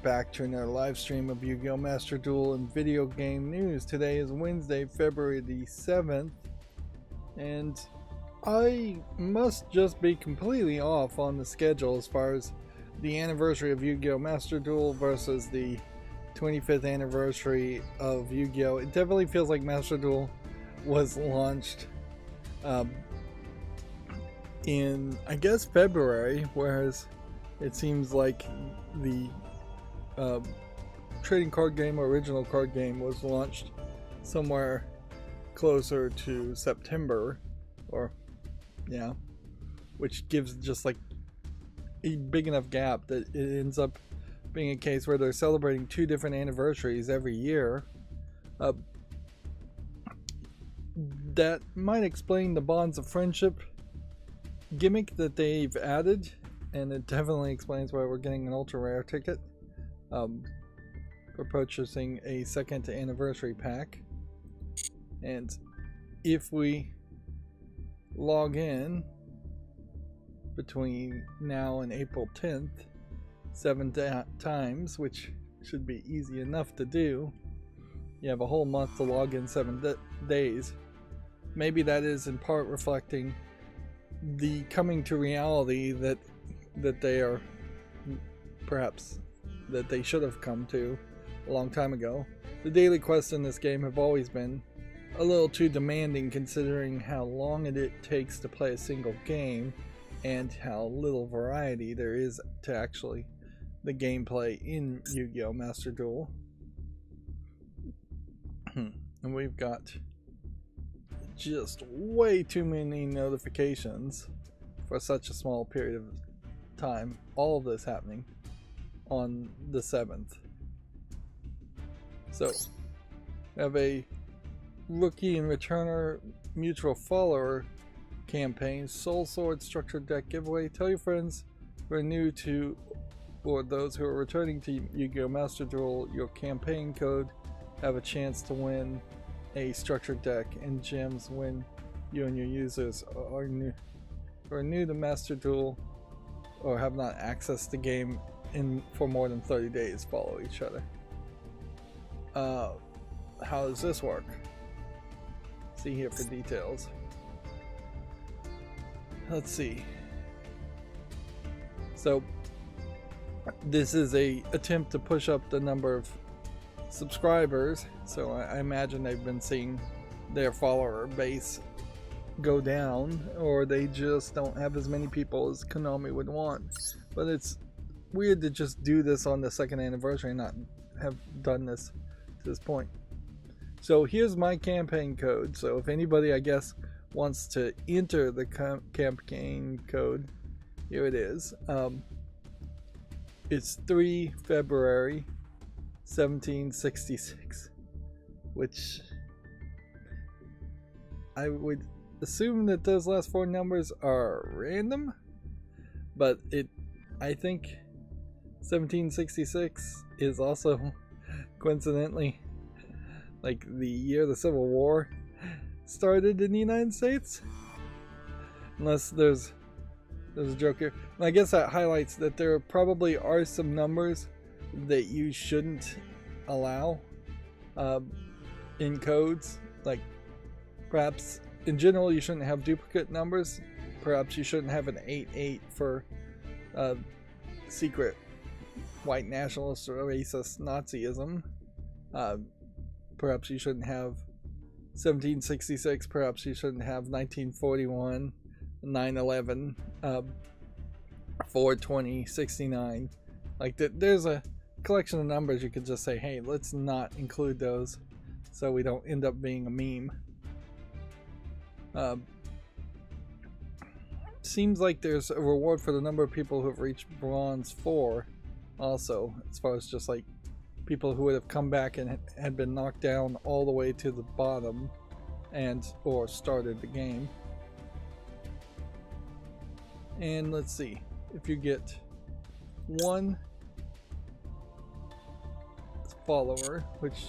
back to another live stream of Yu-Gi-Oh! Master Duel and video game news. Today is Wednesday, February the 7th, and I must just be completely off on the schedule as far as the anniversary of Yu-Gi-Oh! Master Duel versus the 25th anniversary of Yu-Gi-Oh! It definitely feels like Master Duel was launched in, I guess, February, whereas it seems like the trading card game, original card game, was launched somewhere closer to September, or yeah, which gives just like a big enough gap that it ends up being a case where they're celebrating two different anniversaries every year. That might explain the bonds of friendship gimmick that they've added, and it definitely explains why we're getting an ultra rare ticket for purchasing a second anniversary pack. And if we log in between now and April 10th 7 times, which should be easy enough to do, you have a whole month to log in 7 days. Maybe that is in part reflecting the coming to reality that they are, perhaps, that they should have come to a long time ago. The daily quests in this game have always been a little too demanding, considering how long it takes to play a single game and how little variety there is to actually the gameplay in Yu-Gi-Oh! Master Duel. And we've got just way too many notifications for such a small period of time. All of this happening on the 7th. So we have a rookie and returner mutual follower campaign, Soul Sword structured deck giveaway. Tell your friends who are new to, or those who are returning to Yu-Gi-Oh! Master Duel, your campaign code, have a chance to win a structured deck and gems when you and your users are new to Master Duel or have not accessed the game for more than 30 days. Follow each other. How does this work? See here for details. Let's see. So this is a attempt to push up the number of subscribers, so I imagine they've been seeing their follower base go down, or they just don't have as many people as Konami would want. But it's weird to just do this on the second anniversary and not have done this to this point. So here's my campaign code. So if anybody, I guess, wants to enter the campaign code, here it is. It's 3 February 1766, which I would assume that those last four numbers are random, but I think 1766 is also coincidentally like the year the Civil War started in the United States, unless there's a joke here. And I guess that highlights that there probably are some numbers that you shouldn't allow in codes. Like, perhaps in general you shouldn't have duplicate numbers. Perhaps you shouldn't have an 88 for secret white nationalist or racist Nazism. Perhaps you shouldn't have 1766. Perhaps you shouldn't have 1941, 9/11, 4/20, 69. Like there's a collection of numbers you could just say, hey, let's not include those so we don't end up being a meme. Seems like there's a reward for the number of people who have reached bronze 4 also, as far as just like people who would have come back and had been knocked down all the way to the bottom and or started the game. And let's see, if you get one follower, which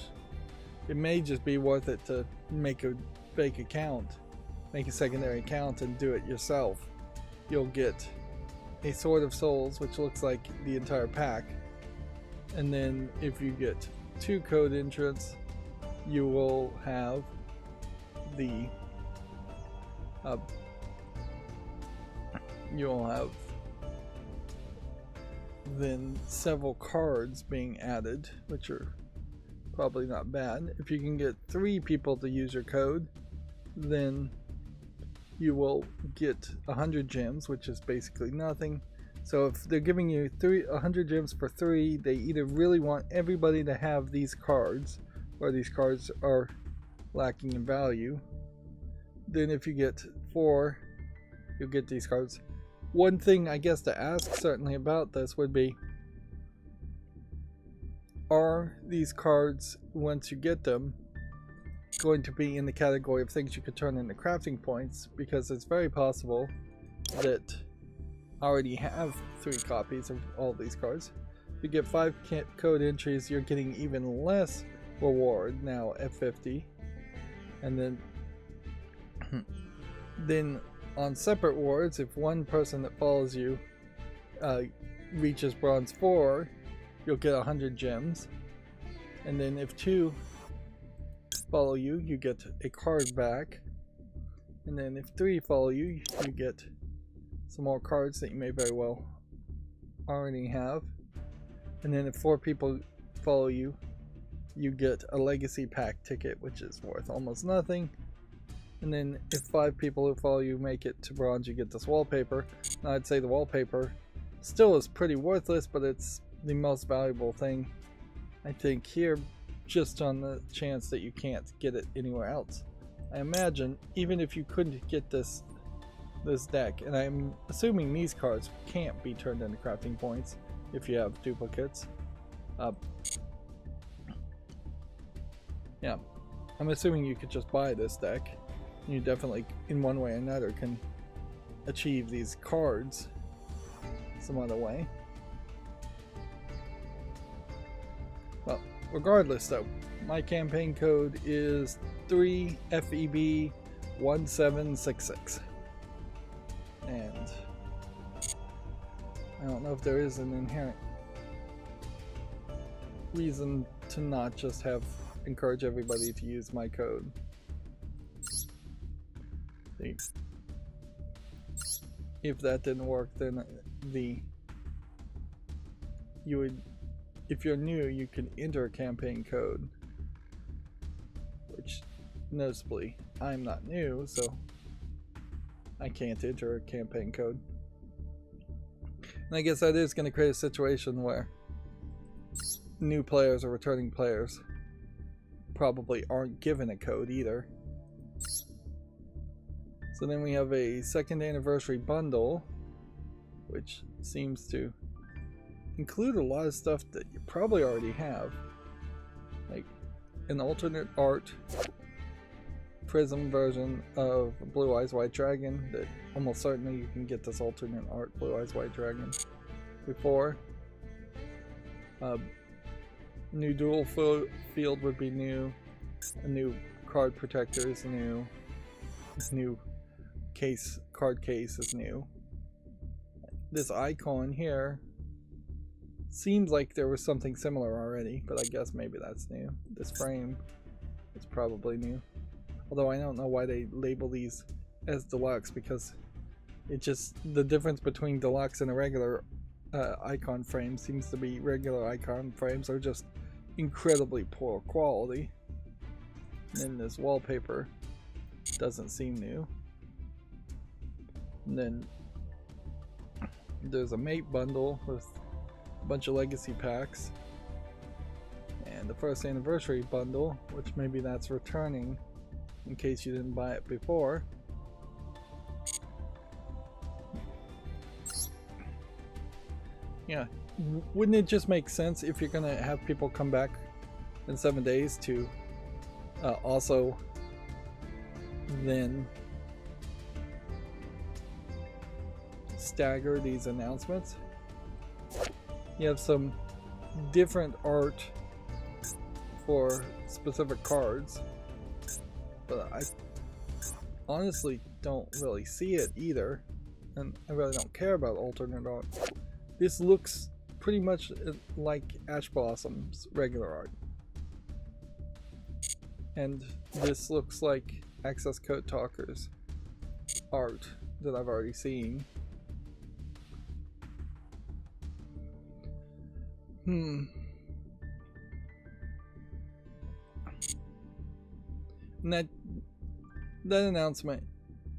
it may just be worth it to make a fake account, make a secondary account and do it yourself, you'll get a Sword of Souls, which looks like the entire pack, And then if you get 2 code entrants, you will have the you'll have then several cards being added, which are probably not bad. If you can get 3 people to use your code, then you will get 100 gems, which is basically nothing. So if they're giving you 100 gems for 3, they either really want everybody to have these cards, or these cards are lacking in value. Then if you get 4, you'll get these cards. One thing I guess to ask certainly about this would be, are these cards, once you get them, going to be in the category of things you could turn into crafting points? Because it's very possible that I already have 3 copies of all these cards. If you get 5 code entries, you're getting even less reward now at 50. And then on separate rewards, if one person that follows you reaches bronze 4, you'll get 100 gems. And then if 2 follow you, you get a card back. And then if 3 follow you, you get some more cards that you may very well already have. And then if 4 people follow you, you get a legacy pack ticket, which is worth almost nothing. And then if 5 people who follow you make it to bronze, you get this wallpaper. Now I'd say the wallpaper still is pretty worthless, but it's the most valuable thing, I think, here, just on the chance that you can't get it anywhere else. I imagine even if you couldn't get this deck, and I'm assuming these cards can't be turned into crafting points if you have duplicates. Yeah, I'm assuming you could just buy this deck. You definitely, in one way or another, can achieve these cards some other way. Well, regardless though, my campaign code is 3FEB1766. And I don't know if there is an inherent reason to not just encourage everybody to use my code. If that didn't work, then if you're new, you can enter a campaign code, which noticeably I'm not new, so I can't enter a campaign code. And I guess that is going to create a situation where new players or returning players probably aren't given a code either. So then we have a 2nd anniversary bundle, which seems to include a lot of stuff that you probably already have, like an alternate art prism version of Blue Eyes White Dragon, that almost certainly you can get this alternate art Blue Eyes White Dragon before. New duel field would be new, a new card protector is new, this new card case is new. This icon here seems like there was something similar already, but I guess maybe that's new. This frame is probably new, although I don't know why they label these as deluxe, because the difference between deluxe and a regular icon frame seems to be regular icon frames are just incredibly poor quality. And then this wallpaper doesn't seem new. And then there's a mate bundle with a bunch of legacy packs, and the 1st anniversary bundle, which maybe that's returning in case you didn't buy it before. Yeah, wouldn't it just make sense if you're gonna have people come back in 7 days to also then stagger these announcements? You have some different art for specific cards, but I honestly don't really see it either, and I really don't care about alternate art. This looks pretty much like Ash Blossom's regular art. And this looks like Access Code Talker's art that I've already seen. And that announcement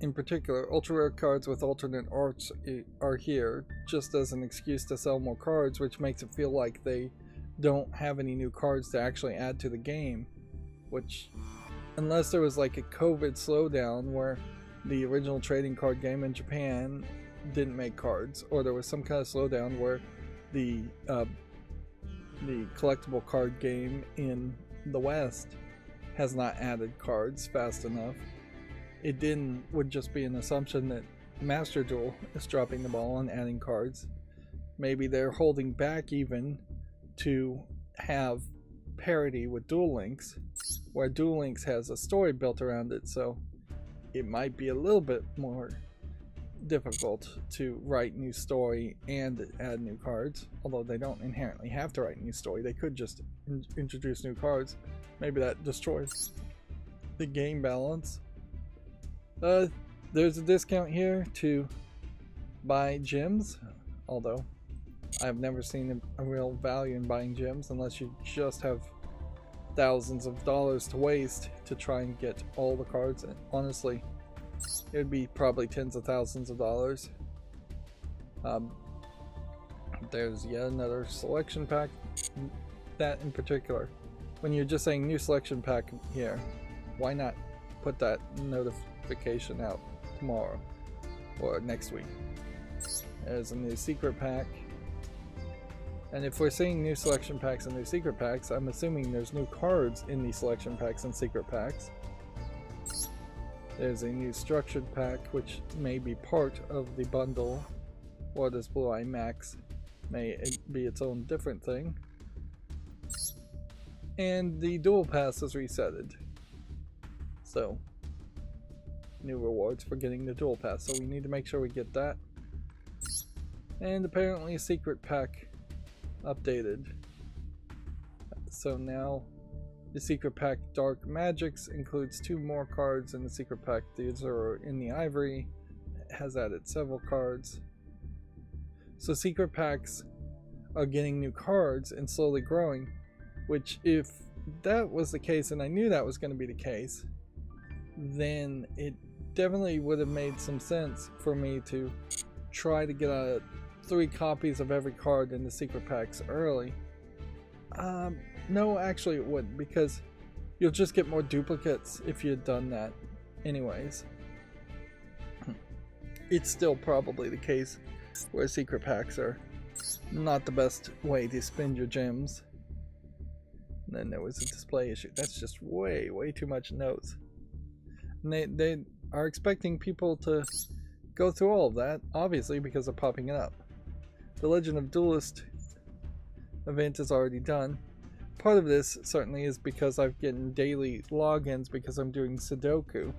in particular, ultra rare cards with alternate arts are here just as an excuse to sell more cards, which makes it feel like they don't have any new cards to actually add to the game. Which, unless there was like a COVID slowdown where the original trading card game in Japan didn't make cards, or there was some kind of slowdown where the collectible card game in the West has not added cards fast enough, it would just be an assumption that Master Duel is dropping the ball on adding cards. Maybe they're holding back even to have parity with Duel Links, where Duel Links has a story built around it, so it might be a little bit more difficult to write new story and add new cards, although they don't inherently have to write new story. They could just introduce new cards. Maybe that destroys the game balance. There's a discount here to buy gems, although I've never seen a real value in buying gems unless you just have thousands of dollars to waste to try and get all the cards. And honestly, it would be probably tens of thousands of dollars. There's yet another selection pack. That in particular, when you're just saying new selection pack here, why not put that notification out tomorrow or next week? There's a new secret pack. And if we're seeing new selection packs and new secret packs, I'm assuming there's new cards in these selection packs and secret packs. There's a new structured pack, which may be part of the bundle, or this Blue Eye Max may be its own different thing. And the Duel Pass is resetted. So, new rewards for getting the Duel Pass, so we need to make sure we get that. And apparently a secret pack updated. So now the secret pack Dark Magics includes 2 more cards in the secret pack. These are in the Ivory. It has added several cards. So secret packs are getting new cards and slowly growing, which if that was the case, and I knew that was going to be the case, then it definitely would have made some sense for me to try to get 3 copies of every card in the secret packs early. No, actually it wouldn't, because you'll just get more duplicates if you had done that anyways. It's still probably the case where secret packs are not the best way to spend your gems. And then there was a display issue. That's just way too much notes. And they are expecting people to go through all of that, obviously, because they're popping it up. The Legend of Duelist event is already done. Part of this certainly is because I've gotten daily logins because I'm doing Sudoku.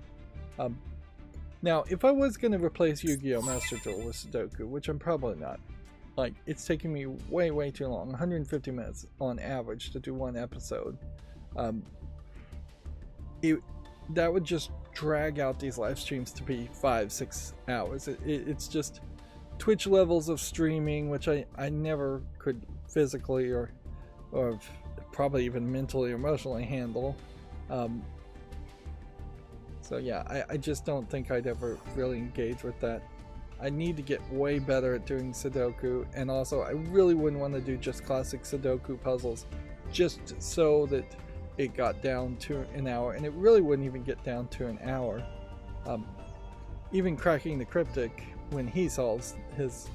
Now, if I was going to replace Yu-Gi-Oh! Master Duel with Sudoku, which I'm probably not, like, it's taking me way too long, 150 minutes on average to do one episode, that would just drag out these live streams to be 5-6 hours. It's just Twitch levels of streaming, which I never could physically or probably even mentally or emotionally handle. So yeah, I just don't think I'd ever really engage with that. I need to get way better at doing Sudoku, and also I really wouldn't want to do just classic Sudoku puzzles just so that it got down to an hour, and it really wouldn't even get down to an hour. Even Cracking the Cryptic, when he solves his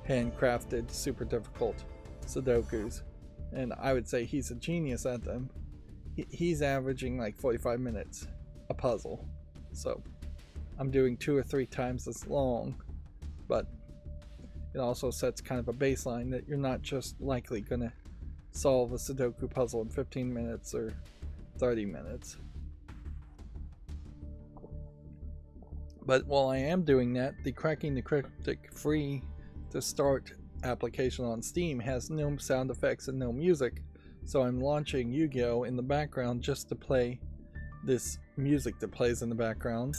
handcrafted super difficult Sudokus, and I would say he's a genius at them, he's averaging like 45 minutes a puzzle. So I'm doing 2 or 3 times as long, but it also sets kind of a baseline that you're not just likely gonna solve a Sudoku puzzle in 15 minutes or 30 minutes. But while I am doing that, the Cracking the Cryptic free to start application on Steam has no sound effects and no music, so I'm launching Yu-Gi-Oh! In the background just to play this music that plays in the background.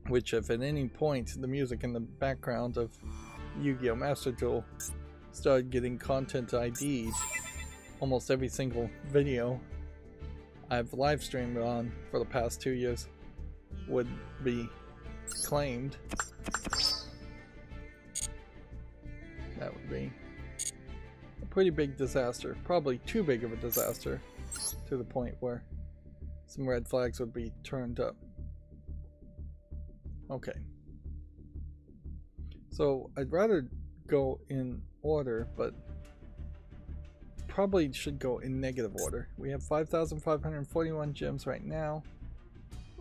Which if at any point the music in the background of Yu-Gi-Oh! Master Duel started getting content ID'd, almost every single video I've live streamed on for the past 2 years would be claimed. That would be a pretty big disaster, probably too big of a disaster, to the point where some red flags would be turned up. Okay. So I'd rather go in order, but probably should go in negative order. We have 5,541 gems right now.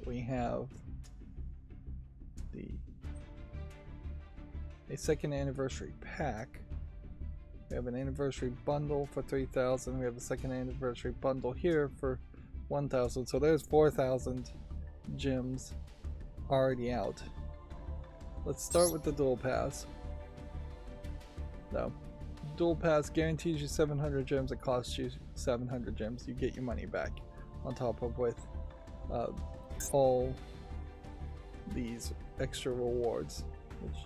We have a second anniversary pack. We have an anniversary bundle for 3,000. We have a second anniversary bundle here for 1,000. So there's 4,000 gems already out. Let's start with the Duel Pass. No. Duel Pass guarantees you 700 gems. It costs you 700 gems. You get your money back on top of with all these extra rewards. Which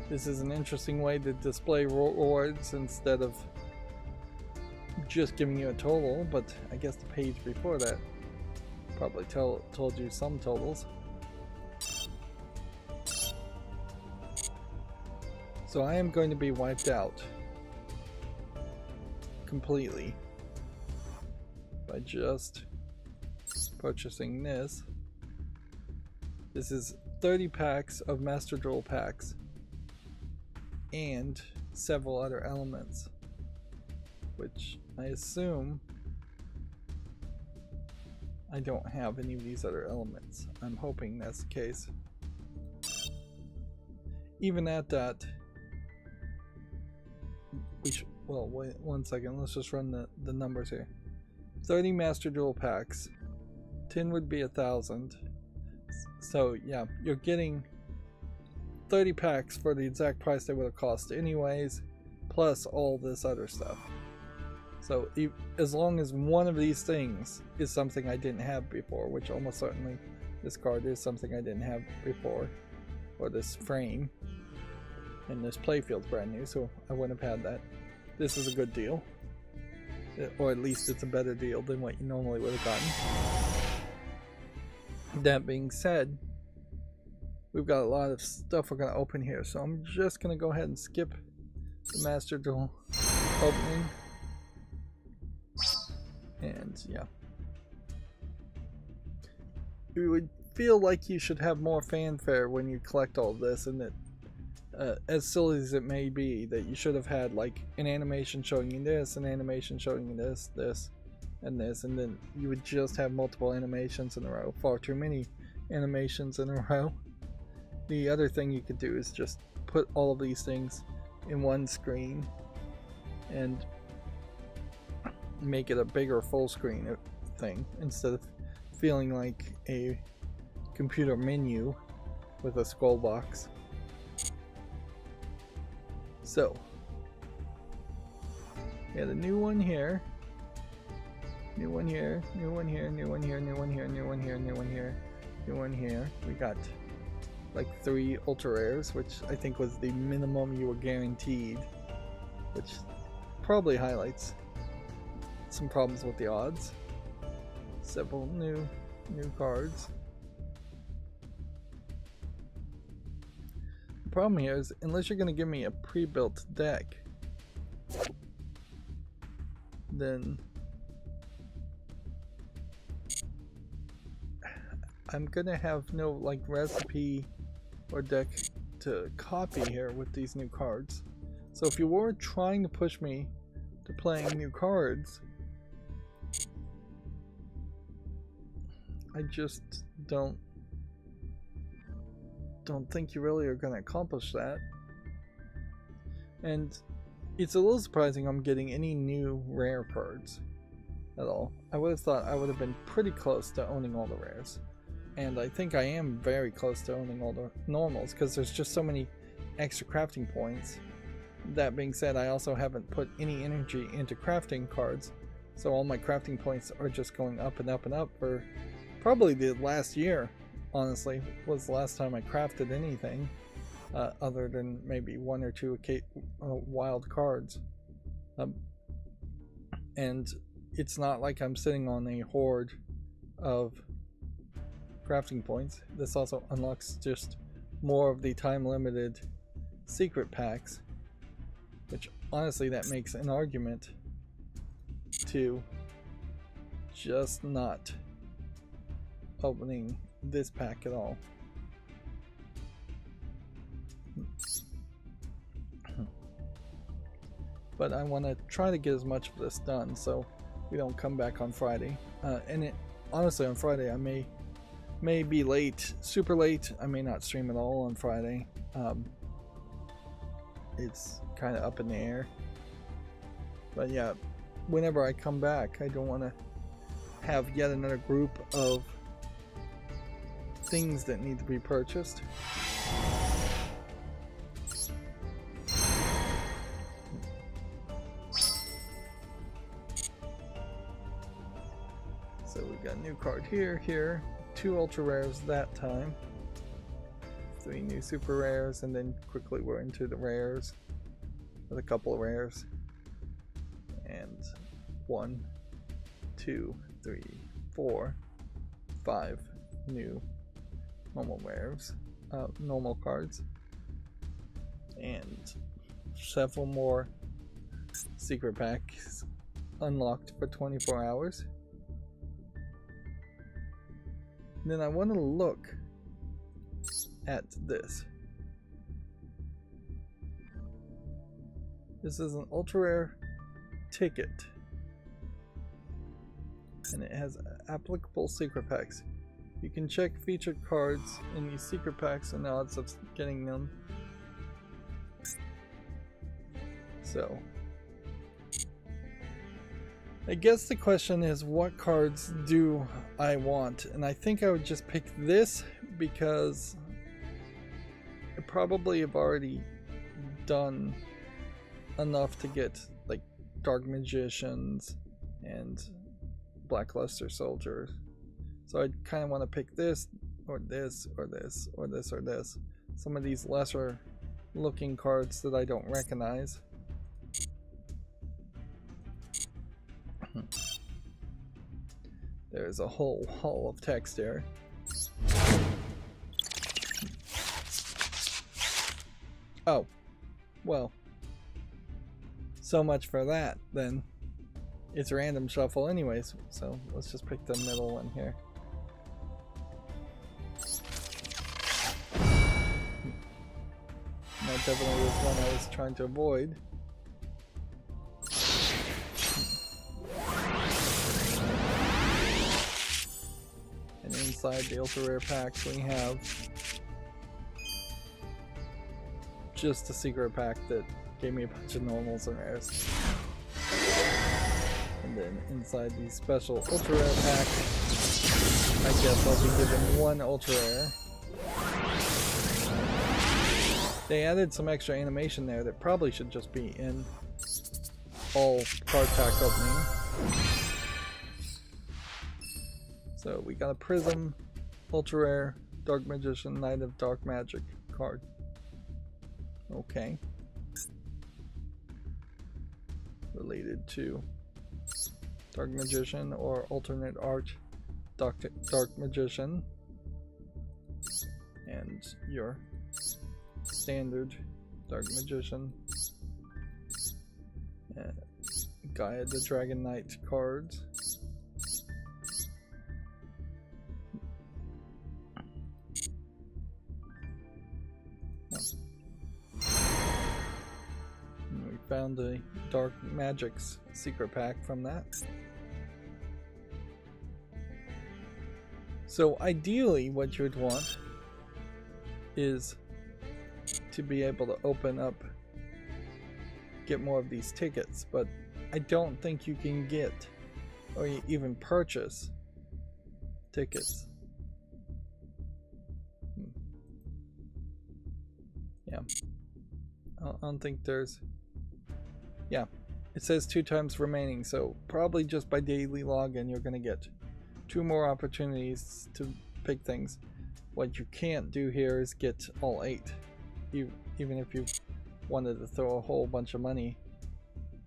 this is an interesting way to display rewards instead of just giving you a total, but I guess the page before that probably told you some totals. So I am going to be wiped out completely by just purchasing this. This is 30 packs of Master Duel packs and several other elements, which I assume I don't have any of these other elements. I'm hoping that's the case. Even at that, well, wait 1 second, let's just run the numbers here. 30 Master Duel packs, 10 would be 1,000. So yeah, you're getting 30 packs for the exact price they would have cost anyways, plus all this other stuff. So as long as one of these things is something I didn't have before, which almost certainly this card is something I didn't have before, or this frame, and this playfield's brand new, so I wouldn't have had that. This is a good deal, or at least it's a better deal than what you normally would have gotten. That being said, we've got a lot of stuff we're going to open here, so I'm just going to go ahead and skip the Master Duel opening. And yeah, you would feel like you should have more fanfare when you collect all of this, and that as silly as it may be, that you should have had like an animation showing you this, an animation showing you this, this, and this, and then you would just have multiple animations in a row. Far too many animations in a row. The other thing you could do is just put all of these things in one screen and make it a bigger full screen thing instead of feeling like a computer menu with a scroll box. So, we got a new one here, new one here, new one here, new one here, new one here, new one here, new one here, new one here. We got like 3 ultra rares, which I think was the minimum you were guaranteed, which probably highlights some problems with the odds. Several new cards. The problem here is, unless you're going to give me a pre-built deck, then I'm going to have no like recipe or deck to copy here with these new cards. So if you were trying to push me to playing new cards, I just don't think you really are going to accomplish that. And it's a little surprising I'm getting any new rare cards at all. I would have thought I would have been pretty close to owning all the rares. And I think I am very close to owning all the normals, because there's just so many extra crafting points. That being said, I also haven't put any energy into crafting cards, so all my crafting points are just going up and up and up for probably the last year. Honestly, was the last time I crafted anything other than maybe one or two wild cards. And it's not like I'm sitting on a hoard of crafting points. This also unlocks just more of the time limited secret packs, which honestly that makes an argument to just not opening this pack at all. But I want to try to get as much of this done so we don't come back on Friday. Honestly, on Friday I may be late, super late. I may not stream at all on Friday. It's kind of up in the air. But yeah, whenever I come back, I don't want to have yet another group of things that need to be purchased. So we got a new card here, 2 ultra rares that time, 3 new super rares, and then quickly we're into the rares with a couple of rares, and 1, 2, 3, 4, 5 new normal rares, normal cards, and several more secret packs unlocked for 24 hours. Then I want to look at this. This is an ultra rare ticket, and it has applicable secret packs. You can check featured cards in these secret packs and the odds of getting them. So I guess the question is, what cards do I want? And I think I would just pick this because I probably have already done enough to get like Dark Magicians and Blackluster Soldiers. So I kind of want to pick this or this or this or this or this. Some of these lesser looking cards that I don't recognize. There's a whole hall of text there. Oh, well, so much for that then. It's a random shuffle anyways, so let's just pick the middle one here. That definitely was one I was trying to avoid. And inside the ultra rare packs we have just a secret pack that gave me a bunch of normals and rares. And then inside these special ultra rare packs, I guess I'll be given 1 ultra rare. They added some extra animation there that probably should just be in all card pack opening. So we got a Prism, ultra rare, Dark Magician, Knight of Dark Magic card. Okay. Related to Dark Magician or alternate art Dark Magician. And your standard Dark Magician. Gaia the Dragon Knight cards. We found a Dark Magic's secret pack from that. So ideally what you would want is to be able to open up, get more of these tickets, but I don't think you can get or even purchase tickets. Yeah. I don't think there's... Yeah, it says 2 times remaining, so probably just by daily login you're going to get 2 more opportunities to pick things. What you can't do here is get all 8, even if you wanted to throw a whole bunch of money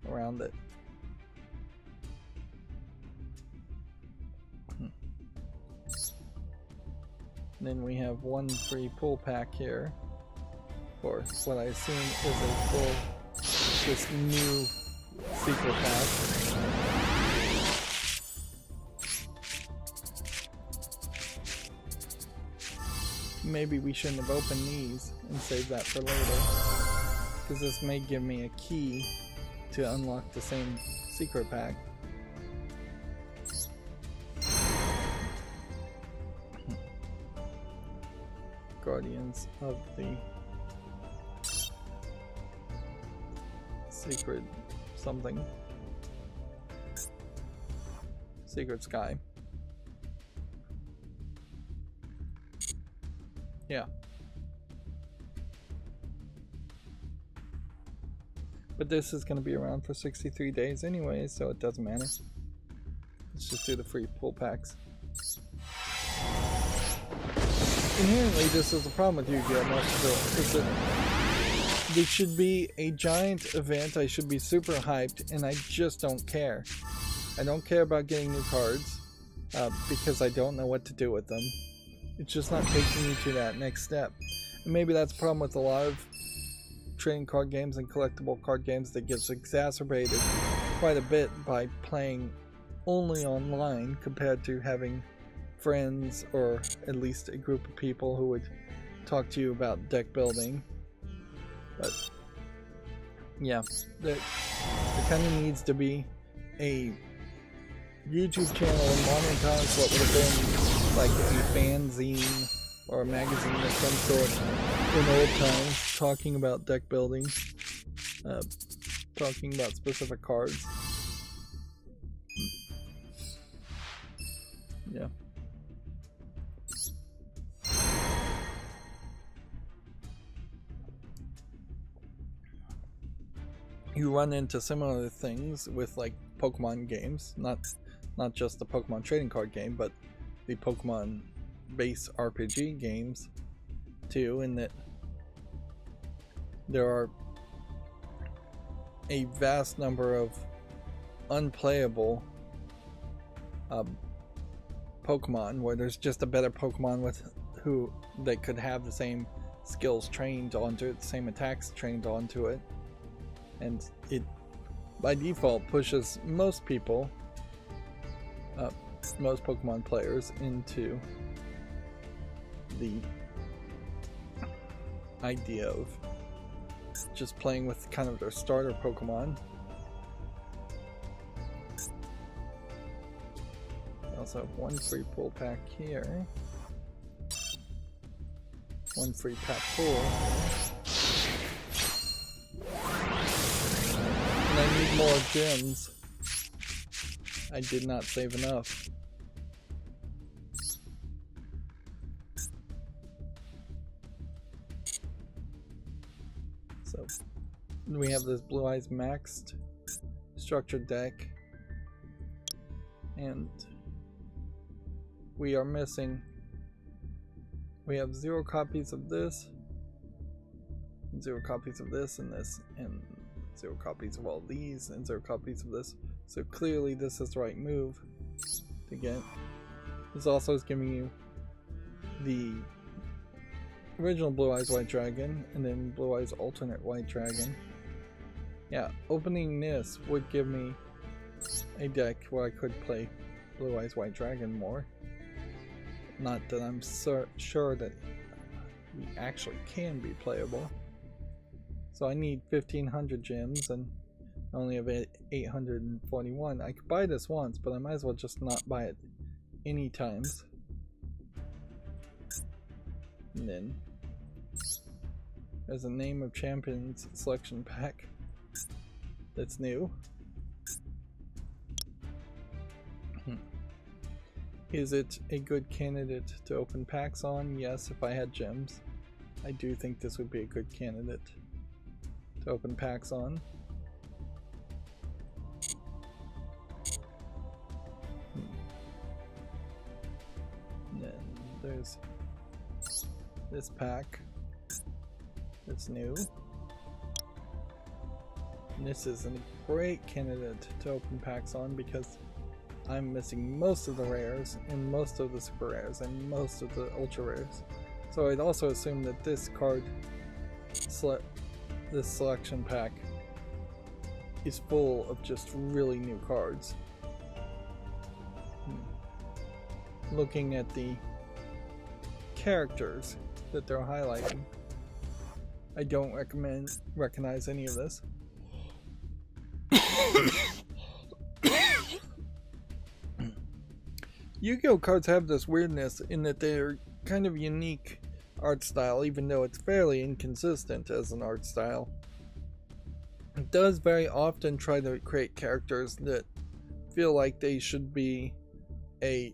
around it. Then we have 1 free pull pack here for what I assume is a full, this new secret pack. Maybe we shouldn't have opened these and saved that for later, because this may give me a key to unlock the same secret pack. Guardians of the Sacred something. Sacred Sky. Yeah. But this is going to be around for 63 days anyway, so it doesn't matter. Let's just do the free pull packs. Inherently, this is the problem with Yu-Gi-Oh! Master Duel, is that this should be a giant event, I should be super hyped, and I just don't care. I don't care about getting new cards, because I don't know what to do with them. It's just not taking me to that next step. And maybe that's a problem with a lot of trading card games and collectible card games that gets exacerbated quite a bit by playing only online compared to having friends or at least a group of people who would talk to you about deck building. But yeah, there kind of needs to be a YouTube channel in modern times, what would have been like a fanzine or a magazine of some sort in old times, talking about deck building, talking about specific cards. Yeah. You run into similar things with like Pokemon games, not just the Pokemon trading card game, but the Pokemon base RPG games too, in that there are a vast number of unplayable Pokemon where there's just a better Pokemon with who they could have the same skills trained onto it, the same attacks trained onto it. And it, by default, pushes most people, most Pokemon players, into the idea of just playing with kind of their starter Pokemon. I also have 1 free pull pack here. 1 free pack pull. I need more gems. I did not save enough. So we have this Blue Eyes maxed structured deck, and we are missing. We have 0 copies of this, 0 copies of this, and this, and 0 copies of all these, and 0 copies of this. So clearly this is the right move to get. This also is giving you the original Blue Eyes White Dragon, and then Blue Eyes alternate White Dragon. Yeah, opening this would give me a deck where I could play Blue Eyes White Dragon more. Not that I'm sure that we actually can be playable. So I need 1500 gems and I only have 841. I could buy this once, but I might as well just not buy it any times. And then there's a Name of Champions selection pack that's new. Is it a good candidate to open packs on? Yes, if I had gems. I do think this would be a good candidate. to open packs on. And then there's this pack that's new. And this is a great candidate to open packs on because I'm missing most of the rares and most of the super rares and most of the ultra rares. So I'd also assume that this card, this selection pack, is full of just really new cards. Looking at the characters that they're highlighting, I don't recognize any of this. Yu-Gi-Oh cards have this weirdness in that they're kind of unique art style, even though it's fairly inconsistent as an art style. It does very often try to create characters that feel like they should be a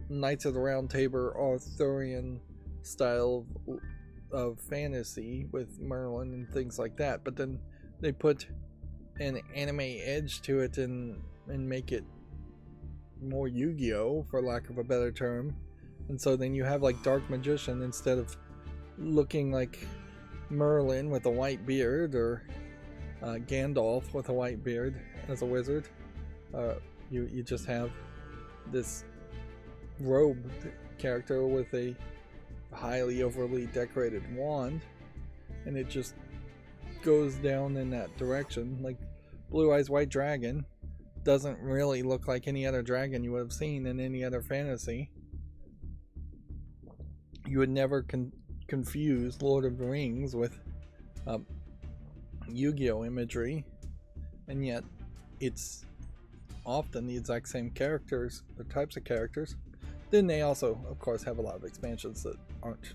Knights of the Round Table Arthurian style of fantasy with Merlin and things like that, but then they put an anime edge to it and make it more Yu-Gi-Oh, for lack of a better term. And so then you have like Dark Magician, instead of looking like Merlin with a white beard, or Gandalf with a white beard as a wizard, you just have this robed character with a highly overly decorated wand, and it just goes down in that direction. Like Blue Eyes White Dragon doesn't really look like any other dragon you would have seen in any other fantasy. You would never confuse Lord of the Rings with Yu-Gi-Oh imagery, and yet it's often the exact same characters or types of characters. Then they also, of course, have a lot of expansions that aren't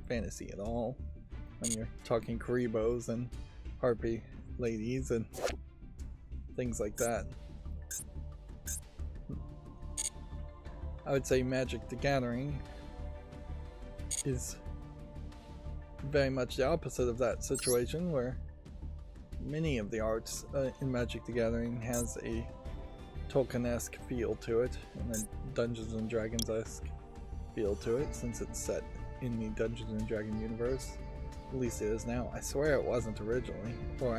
fantasy at all. When you're talking Karibos and Harpy ladies and things like that. I would say Magic the Gathering is very much the opposite of that situation, where many of the arts in Magic the Gathering has a Tolkien-esque feel to it, and a Dungeons and Dragons-esque feel to it, since it's set in the Dungeons and Dragons universe. At least it is now. I swear it wasn't originally, or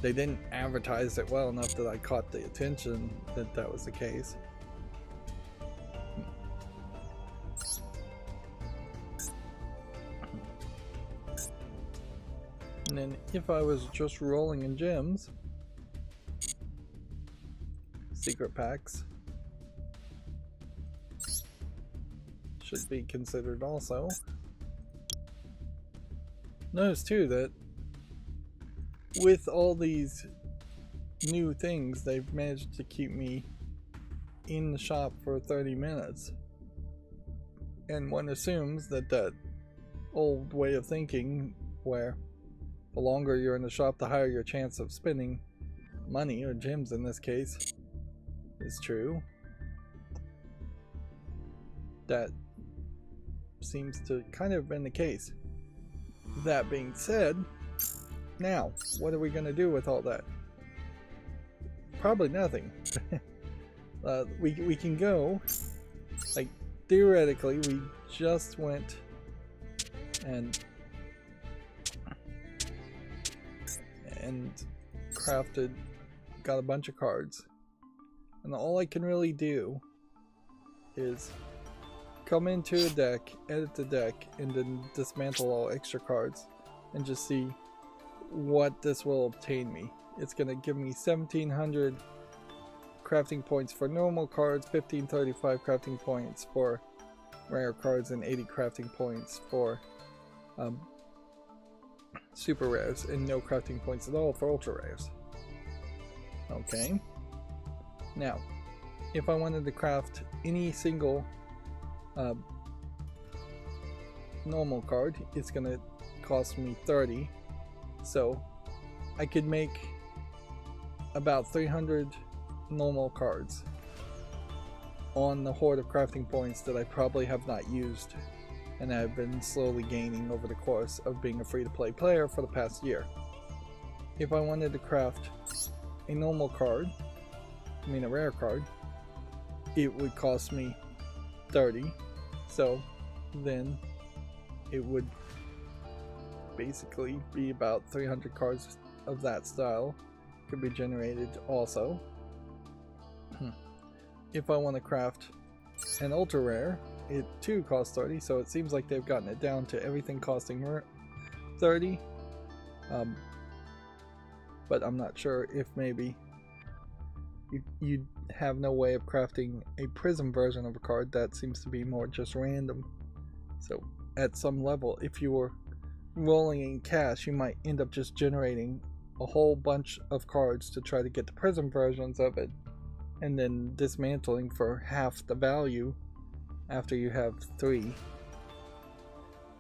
they didn't advertise it well enough that I caught the attention that that was the case. And then if I was just rolling in gems, secret packs should be considered also. Notice too that with all these new things, they've managed to keep me in the shop for 30 minutes. And one assumes that that old way of thinking, where the longer you're in the shop, the higher your chance of spending money, or gems in this case, is true. That seems to kind of have been the case. That being said, now, what are we going to do with all that? Probably nothing. We can go, like, theoretically, we just went and crafted, got a bunch of cards, and all I can really do is come into a deck, edit the deck, and then dismantle all extra cards and just see what this will obtain me. It's going to give me 1700 crafting points for normal cards, 1535 crafting points for rare cards, and 80 crafting points for super rares, and no crafting points at all for ultra rares. Okay. Now, if I wanted to craft any single normal card, it's going to cost me 30. So I could make about 300 normal cards on the hoard of crafting points that I probably have not used and I've been slowly gaining over the course of being a free-to-play player for the past year. If I wanted to craft a normal card, I mean a rare card, it would cost me 30, so then it would basically be about 300 cards of that style could be generated also. If I want to craft an ultra rare, it too costs 30, so it seems like they've gotten it down to everything costing 30. But I'm not sure if maybe you have no way of crafting a prism version of a card. That seems to be more just random. So at some level, if you were rolling in cash, you might end up just generating a whole bunch of cards to try to get the prism versions of it, and then dismantling for half the value after you have 3.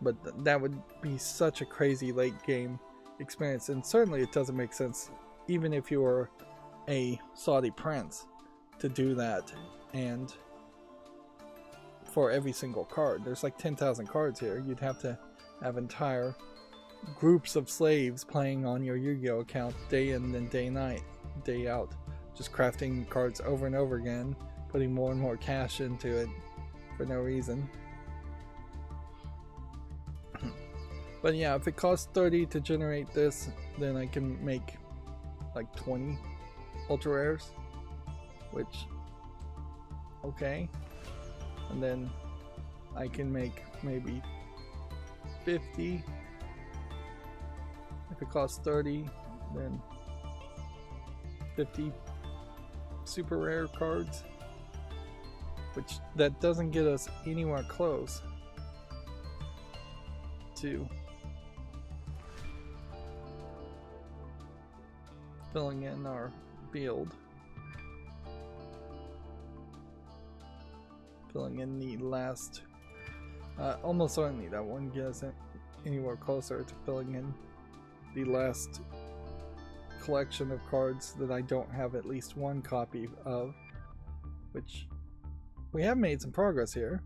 But that would be such a crazy late game experience, and certainly it doesn't make sense even if you were a Saudi prince to do that. And for every single card, there's like 10,000 cards here. You'd have to have entire groups of slaves playing on your Yu-Gi-Oh account day in and day out, just crafting cards over and over again, putting more and more cash into it for no reason. But yeah, if it costs 30 to generate this, then I can make like 20 ultra rares, which, okay, and then I can make maybe 50. If it costs 30, then 50 super rare cards, which that doesn't get us anywhere close to filling in our field, filling in the last, almost certainly that wouldn't get us anywhere closer to filling in the last collection of cards that I don't have at least one copy of, which we have made some progress here.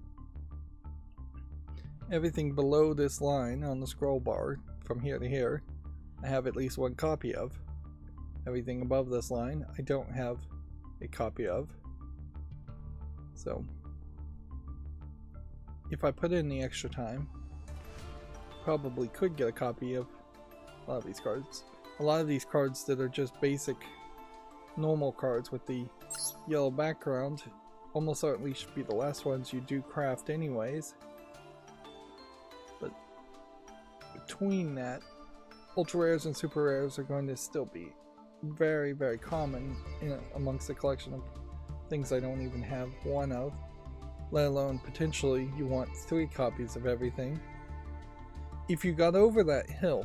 Everything below this line on the scroll bar from here to here I have at least one copy of. Everything above this line I don't have a copy of. So if I put in the extra time, probably could get a copy of a lot of these cards. A lot of these cards that are just basic normal cards with the yellow background almost certainly should be the last ones you do craft anyways. But between that, ultra rares and super rares are going to still be very, very common amongst the collection of things I don't even have one of, let alone potentially you want 3 copies of everything. If you got over that hill,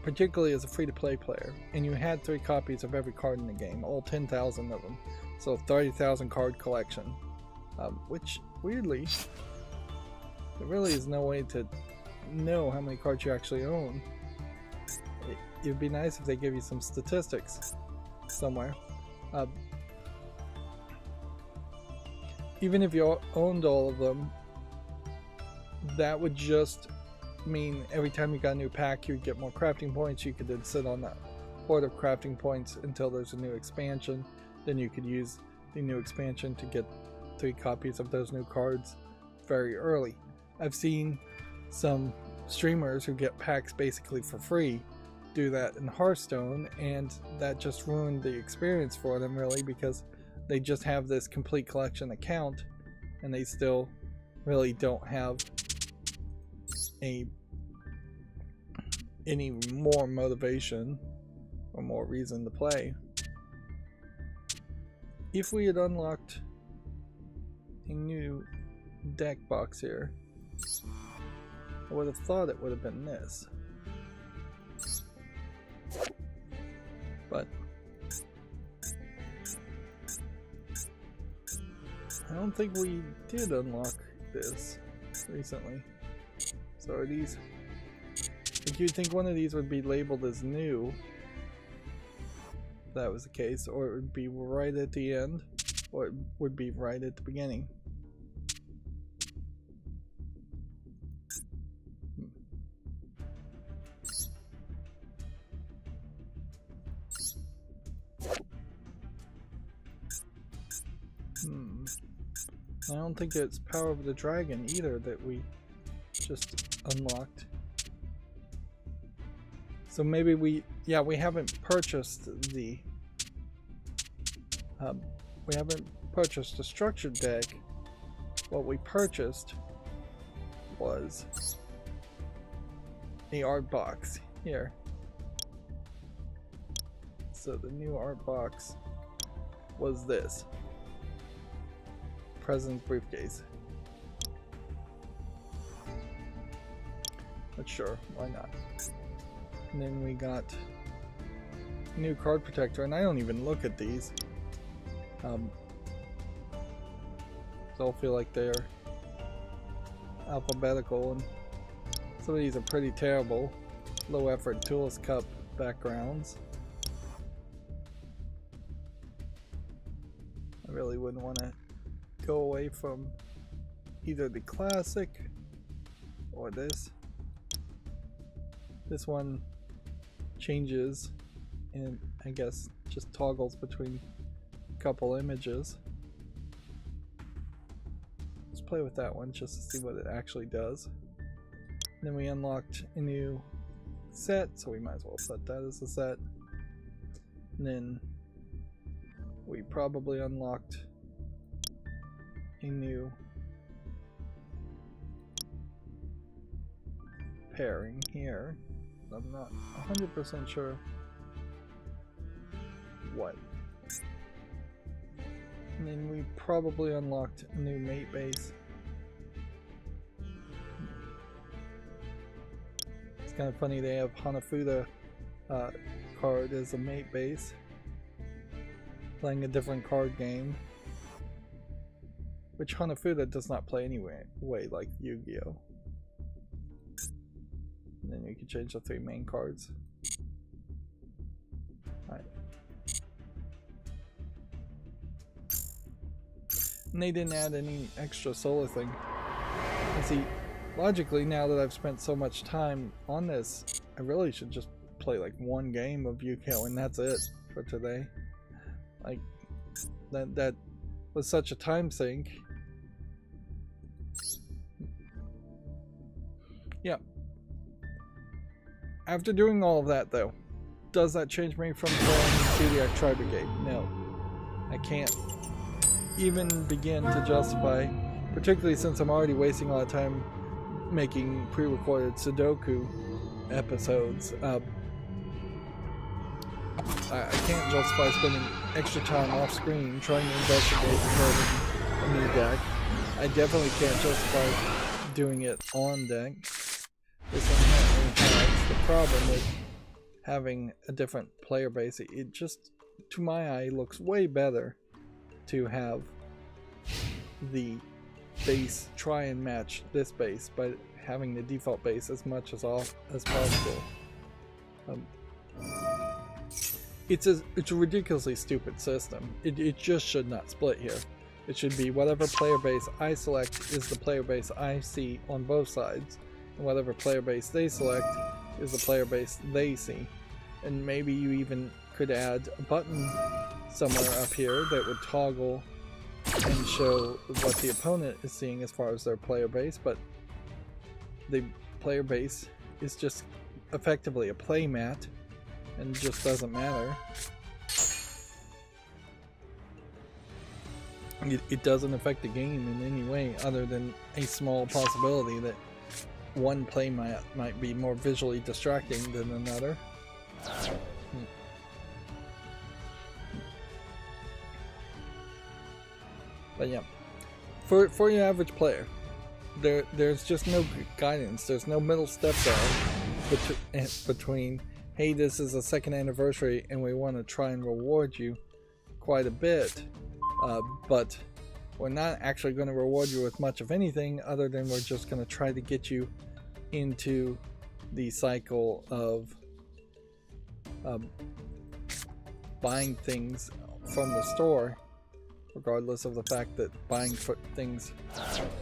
particularly as a free-to-play player, and you had 3 copies of every card in the game, all 10,000 of them, so 30,000 card collection, which weirdly there really is no way to know how many cards you actually own. It would be nice if they give you some statistics somewhere. Even if you owned all of them, that would just mean every time you got a new pack you'd get more crafting points. You could then sit on that hoard of crafting points until there's a new expansion. Then you could use the new expansion to get 3 copies of those new cards very early. I've seen some streamers who get packs basically for free do that in Hearthstone, and that just ruined the experience for them really, because they just have this complete collection account and they still really don't have any more motivation or more reason to play. If we had unlocked a new deck box here, I would have thought it would have been this. But I don't think we did unlock this recently. So are these... Like, you'd think one of these would be labeled as new, if that was the case, or it would be right at the end, or it would be right at the beginning. I don't think it's Power of the Dragon either that we just unlocked. So maybe we haven't purchased the structured deck. What we purchased was the art box here. So the new art box was this President's Briefcase. But sure, why not? And then we got new card protector, and I don't even look at these. So I feel like they're alphabetical, and some of these are pretty terrible. Low effort Duelist Cup backgrounds. I really wouldn't want to go away from either the classic or this. This one changes and I guess just toggles between a couple images. Let's play with that one just to see what it actually does. And then we unlocked a new set, so we might as well set that as a set. And then we probably unlocked a new pairing here. I'm not 100% sure what. And then we probably unlocked a new mate base. It's kind of funny they have Hanafuda card as a mate base, playing a different card game, which Hanafuda does not play anyway, like Yu-Gi-Oh! And then you can change the 3 main cards. Alright. And they didn't add any extra solar thing. And see, logically, now that I've spent so much time on this, I really should just play like one game of Yu-Gi-Oh! And that's it for today. Like, that was such a time sink. Yeah. After doing all of that, though, does that change me from playing Zodiac Tri-Brigade? No. I can't even begin to justify, particularly since I'm already wasting a lot of time making pre-recorded Sudoku episodes. I can't justify spending extra time off screen trying to investigate and build a new deck. I definitely can't justify doing it on deck. This inherently has the problem with having a different player base. It just, to my eye, looks way better to have the base try and match this base by having the default base as much as possible. It's a ridiculously stupid system. It just should not split here. It should be whatever player base I select is the player base I see on both sides, and whatever player base they select is the player base they see. And maybe you even could add a button somewhere up here that would toggle and show what the opponent is seeing as far as their player base, but the player base is just effectively a play mat and just doesn't matter. It doesn't affect the game in any way other than a small possibility that one play mat might be more visually distracting than another. But yeah, for your average player, there's just no guidance. There's no middle step down between, hey, this is a 2nd anniversary and we want to try and reward you quite a bit, but we're not actually going to reward you with much of anything other than we're just going to try to get you into the cycle of buying things from the store, regardless of the fact that buying things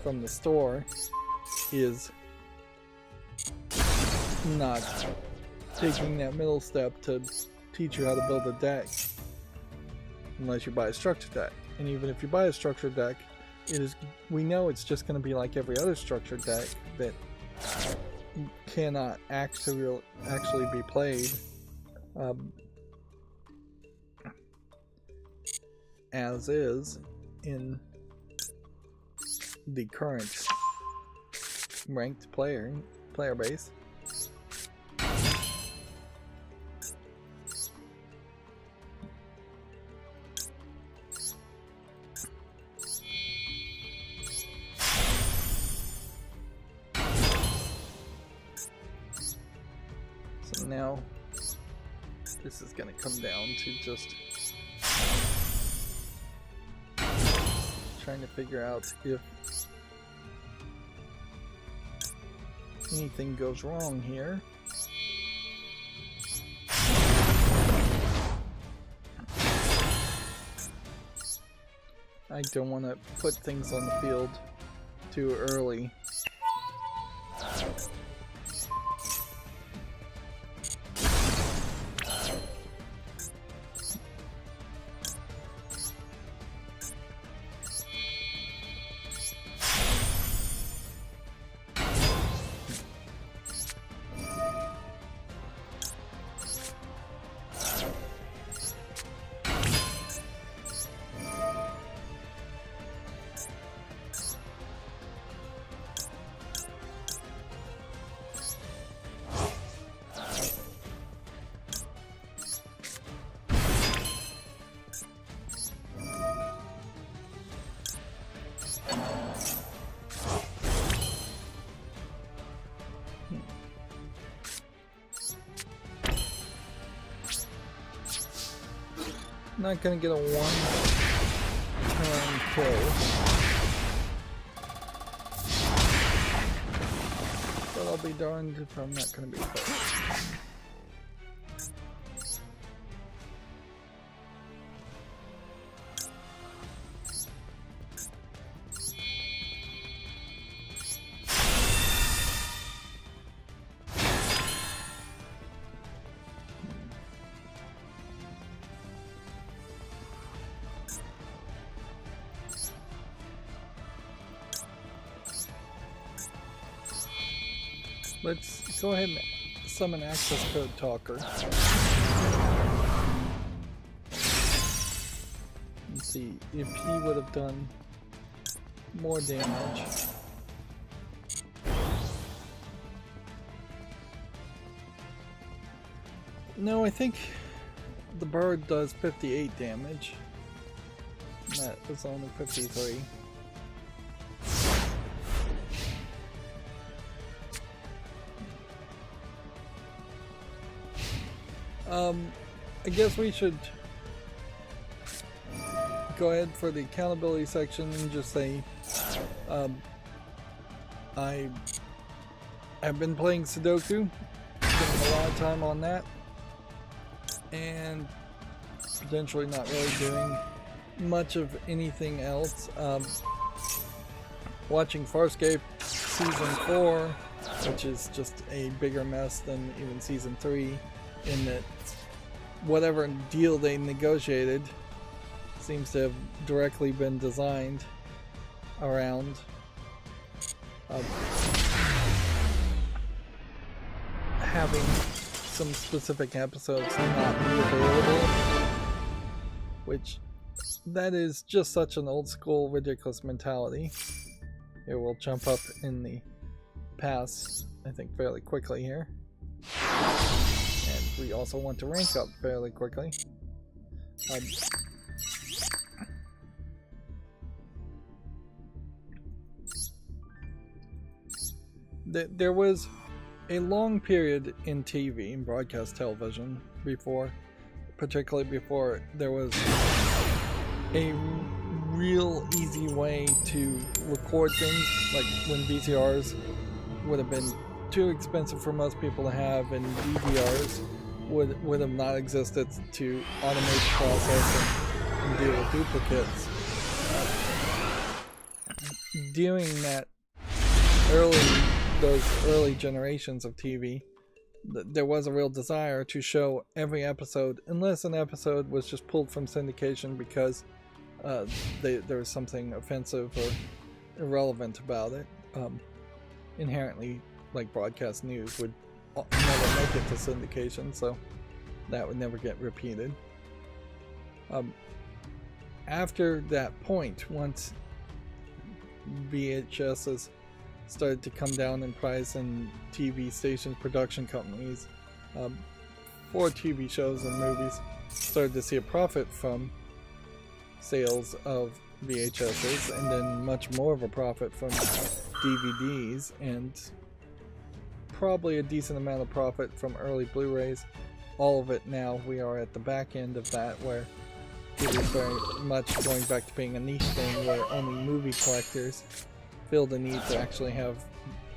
from the store is not taking that middle step to teach you how to build a deck, unless you buy a structured deck. And even if you buy a structured deck, we know it's just going to be like every other structured deck that cannot actually be played as is in the current ranked player base. So now this is going to come down to just trying to figure out if anything goes wrong here. I don't want to put things on the field too early. Not gonna get a one-turn kill, but I'll be darned if I'm not gonna be close. Let's go ahead and summon Access Code Talker. And see if he would have done more damage. No, I think the bird does 58 damage. That was only 53. I guess we should go ahead for the accountability section and just say I have been playing Sudoku, spending a lot of time on that, and potentially not really doing much of anything else. Watching Farscape Season 4, which is just a bigger mess than even Season 3, in that whatever deal they negotiated seems to have directly been designed around having some specific episodes not be available, which that is just such an old school ridiculous mentality. It will jump up in the pass, I think, fairly quickly here. And we also want to rank up fairly quickly. There was a long period in TV, in broadcast television, before, particularly before there was a real easy way to record things, like when VCRs would have been too expensive for most people to have, and DVRs would have not existed to automate the process and deal with duplicates. Doing that those early generations of TV, there was a real desire to show every episode, unless an episode was just pulled from syndication because there was something offensive or irrelevant about it. Inherently, like broadcast news would never make it to syndication, so that would never get repeated. After that point, once VHSs started to come down in price and TV stations, production companies for TV shows and movies started to see a profit from sales of VHSs, and then much more of a profit from DVDs, and probably a decent amount of profit from early Blu-rays. All of it now, we are at the back end of that, where it is very much going back to being a niche thing where only movie collectors feel the need to actually have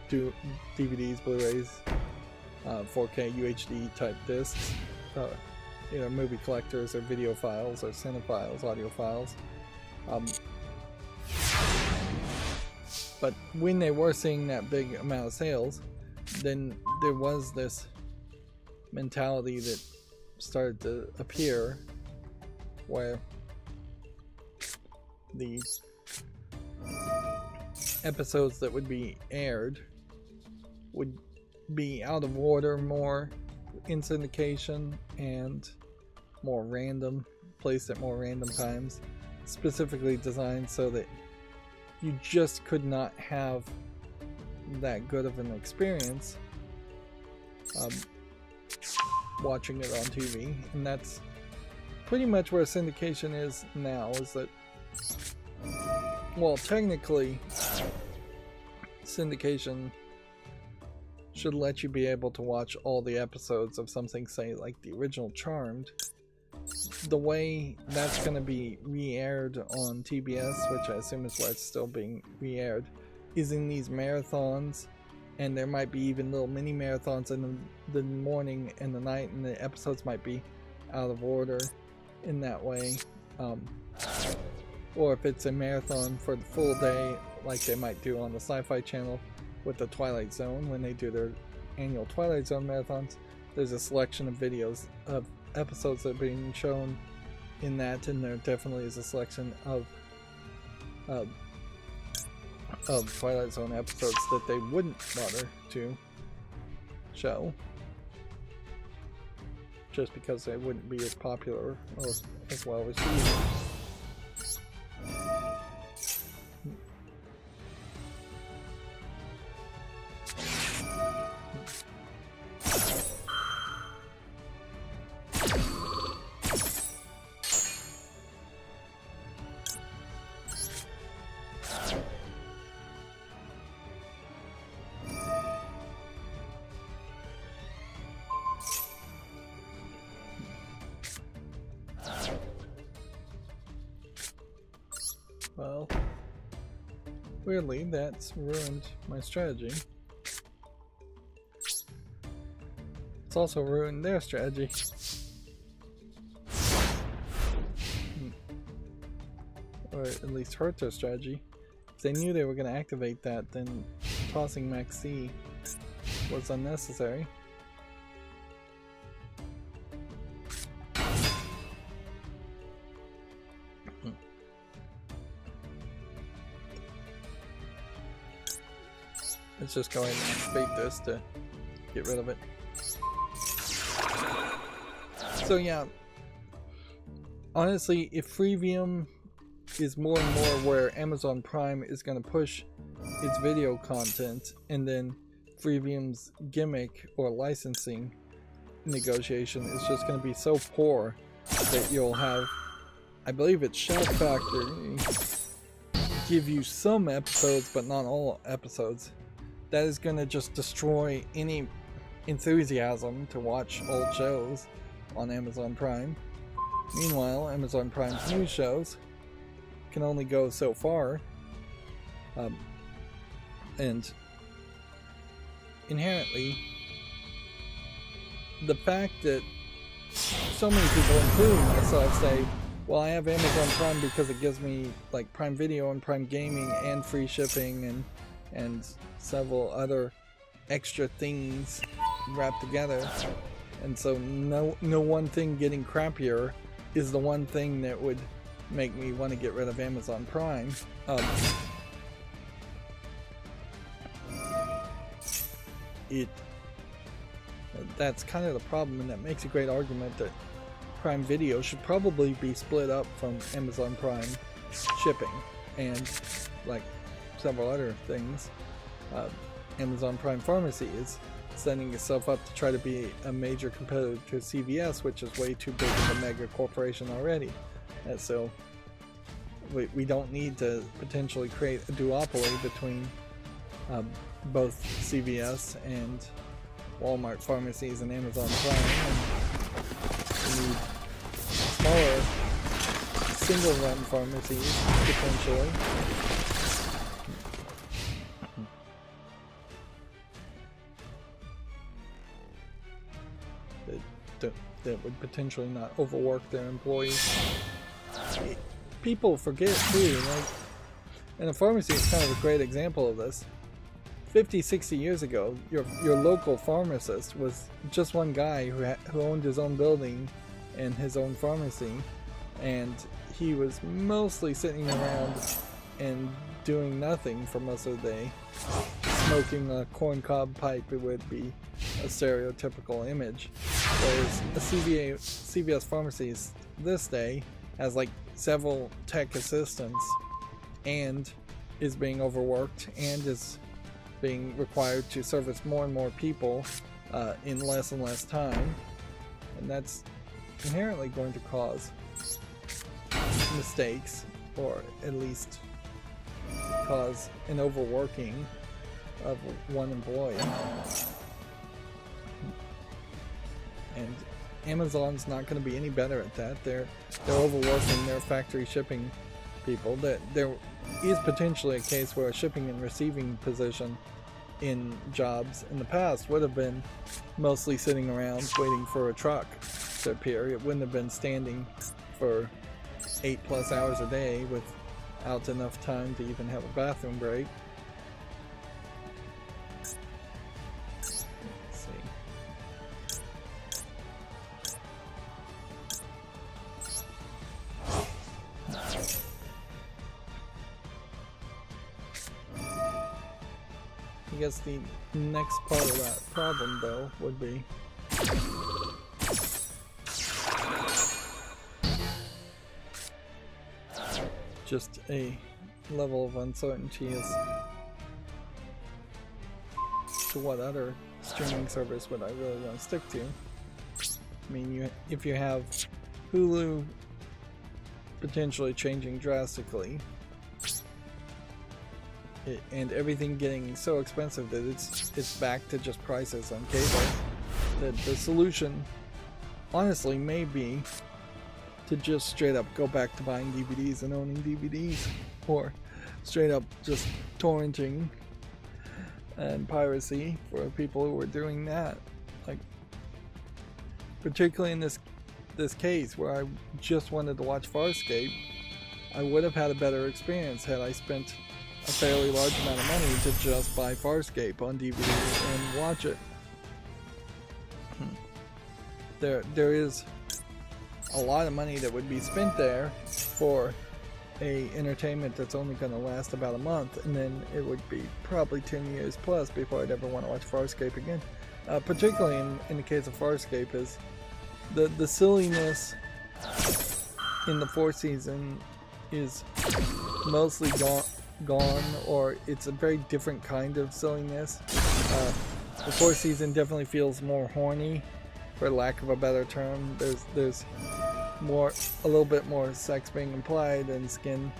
DVDs, Blu-rays, 4K, UHD type discs, movie collectors or video files or cinephiles, audio files. But when they were seeing that big amount of sales, then there was this mentality that started to appear where the episodes that would be aired would be out of order, more in syndication, and more random, placed at more random times, specifically designed so that you just could not have that good of an experience watching it on TV. And that's pretty much where syndication is now, is that, well, technically syndication should let you be able to watch all the episodes of something, say like the original Charmed. The way that's going to be re-aired on TBS, which I assume is why it's still being re-aired, is in these marathons, and there might be even little mini marathons in the morning and the night, and the episodes might be out of order in that way. Or if it's a marathon for the full day, like they might do on the Sci-Fi Channel with the Twilight Zone when they do their annual Twilight Zone marathons, there's a selection of videos of episodes that are being shown in that, and there definitely is a selection of Twilight Zone episodes that they wouldn't bother to show, just because they wouldn't be as popular or as well received. Well, weirdly, that's ruined my strategy. It's also ruined their strategy. Or at least hurt their strategy. If they knew they were going to activate that, then tossing Max C was unnecessary. Let's just go ahead and activate this to get rid of it. So yeah, honestly, if freemium is more and more where Amazon Prime is going to push its video content, and then freemium's gimmick or licensing negotiation is just going to be so poor that you'll have, I believe it's Shout Factory, give you some episodes but not all episodes. That is going to just destroy any enthusiasm to watch old shows on Amazon Prime. Meanwhile, Amazon Prime's new shows can only go so far. And inherently, the fact that so many people, including myself, say, well, I have Amazon Prime because it gives me like Prime Video and Prime Gaming and free shipping and several other extra things wrapped together, and so no one thing getting crappier is the one thing that would make me want to get rid of Amazon Prime. That's kind of the problem, and that makes a great argument that Prime Video should probably be split up from Amazon Prime shipping and like several other things. Amazon Prime Pharmacy is setting itself up to try to be a major competitor to CVS, which is way too big of a mega corporation already. And so we don't need to potentially create a duopoly between both CVS and Walmart pharmacies and Amazon Prime. And we need smaller single-run pharmacies potentially. That would potentially not overwork their employees. People forget too, like, and a pharmacy is kind of a great example of this. 50, 60 years ago, your local pharmacist was just one guy who owned his own building and his own pharmacy, and he was mostly sitting around and doing nothing for most of the day. Smoking a corncob pipe, it would be a stereotypical image. Whereas a CVS pharmacies this day has like several tech assistants and is being overworked and is being required to service more and more people in less and less time, and that's inherently going to cause mistakes, or at least cause an overworking of one employee. And Amazon's not going to be any better at that. They're overworking their factory shipping people. That there is potentially a case where a shipping and receiving position in jobs in the past would have been mostly sitting around waiting for a truck to appear. It wouldn't have been standing for 8+ hours a day without enough time to even have a bathroom break. I guess the next part of that problem, though, would be just a level of uncertainty as to what other streaming service would I really want to stick to. I mean, if you have Hulu potentially changing drastically, and everything getting so expensive that it's back to just prices on cable, the solution honestly may be to just straight up go back to buying DVDs and owning DVDs, or straight up just torrenting and piracy for people who are doing that. Like, particularly in this case where I just wanted to watch Farscape, I would have had a better experience had I spent a fairly large amount of money to just buy Farscape on DVD and watch it. There is a lot of money that would be spent there for a entertainment that's only going to last about a month, and then it would be probably 10 years plus before I'd ever want to watch Farscape again. Particularly in the case of Farscape, is the silliness in the fourth season is mostly gone, or it's a very different kind of silliness. The fourth season definitely feels more horny, for lack of a better term. There's a little bit more sex being implied and skin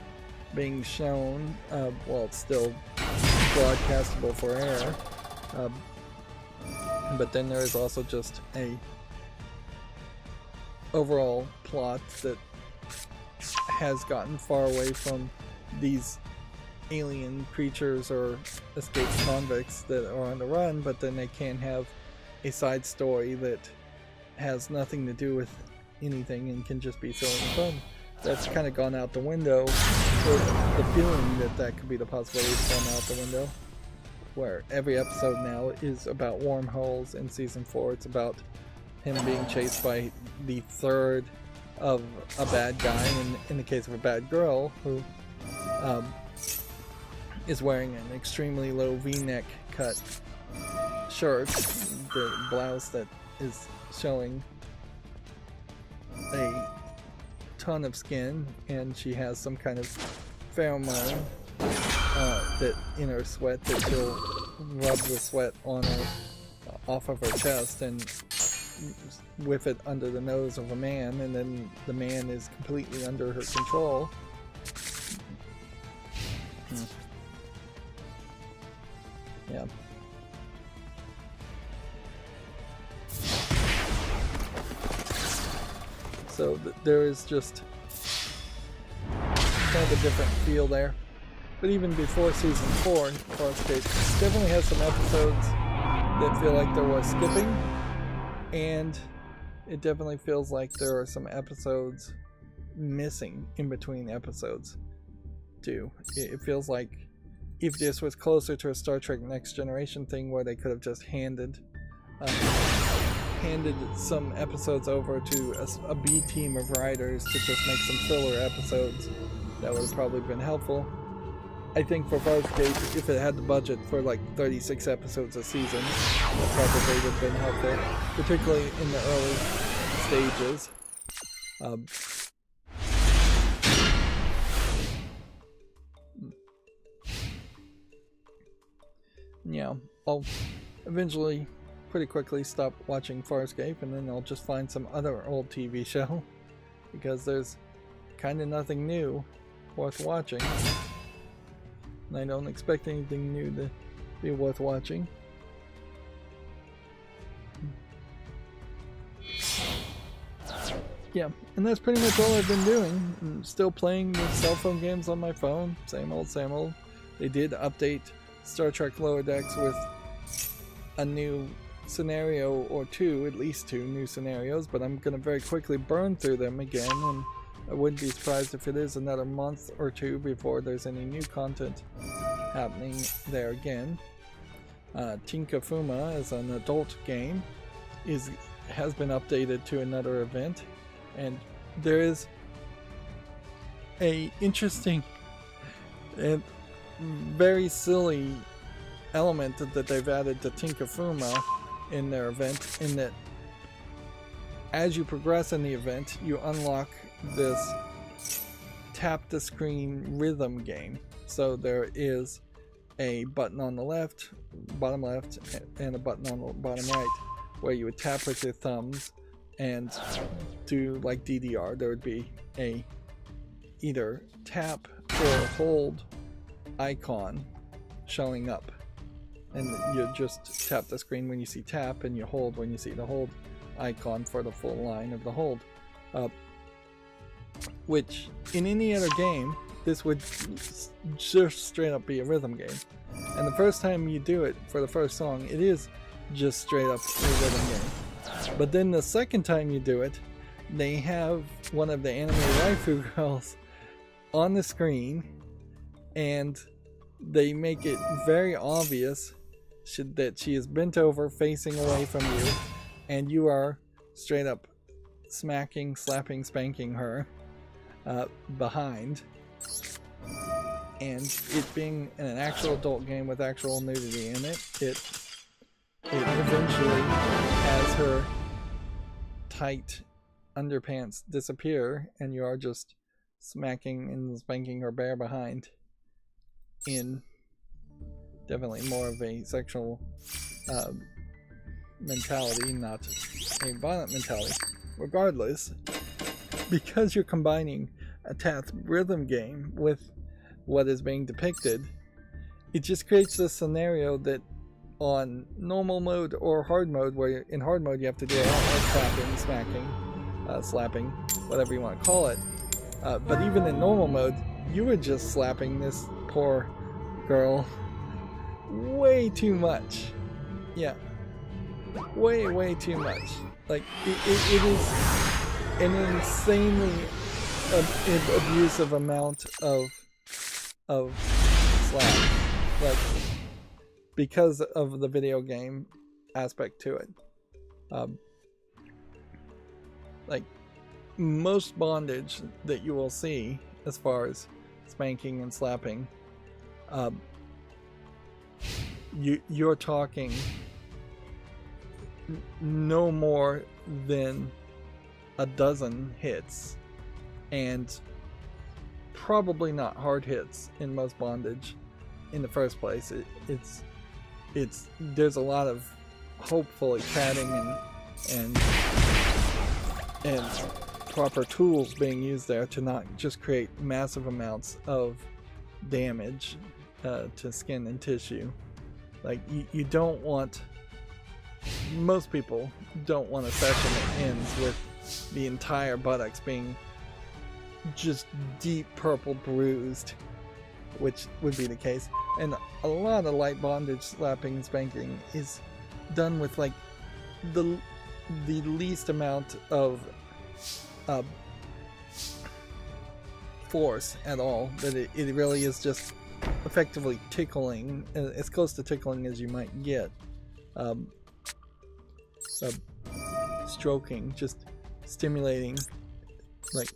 being shown, while it's still broadcastable for air. But then there is also just a overall plot that has gotten far away from these alien creatures or escaped convicts that are on the run, but then they can have a side story that has nothing to do with anything and can just be silly and fun. That's kind of gone out the window, or the feeling that could be the possibility has gone out the window, where every episode now is about wormholes. In season 4 it's about him being chased by the third of a bad guy, in the case of a bad girl, who is wearing an extremely low V-neck cut shirt, the blouse that is showing a ton of skin, and she has some kind of pheromone that in her sweat that she'll rub the sweat on her off of her chest and whiff it under the nose of a man, and then the man is completely under her control. Yeah. So there is just kind of a different feel there. But even before season 4, Farscape definitely has some episodes that feel like they're worth skipping, and it definitely feels like there are some episodes missing in between episodes too. It feels like if this was closer to a Star Trek Next Generation thing where they could have just handed some episodes over to a B team of writers to just make some filler episodes, that would have probably been helpful. I think for Farscape, if it had the budget for like 36 episodes a season, that probably would have been helpful, particularly in the early stages. Yeah, I'll eventually pretty quickly stop watching Farscape, and then I'll just find some other old TV show, because there's kind of nothing new worth watching. And I don't expect anything new to be worth watching. Yeah, and that's pretty much all I've been doing. I'm still playing the cell phone games on my phone. Same old, same old. They did update Star Trek Lower Decks with a new scenario or two, at least 2 new scenarios, but I'm going to very quickly burn through them again, and I wouldn't be surprised if it is another month or 2 before there's any new content happening there again. Tinka Fuma is an adult game, has been updated to another event, and there is a interesting and very silly element that they've added to Tinka Fuma in their event, in that as you progress in the event, you unlock this tap the screen rhythm game. So there is a button on the bottom left, and a button on the bottom right, where you would tap with your thumbs and do like DDR. There would be a either tap or hold icon showing up, and you just tap the screen when you see tap, and you hold when you see the hold icon for the full line of the hold. Which in any other game, this would just straight up be a rhythm game. And the first time you do it for the first song, it is just straight up a rhythm game. But then the second time you do it, they have one of the anime waifu girls on the screen, and they make it very obvious that she is bent over facing away from you, and you are straight up smacking, slapping, spanking her behind. And it being an actual adult game with actual nudity in it, it eventually has her tight underpants disappear, and you are just smacking and spanking her bare behind in definitely more of a sexual mentality, not a violent mentality. Regardless, because you're combining a tap rhythm game with what is being depicted, it just creates this scenario that on normal mode or hard mode, where in hard mode you have to do a lot more tapping, smacking, slapping, whatever you want to call it, but even in normal mode, you were just slapping this poor girl way too much. Yeah, way too much. Like it is an insanely abusive amount of slap, like, because of the video game aspect to it. Like, most bondage that you will see as far as spanking and slapping, you're talking no more than a dozen hits, and probably not hard hits in most bondage in the first place. It's there's a lot of hopefully padding and proper tools being used there to not just create massive amounts of damage to skin and tissue. Like you don't want, most people don't want a session that ends with the entire buttocks being just deep purple bruised, which would be the case. And a lot of light bondage slapping and spanking is done with like the least amount of force at all, that it really is just effectively tickling, as close to tickling as you might get. Stroking, just stimulating, like.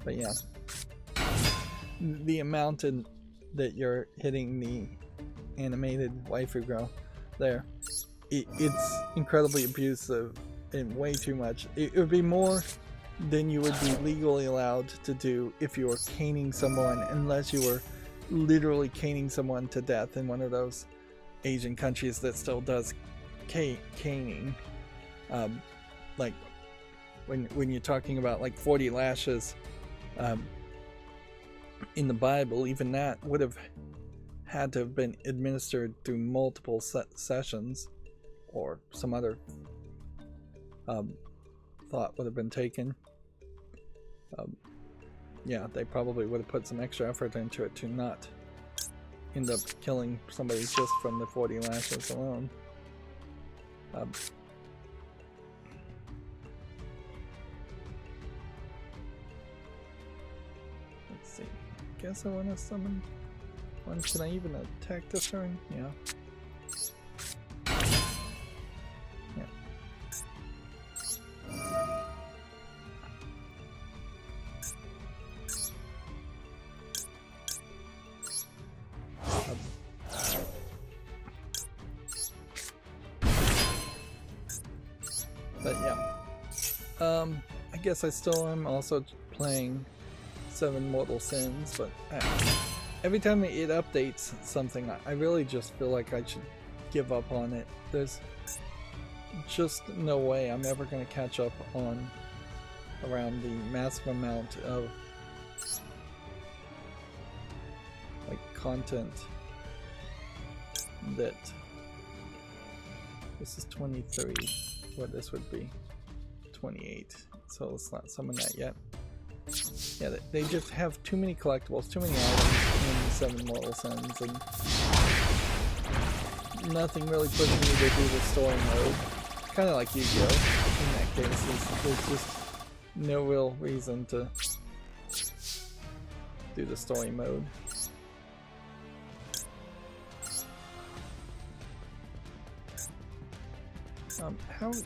But yeah, the amount that you're hitting the animated waifu girl there, it's incredibly abusive and way too much. It would be more than you would be legally allowed to do if you were caning someone, unless you were literally caning someone to death in one of those Asian countries that still does caning. Like when you're talking about like 40 lashes in the Bible, even that would have had to have been administered through multiple sessions, or some other thought would have been taken. Yeah, they probably would have put some extra effort into it to not end up killing somebody just from the 40 lashes alone. Let's see. I guess I want to summon one. Can I even attack this turn? Yeah. But yeah, I guess I still am also playing 7 Mortal Sins, but every time it updates something, I really just feel like I should give up on it. There's just no way I'm ever going to catch up on around the massive amount of like content that this is 23. What this would be 28, so let's not summon that yet. Yeah, they just have too many collectibles, too many items in 7 Mortal Sins, and nothing really pushing me to do the story mode. Kind of like Yu-Gi-Oh! In that case, there's just no real reason to do the story mode.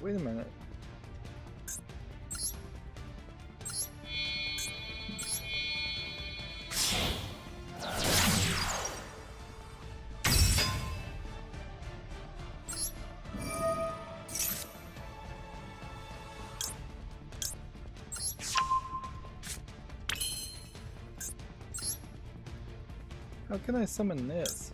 Wait a minute. How can I summon this?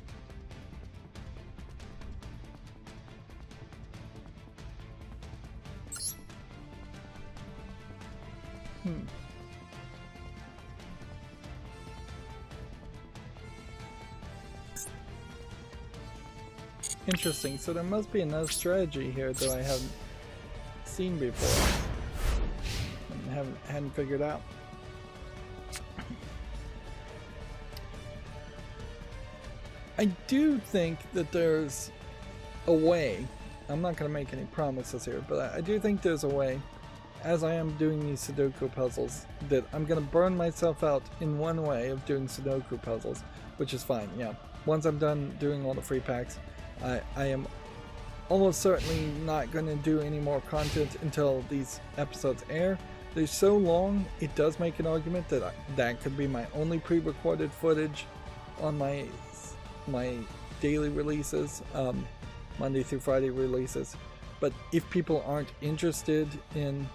Interesting, so there must be another strategy here that I haven't seen before and hadn't figured out. I do think that there's a way, I'm not going to make any promises here, but I do think there's a way, as I am doing these Sudoku puzzles, that I'm going to burn myself out in one way of doing Sudoku puzzles, which is fine, yeah. Once I'm done doing all the free packs, I am almost certainly not going to do any more content until these episodes air. They're so long, it does make an argument that that could be my only pre-recorded footage on my daily releases, Monday through Friday releases. But if people aren't interested in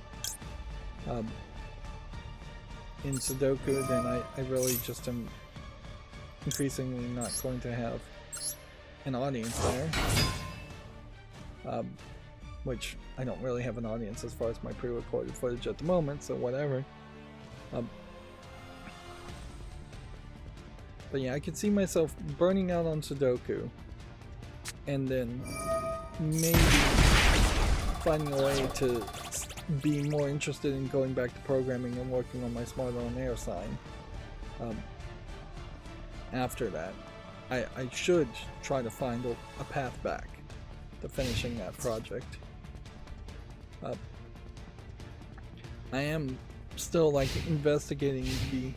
Sudoku, then I really just am increasingly not going to have an audience there. Which I don't really have an audience as far as my pre-recorded footage at the moment, so whatever. But yeah, I could see myself burning out on Sudoku, and then maybe finding a way to be more interested in going back to programming and working on my Smart on Air sign. After that, I should try to find a path back to finishing that project. I am still like investigating the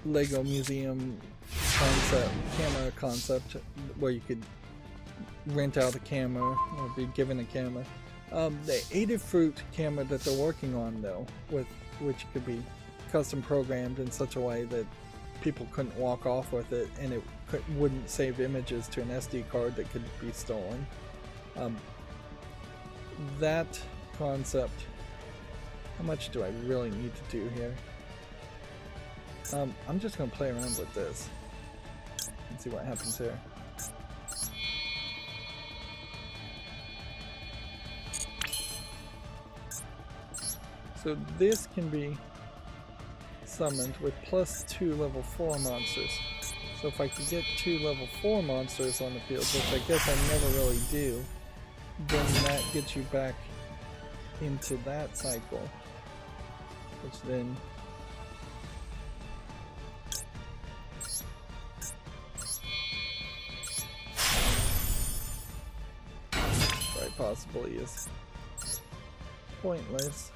Lego museum camera concept, where you could rent out a camera or be given a camera. The Adafruit camera that they're working on, though, which could be custom programmed in such a way that people couldn't walk off with it, and it wouldn't save images to an SD card that could be stolen. That concept, how much do I really need to do here? I'm just going to play around with this and see what happens here. So this can be summoned with +2 level 4 monsters. So if I could get 2 level 4 monsters on the field, which I guess I never really do, then that gets you back into that cycle, which then quite possibly is pointless.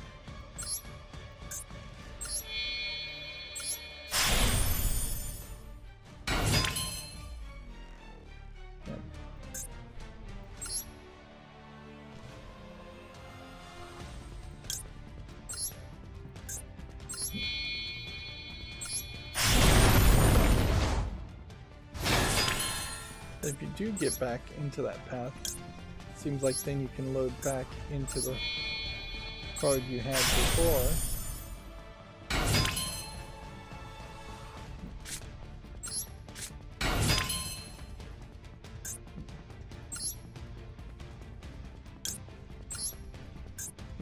If you do get back into that path, seems like then you can load back into the card you had before.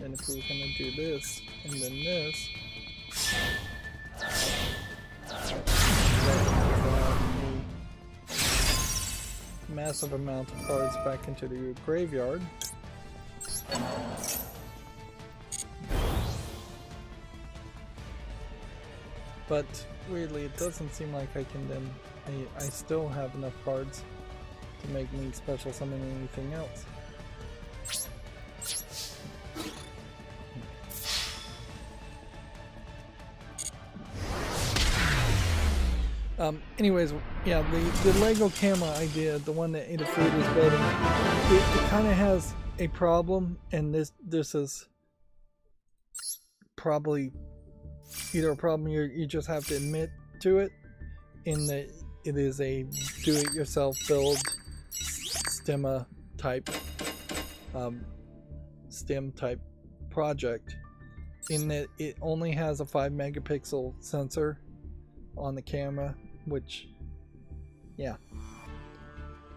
And if we were going to do this and then this, massive amount of cards back into the graveyard. But weirdly, it doesn't seem like I can then. I still have enough cards to make me special summon anything else. Anyways, yeah, the Lego camera idea, the one that Adafruit is building, it kind of has a problem, and this is probably either a problem you just have to admit to it, in that it is a do-it-yourself build stem type project, in that it only has a 5 megapixel sensor on the camera, which, yeah,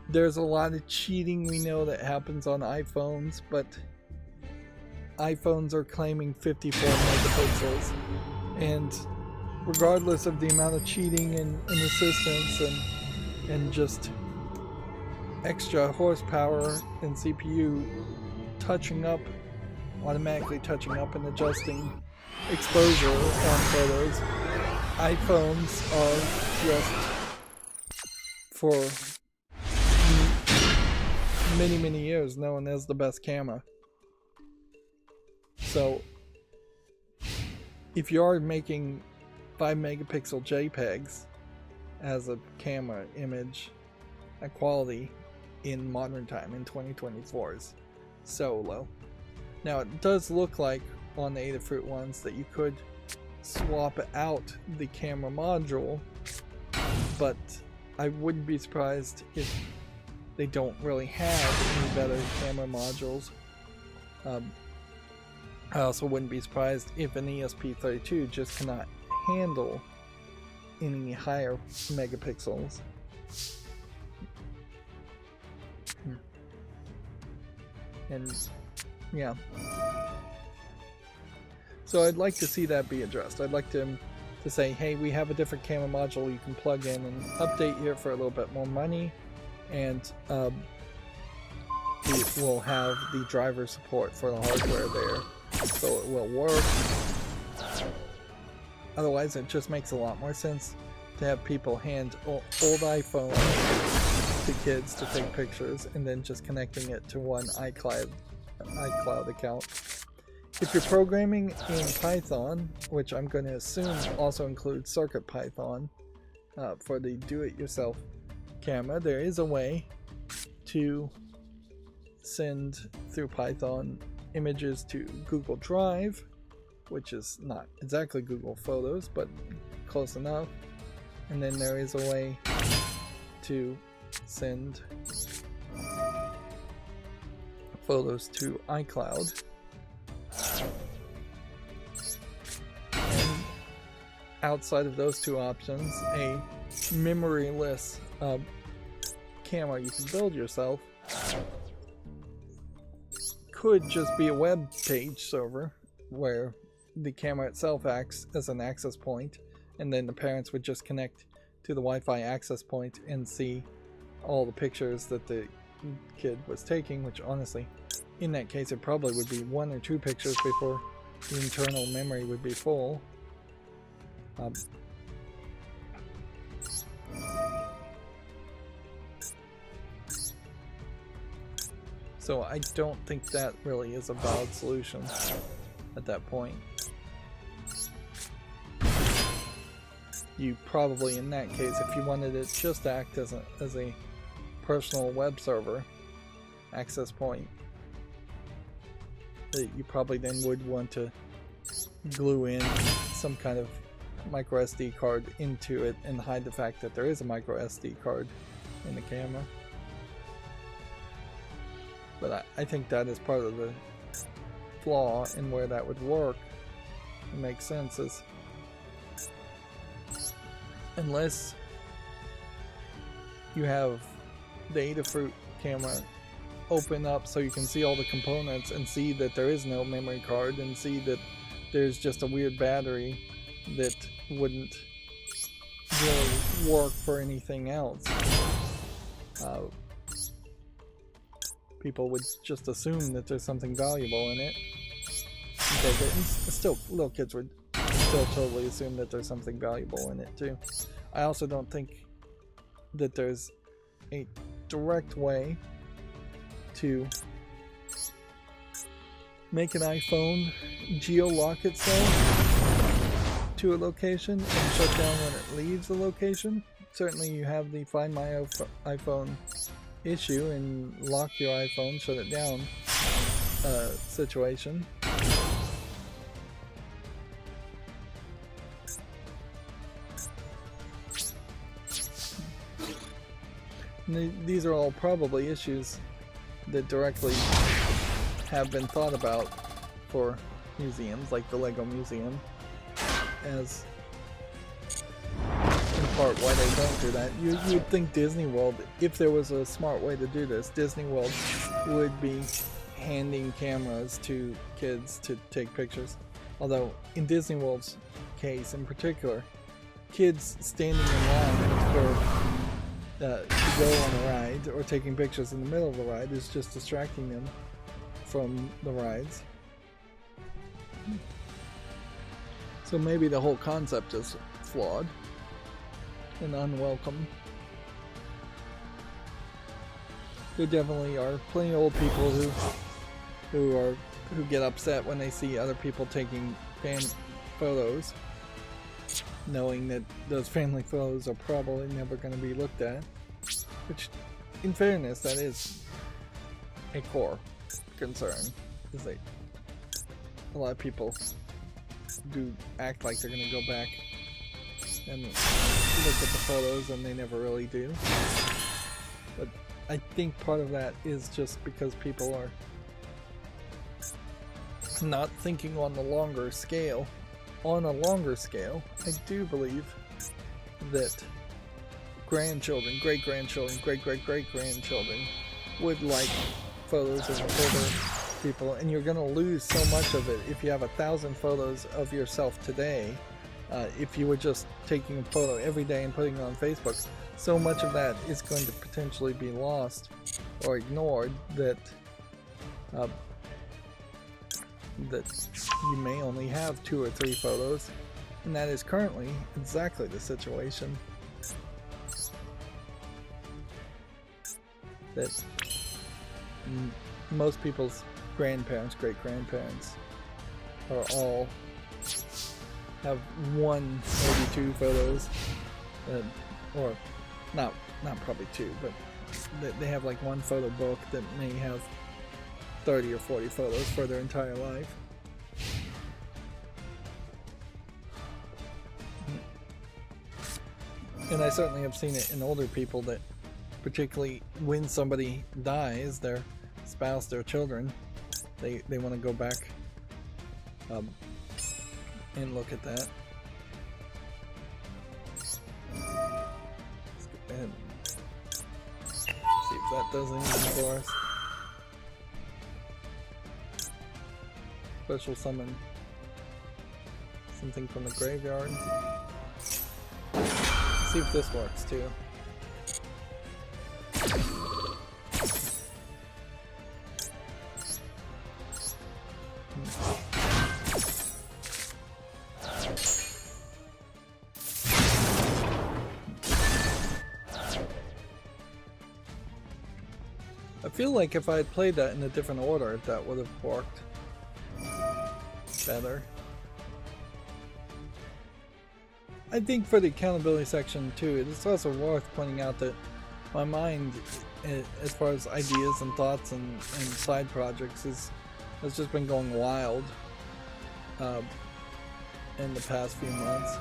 there's a lot of cheating we know that happens on iPhones, but iPhones are claiming 54 megapixels, and regardless of the amount of cheating and assistance and just extra horsepower and CPU automatically touching up and adjusting exposure on photos, iPhones are just, for many years, known as the best camera. So if you are making 5 megapixel JPEGs as a camera image at quality, in modern time, in 2024, is so low. Now it does look like on the Adafruit ones that you could swap out the camera module, but I wouldn't be surprised if they don't really have any better camera modules. I also wouldn't be surprised if an ESP32 just cannot handle any higher megapixels. And yeah, so I'd like to see that be addressed. I'd like to say, hey, we have a different camera module you can plug in and update here for a little bit more money, and we will have the driver support for the hardware there, so it will work. Otherwise, it just makes a lot more sense to have people hand old iPhones to kids to take pictures and then just connecting it to one iCloud account. If you're programming in Python, which I'm going to assume also includes CircuitPython for the do-it-yourself camera, there is a way to send through Python images to Google Drive, which is not exactly Google Photos, but close enough. And then there is a way to send photos to iCloud. And outside of those two options, a memoryless camera you can build yourself could just be a web page server where the camera itself acts as an access point, and then the parents would just connect to the Wi-Fi access point and see all the pictures that the kid was taking, which honestly, in that case, it probably would be 1 or 2 pictures before the internal memory would be full. So I don't think that really is a valid solution at that point. You probably, in that case, if you wanted it just to act as a personal web server access point, you probably then would want to glue in some kind of micro SD card into it and hide the fact that there is a micro SD card in the camera. But I think that is part of the flaw in where that would work. It makes sense is unless you have the Adafruit camera open up so you can see all the components and see that there is no memory card and see that there's just a weird battery that wouldn't really work for anything else. People would just assume that there's something valuable in it. Still, little kids would still totally assume that there's something valuable in it too. I also don't think that there's a direct way to make an iPhone geo-lock itself to a location and shut down when it leaves the location. Certainly you have the Find My iPhone issue and lock your iPhone, shut it down situation. These are all probably issues that directly have been thought about for museums like the Lego Museum, as in part why they don't do that. You'd think Disney World, if there was a smart way to do this, Disney World would be handing cameras to kids to take pictures. Although in Disney World's case in particular, kids standing in line to go on a ride or taking pictures in the middle of the ride is just distracting them from the rides. So maybe the whole concept is flawed and unwelcome. There definitely are plenty of old people who get upset when they see other people taking fan photos, knowing that those family photos are probably never going to be looked at, which in fairness, that is a core concern. Is that a lot of people do act like they're going to go back and look at the photos, and they never really do. But I think part of that is just because people are not thinking on the longer scale. On a longer scale, I do believe that grandchildren, great-grandchildren, great-great-great-grandchildren would like photos of older people, and you're going to lose so much of it if you have 1,000 photos of yourself today. If you were just taking a photo every day and putting it on Facebook, so much of that is going to potentially be lost or ignored that that you may only have 2 or 3 photos, and that is currently exactly the situation. That most people's grandparents, great-grandparents, are all have 1, maybe 2 photos, or not probably 2, but they have like 1 photo book that may have 30 or 40 photos for their entire life. And I certainly have seen it in older people that, particularly when somebody dies, their spouse, their children, they want to go back and look at that. Let's go ahead and see if that does anything for us. Special summon something from the graveyard. Let's see if this works too. I feel like if I had played that in a different order, that would have worked better. I think for the accountability section too, it's also worth pointing out that my mind, as far as ideas and thoughts and side projects, has just been going wild in the past few months.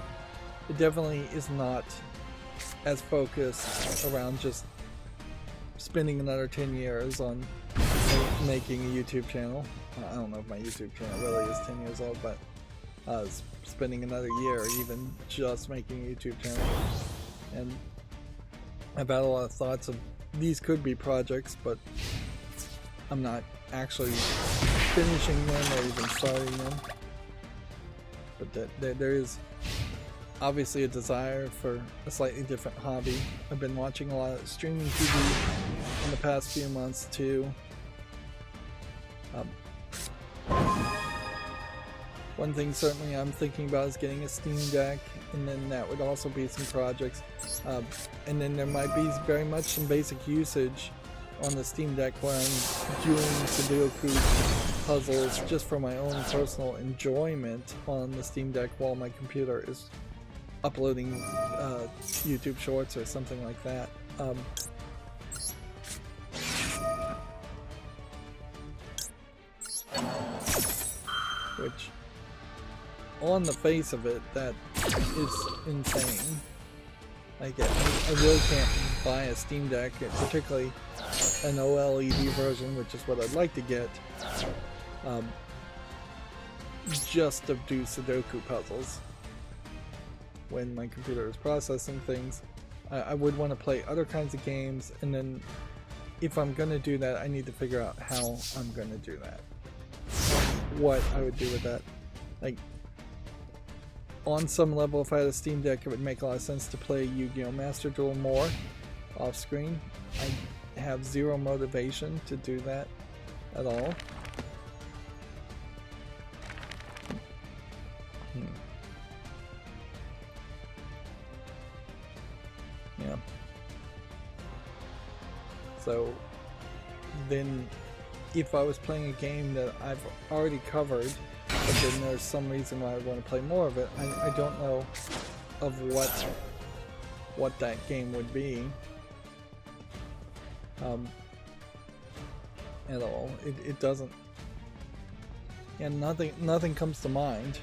It definitely is not as focused around just spending another 10 years on making a YouTube channel. I don't know if my YouTube channel really is 10 years old, but spending another year even just making a YouTube channel. And I've had a lot of thoughts of these could be projects, but I'm not actually finishing them or even starting them. But there is obviously a desire for a slightly different hobby. I've been watching a lot of streaming TV in the past few months too. One thing certainly I'm thinking about is getting a Steam Deck, and then that would also be some projects. And then there might be very much some basic usage on the Steam Deck where I'm doing Sudoku puzzles just for my own personal enjoyment on the Steam Deck while my computer is uploading YouTube shorts or something like that. Which, on the face of it, that is insane. I really can't buy a Steam Deck, particularly an OLED version, which is what I'd like to get, just to do Sudoku puzzles when my computer is processing things. I would want to play other kinds of games, and then if I'm going to do that, I need to figure out how I'm going to do that. What I would do with that. Like, on some level, if I had a Steam Deck, it would make a lot of sense to play Yu-Gi-Oh! Master Duel more off screen. I have zero motivation to do that at all. Yeah. So then if I was playing a game that I've already covered, but then there's some reason why I want to play more of it, I don't know of what that game would be. at all. It doesn't. And nothing comes to mind.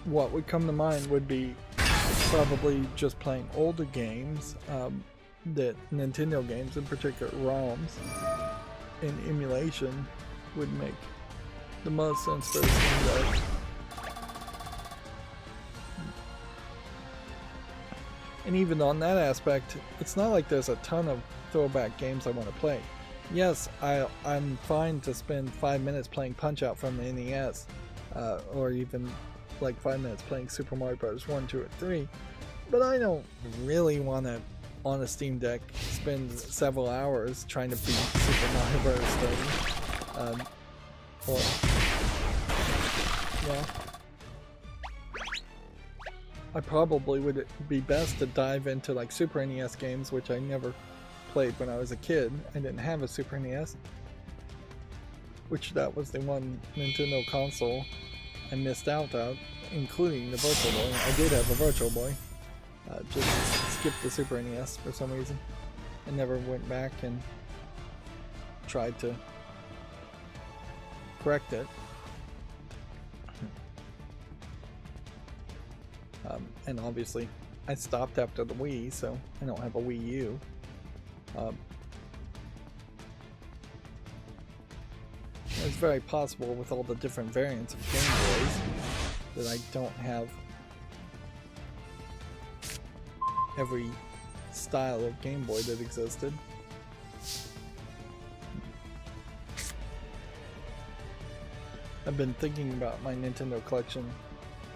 What would come to mind would be probably just playing older games, that Nintendo games, in particular ROMs, and emulation would make the most sense for a Steam Deck. And even on that aspect, it's not like there's a ton of throwback games I want to play. Yes, I'm fine to spend 5 minutes playing Punch-Out from the NES, or even like 5 minutes playing Super Mario Bros. 1, 2, or 3, but I don't really want to, on a Steam Deck, spend several hours trying to beat Super Mario Bros. 3. Or, yeah. I probably would be best to dive into like Super NES games, which I never played when I was a kid. I didn't have a Super NES, which that was the one Nintendo console I missed out on, including the Virtual Boy. I did have a Virtual Boy, just skipped the Super NES for some reason. I never went back and tried to correct it. And obviously I stopped after the Wii, so I don't have a Wii U. It's very possible with all the different variants of Game Boys that I don't have every style of Game Boy that existed. I've been thinking about my Nintendo collection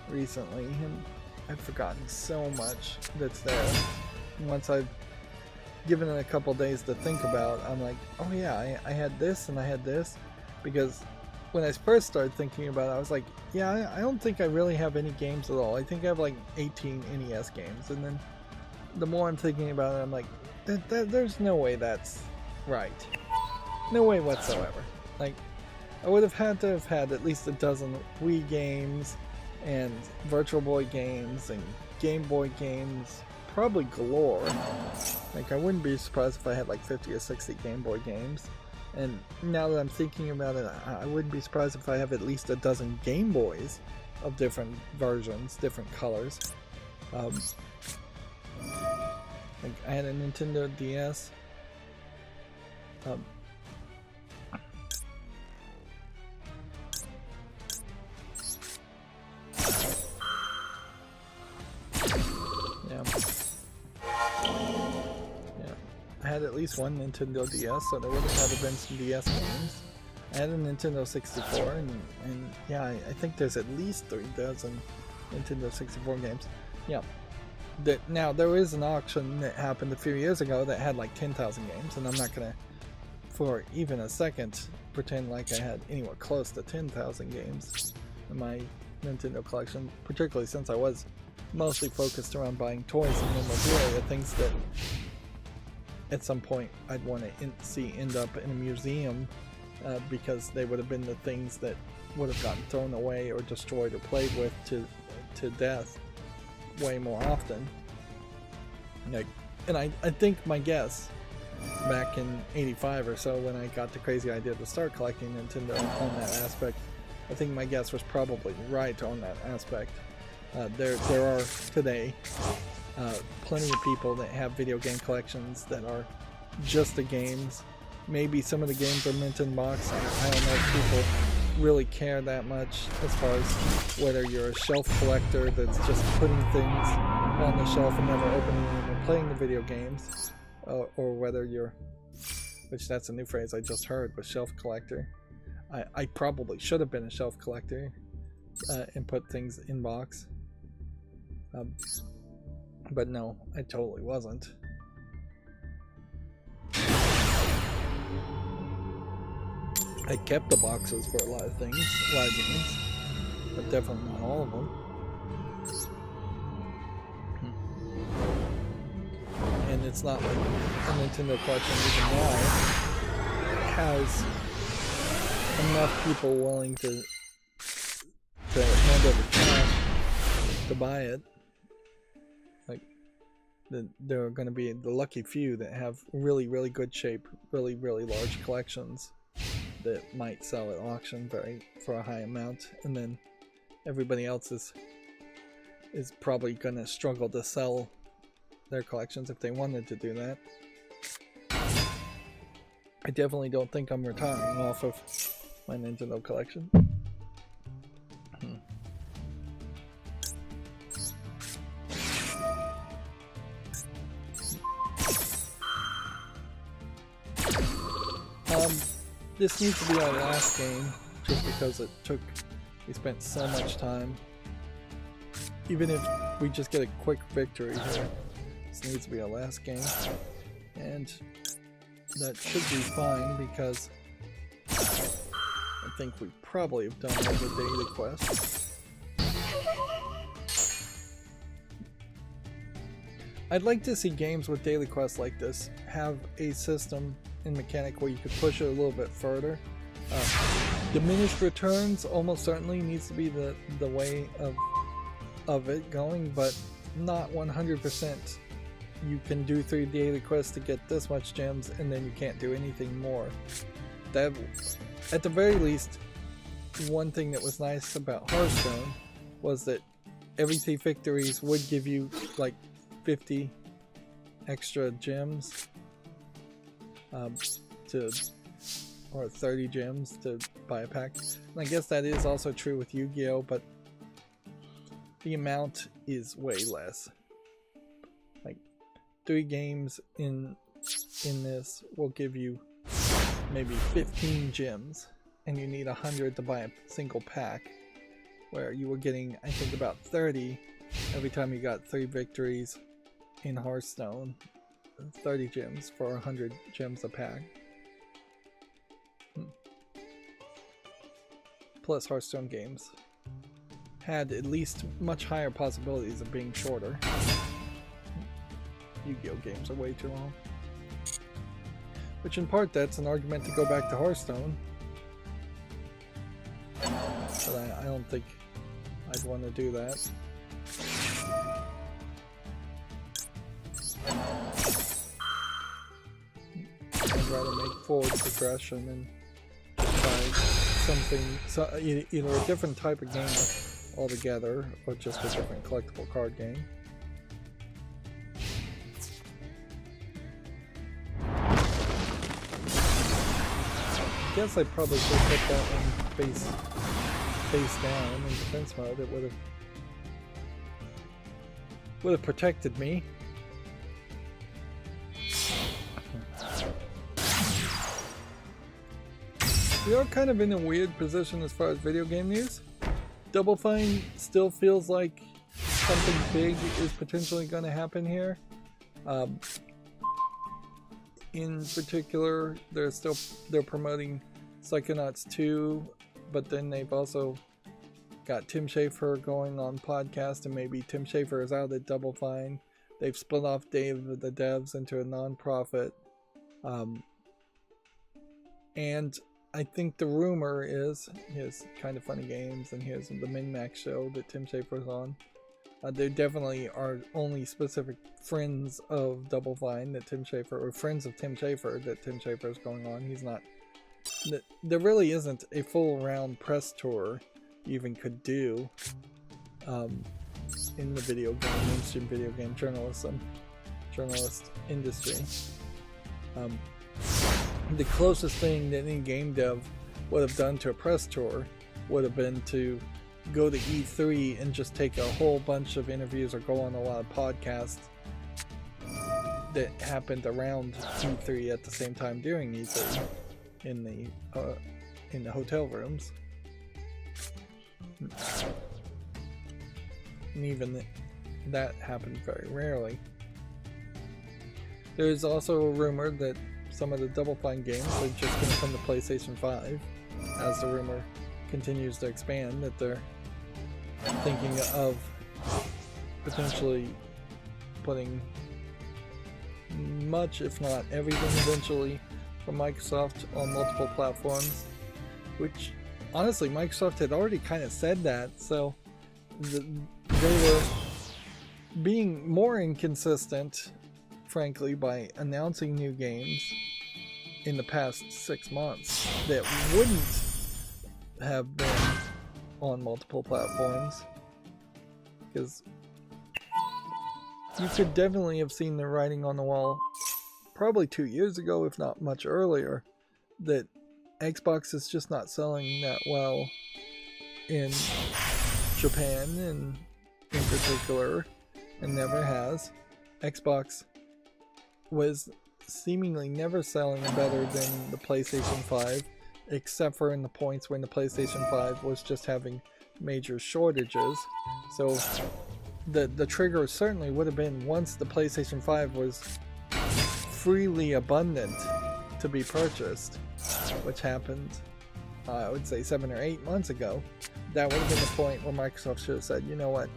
recently, and I've forgotten so much that's there. Once I've given it a couple days to think about, I'm like, oh yeah, I had this and I had this. Because when I first started thinking about it, I was like, yeah, I don't think I really have any games at all. I think I have like 18 NES games. And then the more I'm thinking about it, I'm like, there's no way that's right. No way whatsoever. Like, I would have had to have had at least a dozen Wii games and Virtual Boy games and Game Boy games, probably galore. Like, I wouldn't be surprised if I had like 50 or 60 Game Boy games. And now that I'm thinking about it, I wouldn't be surprised if I have at least a dozen Game Boys of different versions, different colors. Like, I had a Nintendo DS. I had at least one Nintendo DS, so there would have had to been some DS games. I had a Nintendo 64, and yeah, I think there's at least 3 dozen Nintendo 64 games. Yeah. Now, there is an auction that happened a few years ago that had like 10,000 games, and I'm not gonna, for even a second, pretend like I had anywhere close to 10,000 games in my Nintendo collection, particularly since I was mostly focused around buying toys and memorabilia, things that at some point I'd want to see end up in a museum, because they would have been the things that would have gotten thrown away or destroyed or played with to death way more often. Like, and I think my guess back in '85 or so, when I got the crazy idea to start collecting Nintendo on that aspect, I think my guess was probably right on that aspect. There are today plenty of people that have video game collections that are just the games. Maybe some of the games are mint in box. I don't know if people really care that much as far as whether you're a shelf collector that's just putting things on the shelf and never opening them and playing the video games, or whether you're, which that's a new phrase I just heard, but shelf collector. I probably should have been a shelf collector and put things in box. But no, I totally wasn't. I kept the boxes for a lot of things, a lot of games, but definitely not all of them. And it's not like a Nintendo collection even now has enough people willing to hand over cash to buy it. Like, there are going to be the lucky few that have really, really good shape, really, really large collections that might sell at auction for a high amount, and then everybody else is probably going to struggle to sell their collections if they wanted to do that. I definitely don't think I'm retiring off of my Nintendo collection. This needs to be our last game, just because we spent so much time. Even if we just get a quick victory here, this needs to be our last game. And that should be fine, because I think we probably have done all the daily quests. I'd like to see games with daily quests like this have a system and mechanic where you could push it a little bit further. Diminished returns almost certainly needs to be the way of it going, but not 100%. You can do 3 daily quests to get this much gems, and then you can't do anything more. That, at the very least, one thing that was nice about Hearthstone was that every 3 victories would give you like 50 extra gems, or 30 gems to buy a pack. And I guess that is also true with Yu-Gi-Oh, but the amount is way less. Like 3 games in this will give you maybe 15 gems, and you need 100 to buy a single pack, where you were getting, I think, about 30 every time you got 3 victories in Hearthstone. 30 gems for 100 gems a pack. Plus, Hearthstone games had at least much higher possibilities of being shorter. Yu-Gi-Oh games are way too long. Which in part, that's an argument to go back to Hearthstone. But I don't think I'd want to do that. I'd rather make forward progression and try something, either a different type of game altogether, or just a different collectible card game. I guess I probably should put that one face down in defense mode. It would have protected me. We are kind of in a weird position as far as video game news. Double Fine still feels like something big is potentially going to happen here. In particular, they're promoting Psychonauts 2, but then they've also got Tim Schafer going on podcast, and maybe Tim Schafer is out at Double Fine. They've split off Dave the Devs into a non-profit, and I think the rumor is he has Kind of Funny Games, and here's the Min-Max show that Tim Schafer's on. There definitely are only specific friends of Double Fine that Tim Schafer, or friends of Tim Schafer that Tim Schafer is going on. He's not. There really isn't a full round press tour you even could do in the mainstream video game journalist industry. The closest thing that any game dev would have done to a press tour would have been to go to E3 and just take a whole bunch of interviews, or go on a lot of podcasts that happened around E3 at the same time during E3 in the hotel rooms. And even that happened very rarely. There's also a rumor that some of the Double Fine games are just going to come to PlayStation 5, as the rumor continues to expand, that they're thinking of potentially putting much, if not everything, eventually from Microsoft on multiple platforms, which honestly being more inconsistent, frankly, by announcing new games in the past 6 months that wouldn't have been on multiple platforms. Because you could definitely have seen the writing on the wall probably 2 years ago, if not much earlier, that Xbox is just not selling that well in Japan and in particular, and never has. Xbox was seemingly never selling better than the PlayStation 5, except for in the points when the PlayStation 5 was just having major shortages. So the trigger certainly would have been once the PlayStation 5 was freely abundant to be purchased, which happened I would say 7 or 8 months ago. That would have been the point where Microsoft should have said, you know what,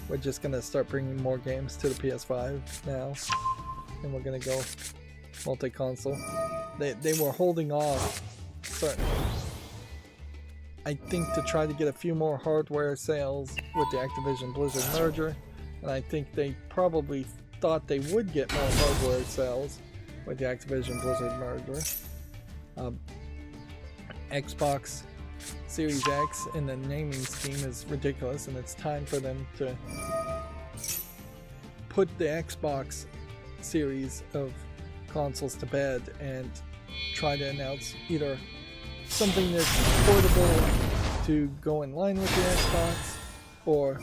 we're just gonna start bringing more games to the PS5 now, and we're gonna go multi-console. They were holding off, certainly, I think, to try to get a few more hardware sales with the Activision Blizzard merger, and I think they probably thought they would get more hardware sales with the Activision Blizzard merger. Xbox Series X and the naming scheme is ridiculous, and it's time for them to put the Xbox series of consoles to bed and try to announce either something that's portable to go in line with the Xbox, or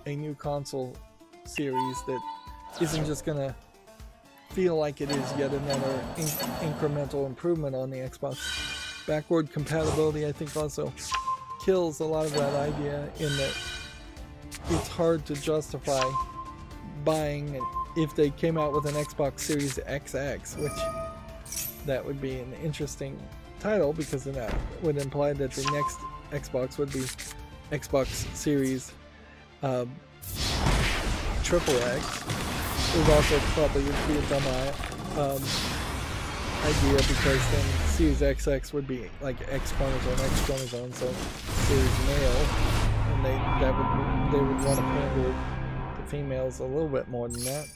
a new console series that isn't just gonna feel like it is yet another incremental improvement on the Xbox. Backward compatibility, I think, also kills a lot of that idea, in that it's hard to justify buying if they came out with an Xbox Series XX, which that would be an interesting title, because then that would imply that the next Xbox would be Xbox Series Triple X. It would also probably be a dumb idea, because then Series XX would be like X chromosome, so Series male, and they would want to pander to females a little bit more than that.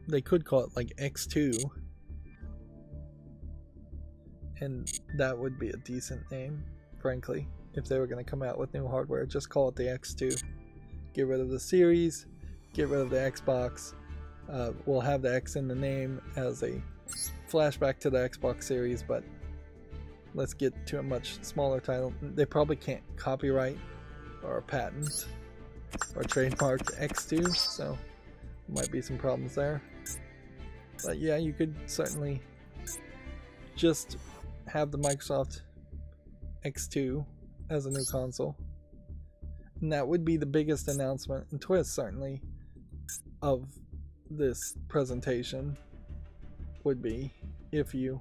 They could call it like X2, and that would be a decent name, frankly, if they were going to come out with new hardware. Just call it the X2. Get rid of the series, get rid of the Xbox. We'll have the X in the name as a flashback to the Xbox series, but let's get to a much smaller title. They probably can't copyright or patent or trademark X2, so might be some problems there. But yeah, you could certainly just have the Microsoft X2 as a new console, and that would be the biggest announcement and twist, certainly, of this presentation, would be if you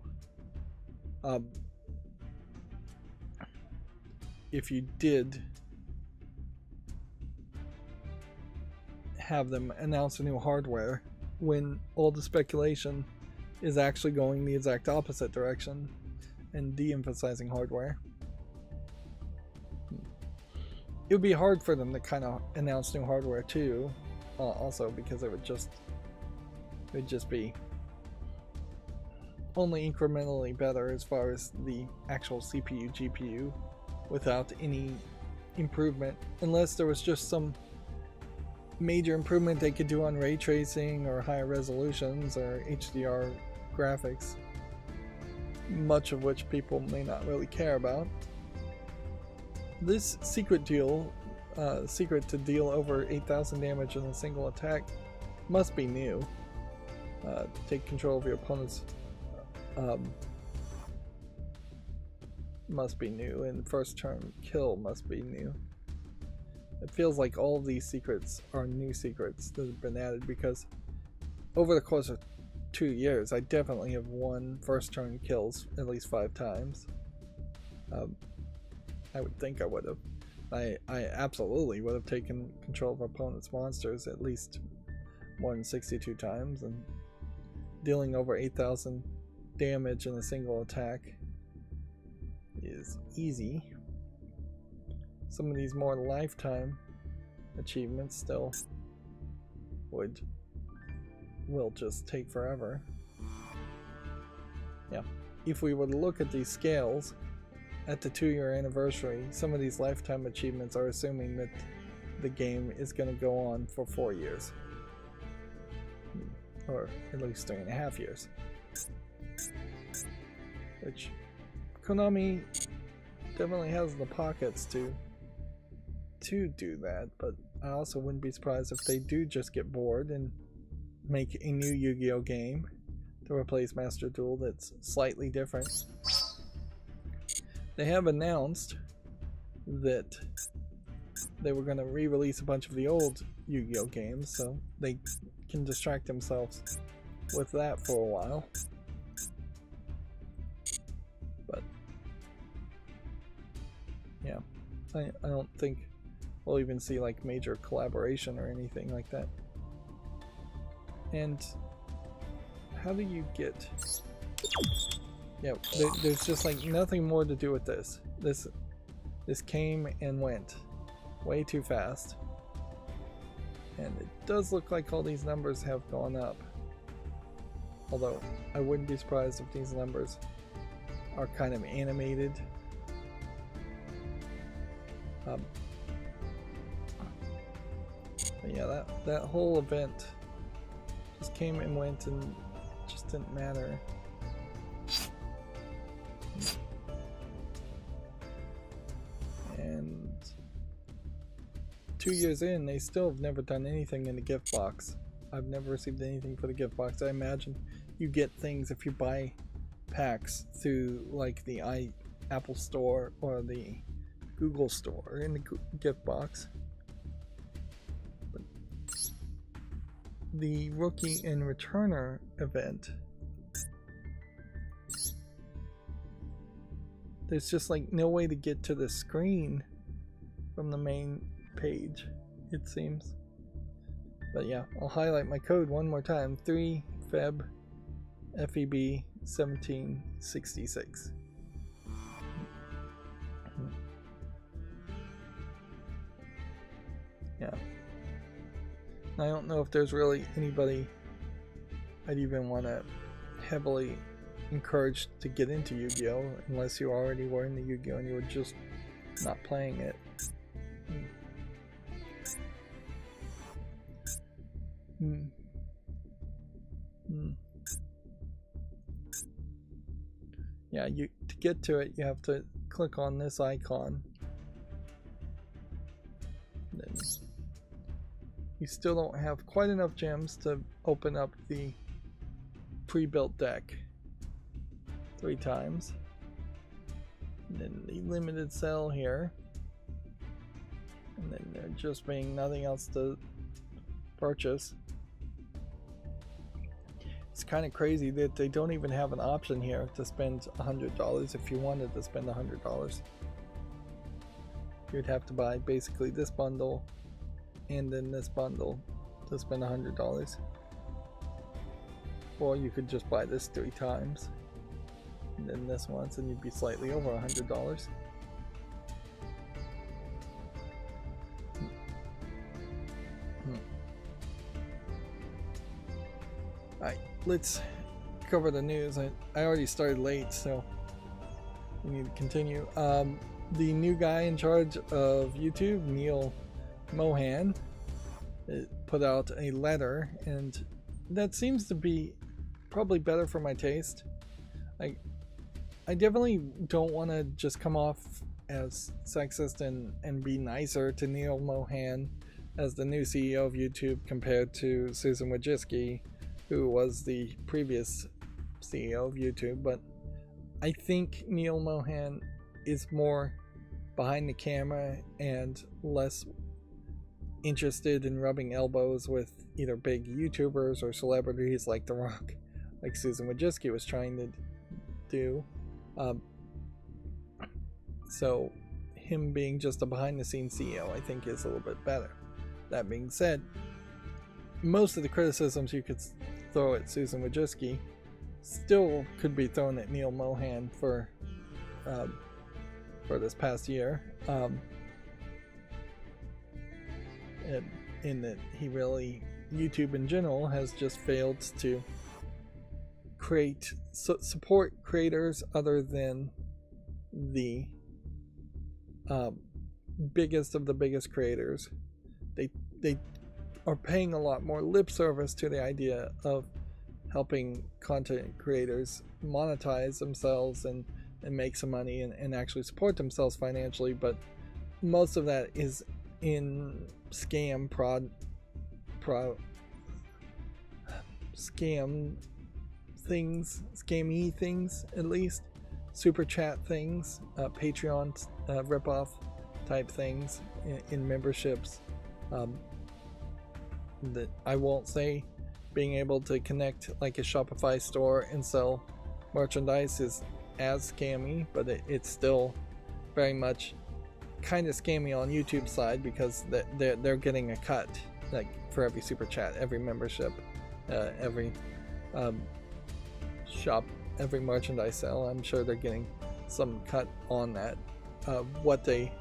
did have them announce a new hardware, when all the speculation is actually going the exact opposite direction and de-emphasizing hardware. It would be hard for them to kind of announce new hardware too, also, because it would just be only incrementally better as far as the actual CPU, GPU, without any improvement, unless there was just some major improvement they could do on ray tracing or higher resolutions or HDR graphics, much of which people may not really care about. This secret to deal over 8,000 damage in a single attack must be new. Take control of your opponent's must be new, and first turn kill must be new. It feels like all of these secrets are new secrets that have been added, because over the course of 2 years I definitely have won first turn kills at least 5 times. I would think I would have. I absolutely would have taken control of opponent's monsters at least more than 62 times, and dealing over 8,000 damage in a single attack as easy. Some of these more lifetime achievements still will just take forever. Yeah, if we were to look at these scales at the 2-year anniversary, some of these lifetime achievements are assuming that the game is going to go on for 4 years, or at least 3.5 years, which Konami definitely has the pockets to do that. But I also wouldn't be surprised if they do just get bored and make a new Yu-Gi-Oh game to replace Master Duel that's slightly different. They have announced that they were going to re-release a bunch of the old Yu-Gi-Oh games, so they can distract themselves with that for a while. But yeah, I don't think we'll even see like major collaboration or anything like that. And how do you get... Yeah, there's just like nothing more to do with this. This came and went way too fast. And it does look like all these numbers have gone up. Although, I wouldn't be surprised if these numbers are kind of animated. But yeah, that whole event just came and went and just didn't matter. And 2 years in, they still have never done anything in the gift box. I've never received anything for the gift box. I imagine you get things if you buy packs through like the Apple Store or the Google Store in the gift box. But the Rookie and Returner event, there's just like no way to get to the screen from the main page, it seems. But yeah, I'll highlight my code one more time: 3 Feb FEB 1766. Yeah. I don't know if there's really anybody I'd even want to heavily encourage to get into Yu-Gi-Oh! Unless you already were in the Yu-Gi-Oh! And you were just not playing it. Yeah, to get to it, you have to click on this icon. Then you still don't have quite enough gems to open up the pre-built deck 3 times. And then the limited sell here. And then there just being nothing else to purchase. It's kind of crazy that they don't even have an option here to spend $100 if you wanted to spend $100. You'd have to buy basically this bundle and then this bundle to spend $100. Or you could just buy this 3 times and then this once and you'd be slightly over $100. Alright, let's cover the news. I already started late, so we need to continue. The new guy in charge of YouTube, Neil Mohan, put out a letter, and that seems to be probably better for my taste. I definitely don't want to just come off as sexist and be nicer to Neil Mohan as the new CEO of YouTube compared to Susan Wojcicki, who was the previous CEO of YouTube. But I think Neil Mohan is more behind the camera and less interested in rubbing elbows with either big YouTubers or celebrities like The Rock, like Susan Wojcicki was trying to do. So him being just a behind the scenes CEO, I think, is a little bit better. That being said, most of the criticisms you could throw at Susan Wojcicki still could be thrown at Neil Mohan for for this past year. And in that YouTube in general has just failed to support creators other than the biggest of the biggest creators. They are paying a lot more lip service to the idea of helping content creators monetize themselves and make some money and actually support themselves financially, but most of that is in scam scammy things, at least super chat things, Patreon ripoff type things in memberships. That I won't say being able to connect like a Shopify store and sell merchandise is as scammy, but it's still very much kind of scammy on YouTube's side, because they're getting a cut, like for every super chat, every membership, every shop, every merchandise sale. I'm sure they're getting some cut on that. What they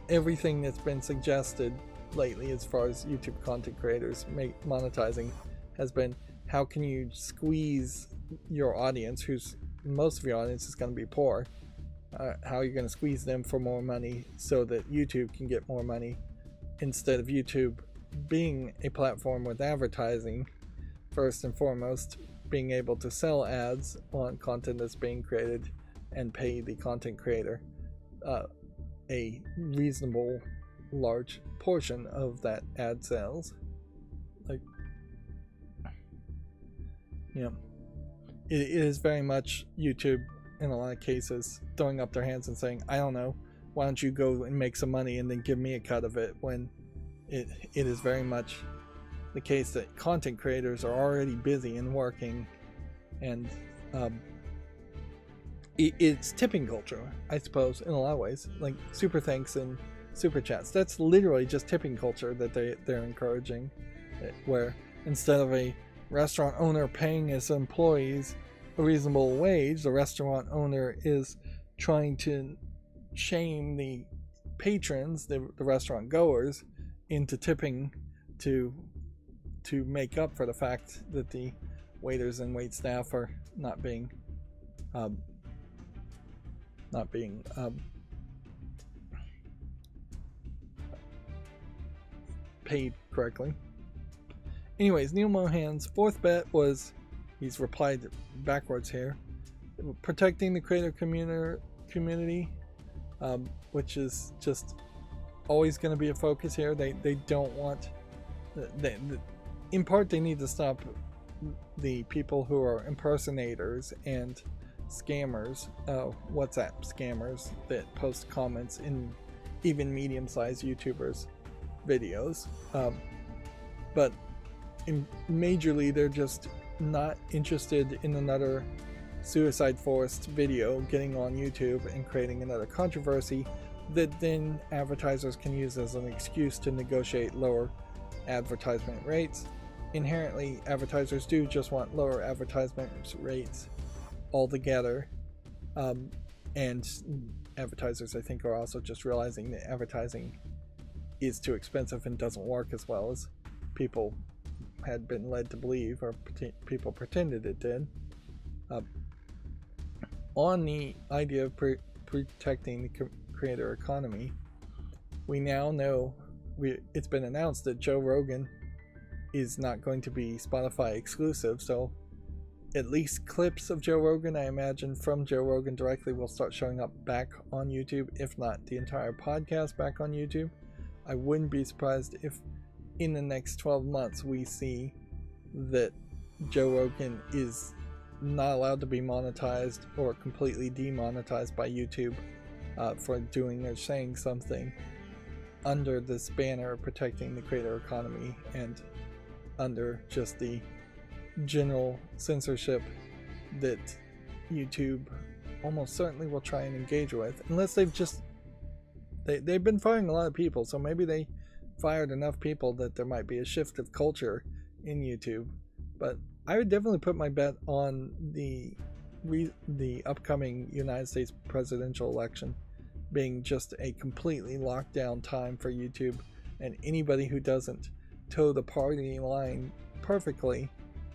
everything that's been suggested lately as far as YouTube content creators monetizing has been, how can you squeeze your audience, who's most of your audience is going to be poor, how are you going to squeeze them for more money so that YouTube can get more money, instead of YouTube being a platform with advertising first and foremost, being able to sell ads on content that's being created and pay the content creator a reasonable large portion of that ad sales. Like, it is very much YouTube in a lot of cases throwing up their hands and saying, I don't know, why don't you go and make some money and then give me a cut of it, when it is very much the case that content creators are already busy and working, and it's tipping culture, I suppose, in a lot of ways, like super thanks and super chats. That's literally just tipping culture that they're encouraging, where instead of a restaurant owner paying his employees a reasonable wage, the restaurant owner is trying to shame the patrons, the restaurant goers, into tipping to make up for the fact that the waiters and wait staff are not being paid correctly. Anyways, Neil Mohan's fourth bet was, he's replied backwards here, protecting the creator community, which is just always going to be a focus here. They don't want, in part they need to stop the people who are impersonators and scammers, WhatsApp scammers that post comments in even medium-sized YouTubers videos, but majorly they're just not interested in another Suicide Forest video getting on YouTube and creating another controversy that then advertisers can use as an excuse to negotiate lower advertisement rates. Inherently, advertisers do just want lower advertisement rates altogether, and advertisers, I think, are also just realizing that advertising is too expensive and doesn't work as well as people had been led to believe, or people pretended it did. On the idea of protecting the creator economy, we now know, it's been announced that Joe Rogan is not going to be Spotify exclusive, so at least clips of Joe Rogan, I imagine, from Joe Rogan directly will start showing up back on YouTube, if not the entire podcast back on YouTube. I wouldn't be surprised if in the next 12 months we see that Joe Rogan is not allowed to be monetized or completely demonetized by YouTube for doing or saying something under this banner of protecting the creator economy, and under just the general censorship that YouTube almost certainly will try and engage with, unless they've been firing a lot of people, so maybe they fired enough people that there might be a shift of culture in YouTube. But I would definitely put my bet on the the upcoming United States presidential election being just a completely locked down time for YouTube, and anybody who doesn't toe the party line perfectly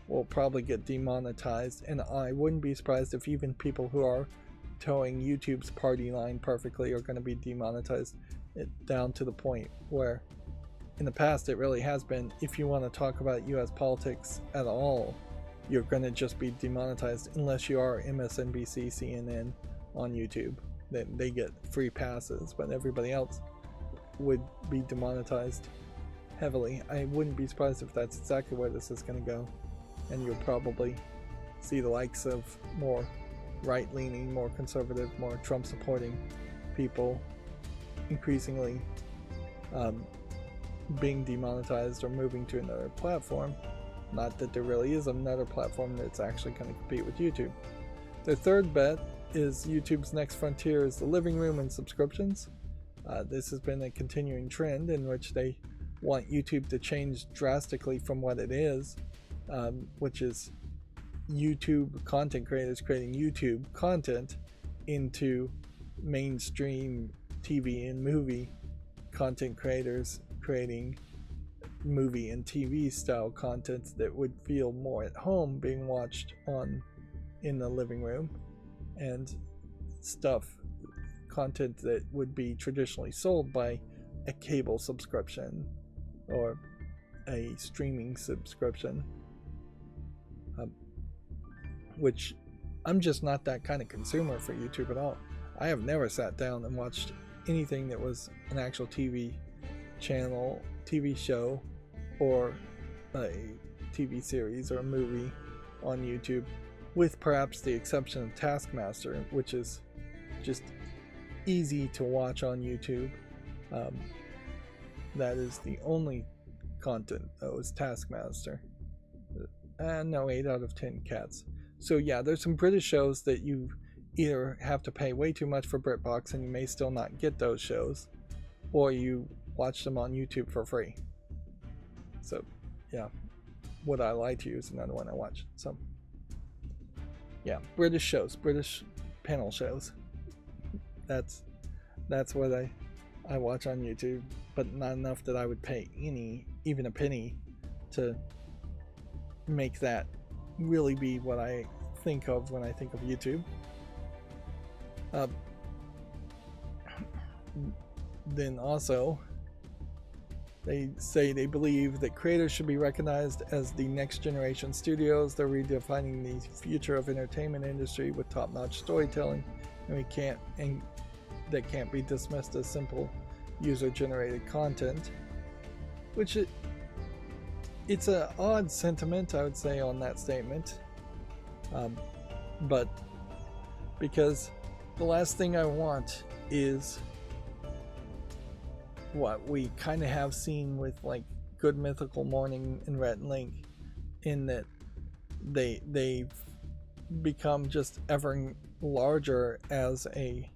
will probably get demonetized. And I wouldn't be surprised if even people who are towing YouTube's party line perfectly are going to be demonetized, down to the point where in the past it really has been, if you want to talk about US politics at all, you're going to just be demonetized unless you are MSNBC, CNN on YouTube. Then they get free passes, but everybody else would be demonetized heavily. I wouldn't be surprised if that's exactly where this is going to go, and you'll probably see the likes of more right-leaning, more conservative, more Trump-supporting people increasingly being demonetized or moving to another platform. Not that there really is another platform that's actually going to compete with YouTube. The third bet is YouTube's next frontier is the living room and subscriptions. This has been a continuing trend in which they want YouTube to change drastically from what it is, which is YouTube content creators creating YouTube content, into mainstream TV and movie content creators creating movie and TV style content that would feel more at home being watched in the living room, and content that would be traditionally sold by a cable subscription or a streaming subscription, which I'm just not that kind of consumer for YouTube at all. I have never sat down and watched anything that was an actual TV channel, TV show, or a TV series or a movie on YouTube, with perhaps the exception of Taskmaster, which is just easy to watch on YouTube. That is the only content that was Taskmaster. No, 8 out of 10 cats. So yeah, there's some British shows that you either have to pay way too much for BritBox and you may still not get those shows, or you watch them on YouTube for free. So yeah, Would I Lie to You is another one I watch. So yeah, British shows, British panel shows. That's what I watch on YouTube, but not enough that I would pay even a penny to make that really be what I think of when I think of YouTube. Then also, they say they believe that creators should be recognized as the next generation studios. They're redefining the future of entertainment industry with top-notch storytelling, and that can't be dismissed as simple user-generated content. Which it's an odd sentiment, I would say, on that statement. But because the last thing I want is what we kind of have seen with like Good Mythical Morning and Rhett and Link, in that they've become just ever larger as a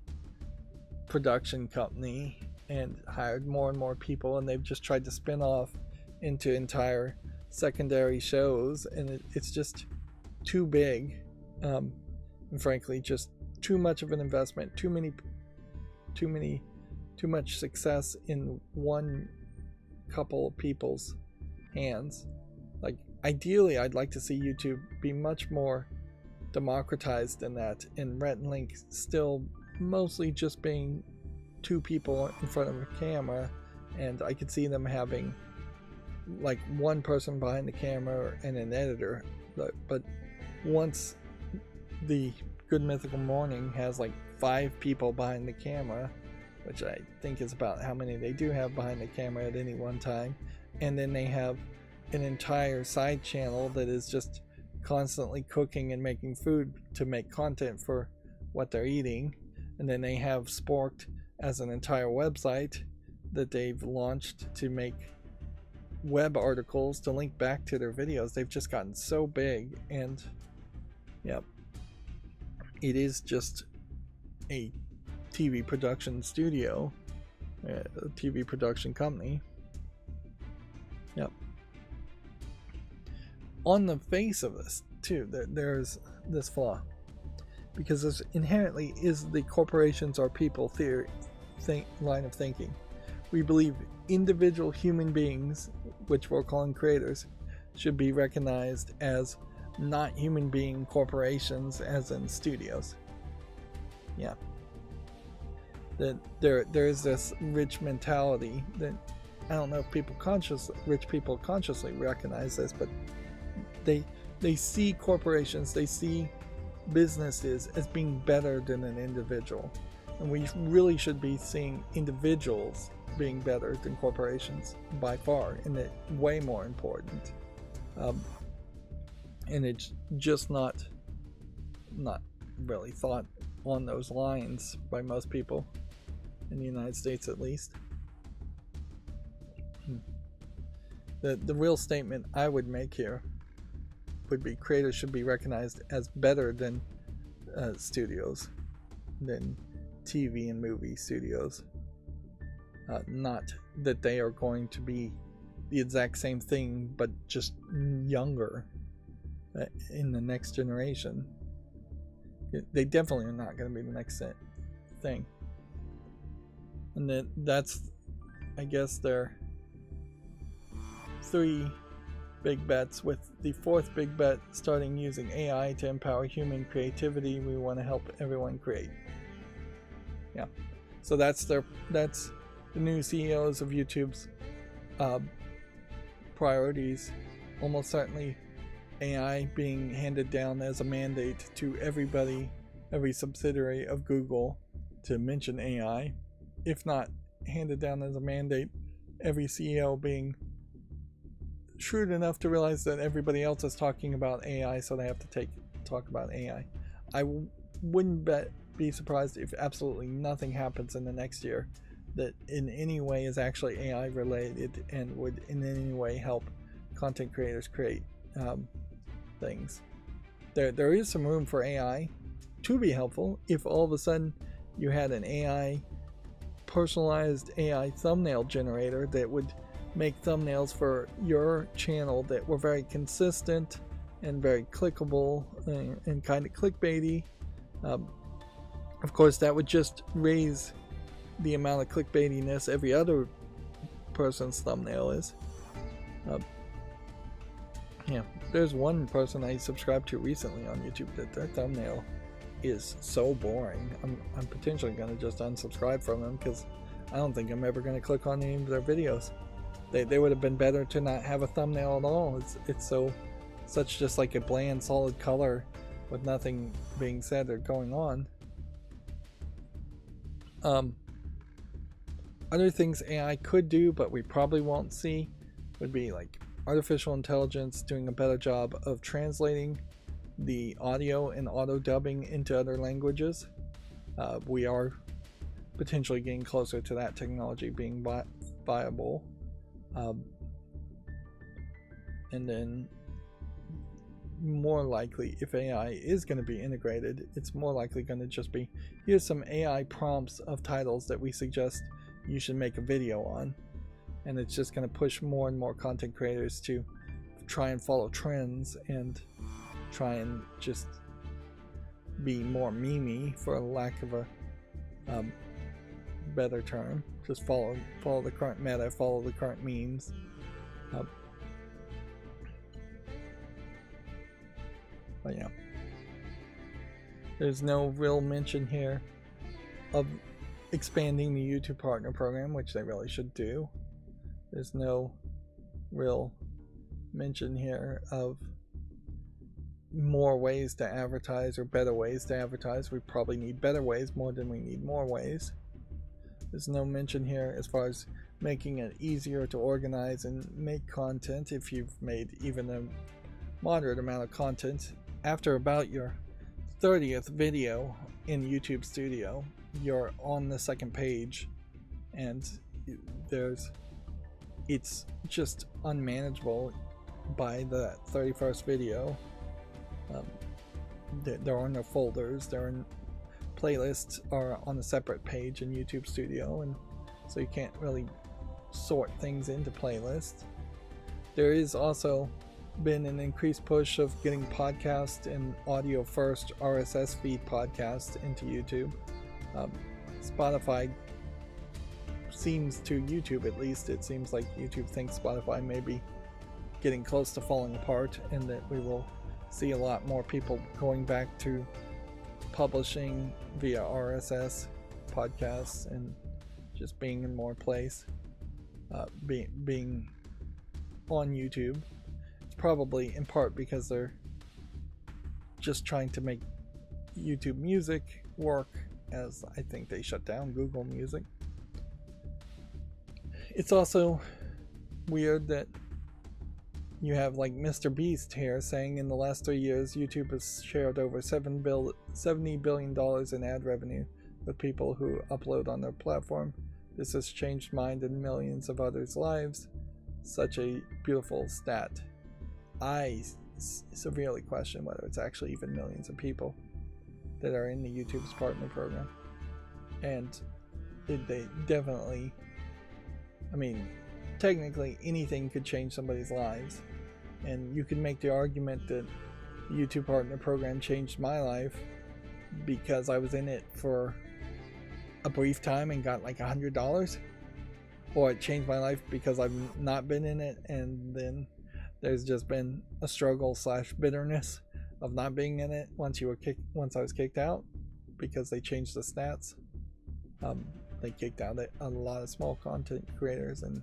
production company and hired more and more people, and they've just tried to spin off into entire secondary shows, and it's just too big, and frankly just too much of an investment, too much success in one couple of people's hands. Like, ideally I'd like to see YouTube be much more democratized than that, and Rhett and Link still mostly just being two people in front of a camera, and I could see them having like one person behind the camera and an editor. But once the Good Mythical Morning has like 5 people behind the camera, which I think is about how many they do have behind the camera at any one time, and then they have an entire side channel that is just constantly cooking and making food to make content for what they're eating, and then they have Sporked as an entire website that they've launched to make web articles to link back to their videos. They've just gotten so big, and yeah, it is just a TV production studio, a TV production company. Yep. On the face of this too, there's this flaw. because this inherently is the corporations are people theory line of thinking. We believe individual human beings, which we're calling creators, should be recognized as not human being corporations, as in studios. Yeah. That there is this rich mentality that I don't know if rich people consciously recognize this, but they see corporations, they see businesses as being better than an individual, and we really should be seeing individuals being better than corporations by far, and it way more important. And it's just not really thought on those lines by most people in the United States, at least. The real statement I would make here would be creators should be recognized as better than studios, than TV and movie studios. Not that they are going to be the exact same thing, but just younger in the next generation. They definitely are not going to be the next thing. And that's, I guess, their 3 big bets, with the 4th big bet starting using AI to empower human creativity. We want to help everyone create. Yeah. So that's the new CEOs of YouTube's priorities. Almost certainly AI being handed down as a mandate to everybody, every subsidiary of Google, to mention AI. If not handed down as a mandate, every CEO being shrewd enough to realize that everybody else is talking about AI, so they have to talk about AI. I wouldn't be surprised if absolutely nothing happens in the next year that in any way is actually AI related and would in any way help content creators create things. There is some room for AI to be helpful if all of a sudden you had an personalized AI thumbnail generator that would make thumbnails for your channel that were very consistent and very clickable and kind of clickbaity. Of course, that would just raise the amount of clickbaitiness every other person's thumbnail is. Yeah, there's one person I subscribed to recently on YouTube that their thumbnail is so boring. I'm potentially going to just unsubscribe from them because I don't think I'm ever going to click on any of their videos. They would have been better to not have a thumbnail at all. It's such just like a bland solid color with nothing being said or going on. Other things AI could do but we probably won't see would be like artificial intelligence doing a better job of translating the audio and auto dubbing into other languages. We are potentially getting closer to that technology being viable. And then more likely, if AI is going to be integrated, it's more likely going to just be, here's some AI prompts of titles that we suggest you should make a video on, and it's just going to push more and more content creators to try and follow trends and try and just be more memey, for lack of a better term. Just follow the current meta, follow the current memes. But yeah, there's no real mention here of expanding the YouTube Partner Program, which they really should do. There's no real mention here of more ways to advertise or better ways to advertise. We probably need better ways more than we need more ways. There's no mention here as far as making it easier to organize and make content. If you've made even a moderate amount of content, after about your 30th video in YouTube Studio, you're on the second page, and it's just unmanageable by the 31st video. There are no folders. Playlists are on a separate page in YouTube Studio, and so you can't really sort things into playlists. There is also been an increased push of getting podcast and audio first RSS feed podcasts into YouTube. Spotify seems to YouTube, at least, it seems like YouTube thinks Spotify may be getting close to falling apart, and that we will see a lot more people going back to publishing via RSS podcasts and just being in more place, being on YouTube. It's probably in part because they're just trying to make YouTube Music work, as I think they shut down Google Music. It's also weird that you have like Mr. Beast here saying in the last 3 years YouTube has shared over $70 billion in ad revenue with people who upload on their platform. This has changed mine and millions of others' lives. Such a beautiful stat. I severely question whether it's actually even millions of people that are in the YouTube's partner program. And they definitely, I mean, technically anything could change somebody's lives. And you can make the argument that the YouTube partner program changed my life because I was in it for a brief time and got like $100. Or it changed my life because I've not been in it, and then there's just been a struggle / bitterness of not being in it once I was kicked out, because they changed the stats. They kicked out a lot of small content creators, and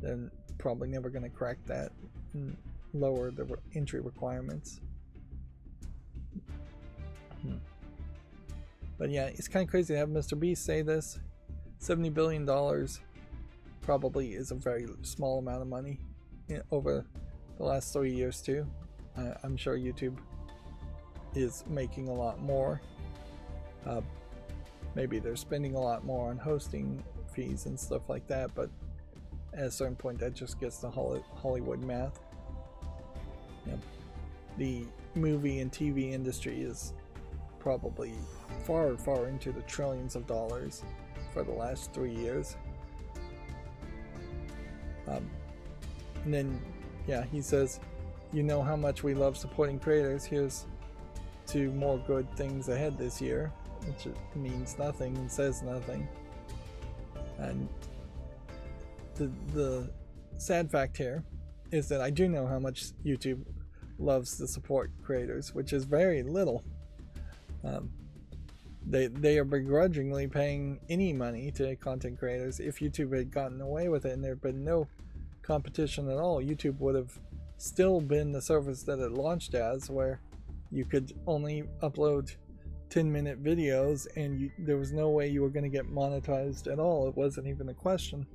they're probably never going to crack that and lower the entry requirements. But yeah, it's kind of crazy to have Mr. Beast say this. $70 billion probably is a very small amount of money over the last 3 years too. I'm sure YouTube is making a lot more. Maybe they're spending a lot more on hosting fees and stuff like that, but at a certain point that just gets to Hollywood math. The movie and TV industry is probably far into the trillions of dollars for the last 3 years. And then, yeah, he says, you know how much we love supporting creators. Here's to more good things ahead this year, which means nothing and says nothing. And the sad fact here is that I do know how much YouTube loves to support creators, which is very little. They are begrudgingly paying any money to content creators. If YouTube had gotten away with it and there had been no competition at all, YouTube would have still been the service that it launched as, where you could only upload 10-minute videos and there was no way you were going to get monetized at all. It wasn't even a question.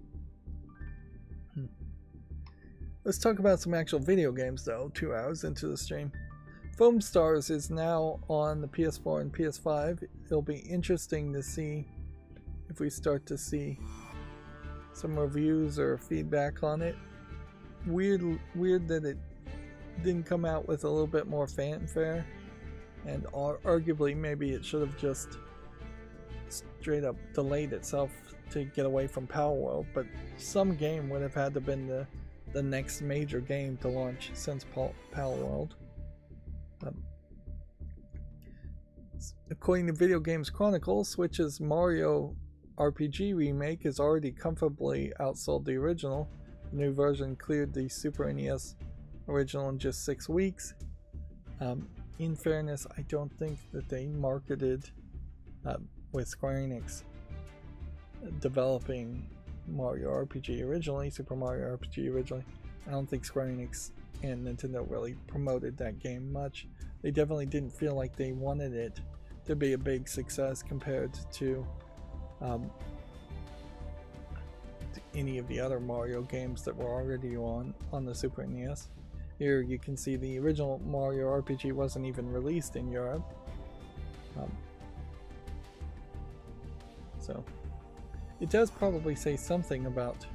Let's talk about some actual video games though, 2 hours into the stream. Foam Stars is now on the PS4 and PS5. It'll be interesting to see if we start to see some reviews or feedback on it. Weird that it didn't come out with a little bit more fanfare, and arguably maybe it should have just straight up delayed itself to get away from Palworld, but some game would have had to have been the next major game to launch since Palworld. According to Video Games Chronicle, Switch's Mario RPG remake has already comfortably outsold the original. The new version cleared the Super NES original in just 6 weeks. In fairness, I don't think that they marketed with Square Enix developing Mario RPG originally, Super Mario RPG originally. I don't think Square Enix and Nintendo really promoted that game much. They definitely didn't feel like they wanted it to be a big success compared to any of the other Mario games that were already on the Super NES. Here you can see the original Mario RPG wasn't even released in Europe. So it does probably say something about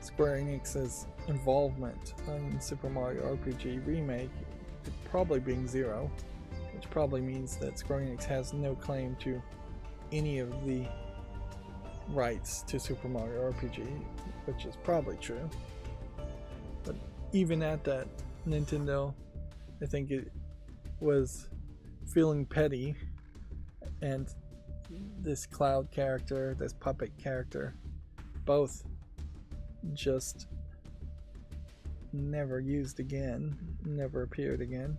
Square Enix's involvement in Super Mario RPG Remake, it probably being 0, which probably means that Square Enix has no claim to any of the rights to Super Mario RPG, which is probably true. But even at that, Nintendo, I think it was feeling petty, and this Cloud character, this puppet character, both just never used again, never appeared again.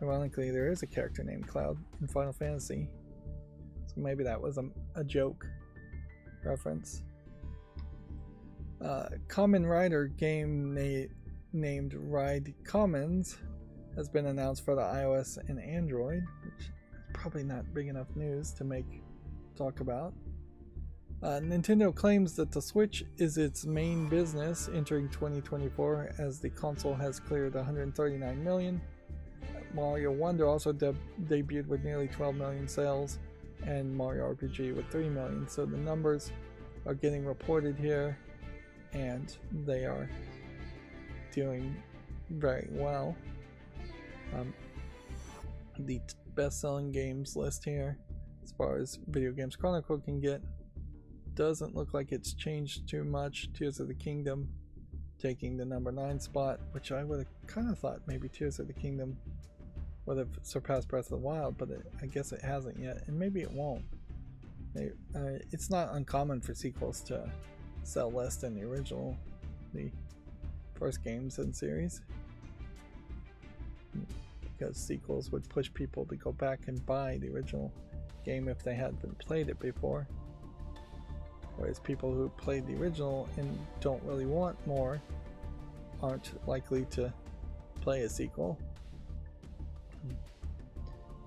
Ironically, there is a character named Cloud in Final Fantasy, so maybe that was a joke reference. Kamen Rider game named Ride Commons has been announced for the iOS and Android, which is probably not big enough news to talk about. Nintendo claims that the Switch is its main business entering 2024, as the console has cleared 139 million. Mario Wonder also debuted with nearly 12 million sales, and Mario RPG with 3 million. So the numbers are getting reported here, and they are doing very well. The best-selling games list here, as far as Video Games Chronicle can get, doesn't look like it's changed too much. Tears of the Kingdom taking the number 9 spot, which I would have kind of thought maybe Tears of the Kingdom would have surpassed Breath of the Wild, but I guess it hasn't yet, and maybe it won't. It's not uncommon for sequels to sell less than the original, the first games in the series, because sequels would push people to go back and buy the original game if they hadn't played it before. Whereas people who played the original and don't really want more aren't likely to play a sequel.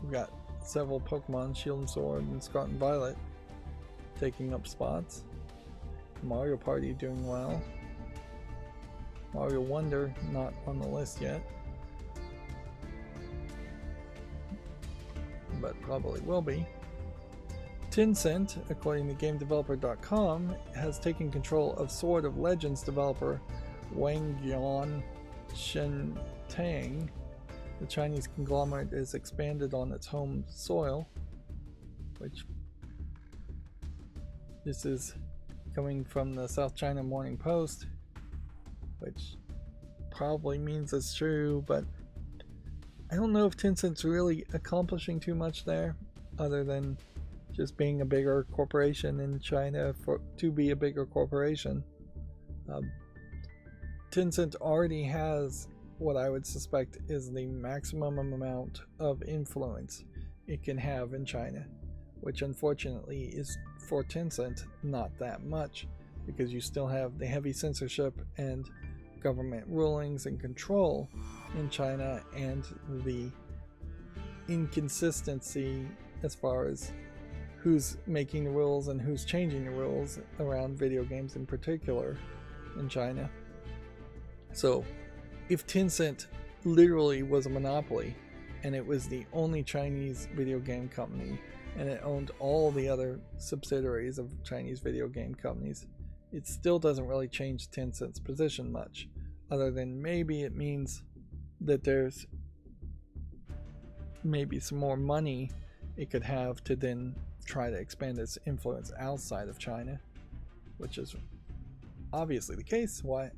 We've got several Pokemon, Shield and Sword and Scarlet and Violet, taking up spots. Mario Party doing well. Mario Wonder not on the list yet, but probably will be. Tencent, according to GameDeveloper.com, has taken control of Sword of Legends developer Wangyan Shentang. The Chinese conglomerate is expanded on its home soil, which this is coming from the South China Morning Post, which probably means it's true, but I don't know if Tencent's really accomplishing too much there, other than just being a bigger corporation in China to be a bigger corporation. Tencent already has what I would suspect is the maximum amount of influence it can have in China, which unfortunately is, for Tencent, not that much, because you still have the heavy censorship and government rulings and control in China, and the inconsistency as far as who's making the rules and who's changing the rules around video games in particular in China. So if Tencent literally was a monopoly and it was the only Chinese video game company and it owned all the other subsidiaries of Chinese video game companies, it still doesn't really change Tencent's position much, other than maybe it means that there's maybe some more money it could have to then try to expand its influence outside of China, which is obviously the case why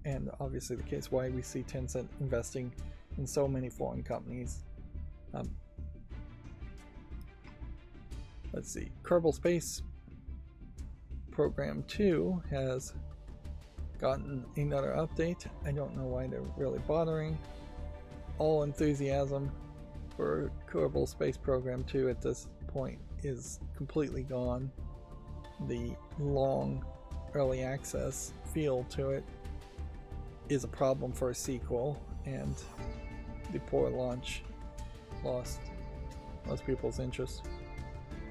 we see Tencent investing in so many foreign companies. Let's see, Kerbal Space Program 2 has gotten another update. I don't know why they're really bothering. All enthusiasm for Kerbal Space Program 2 at this point is completely gone. The long early access feel to it is a problem for a sequel, and the poor launch lost most people's interest,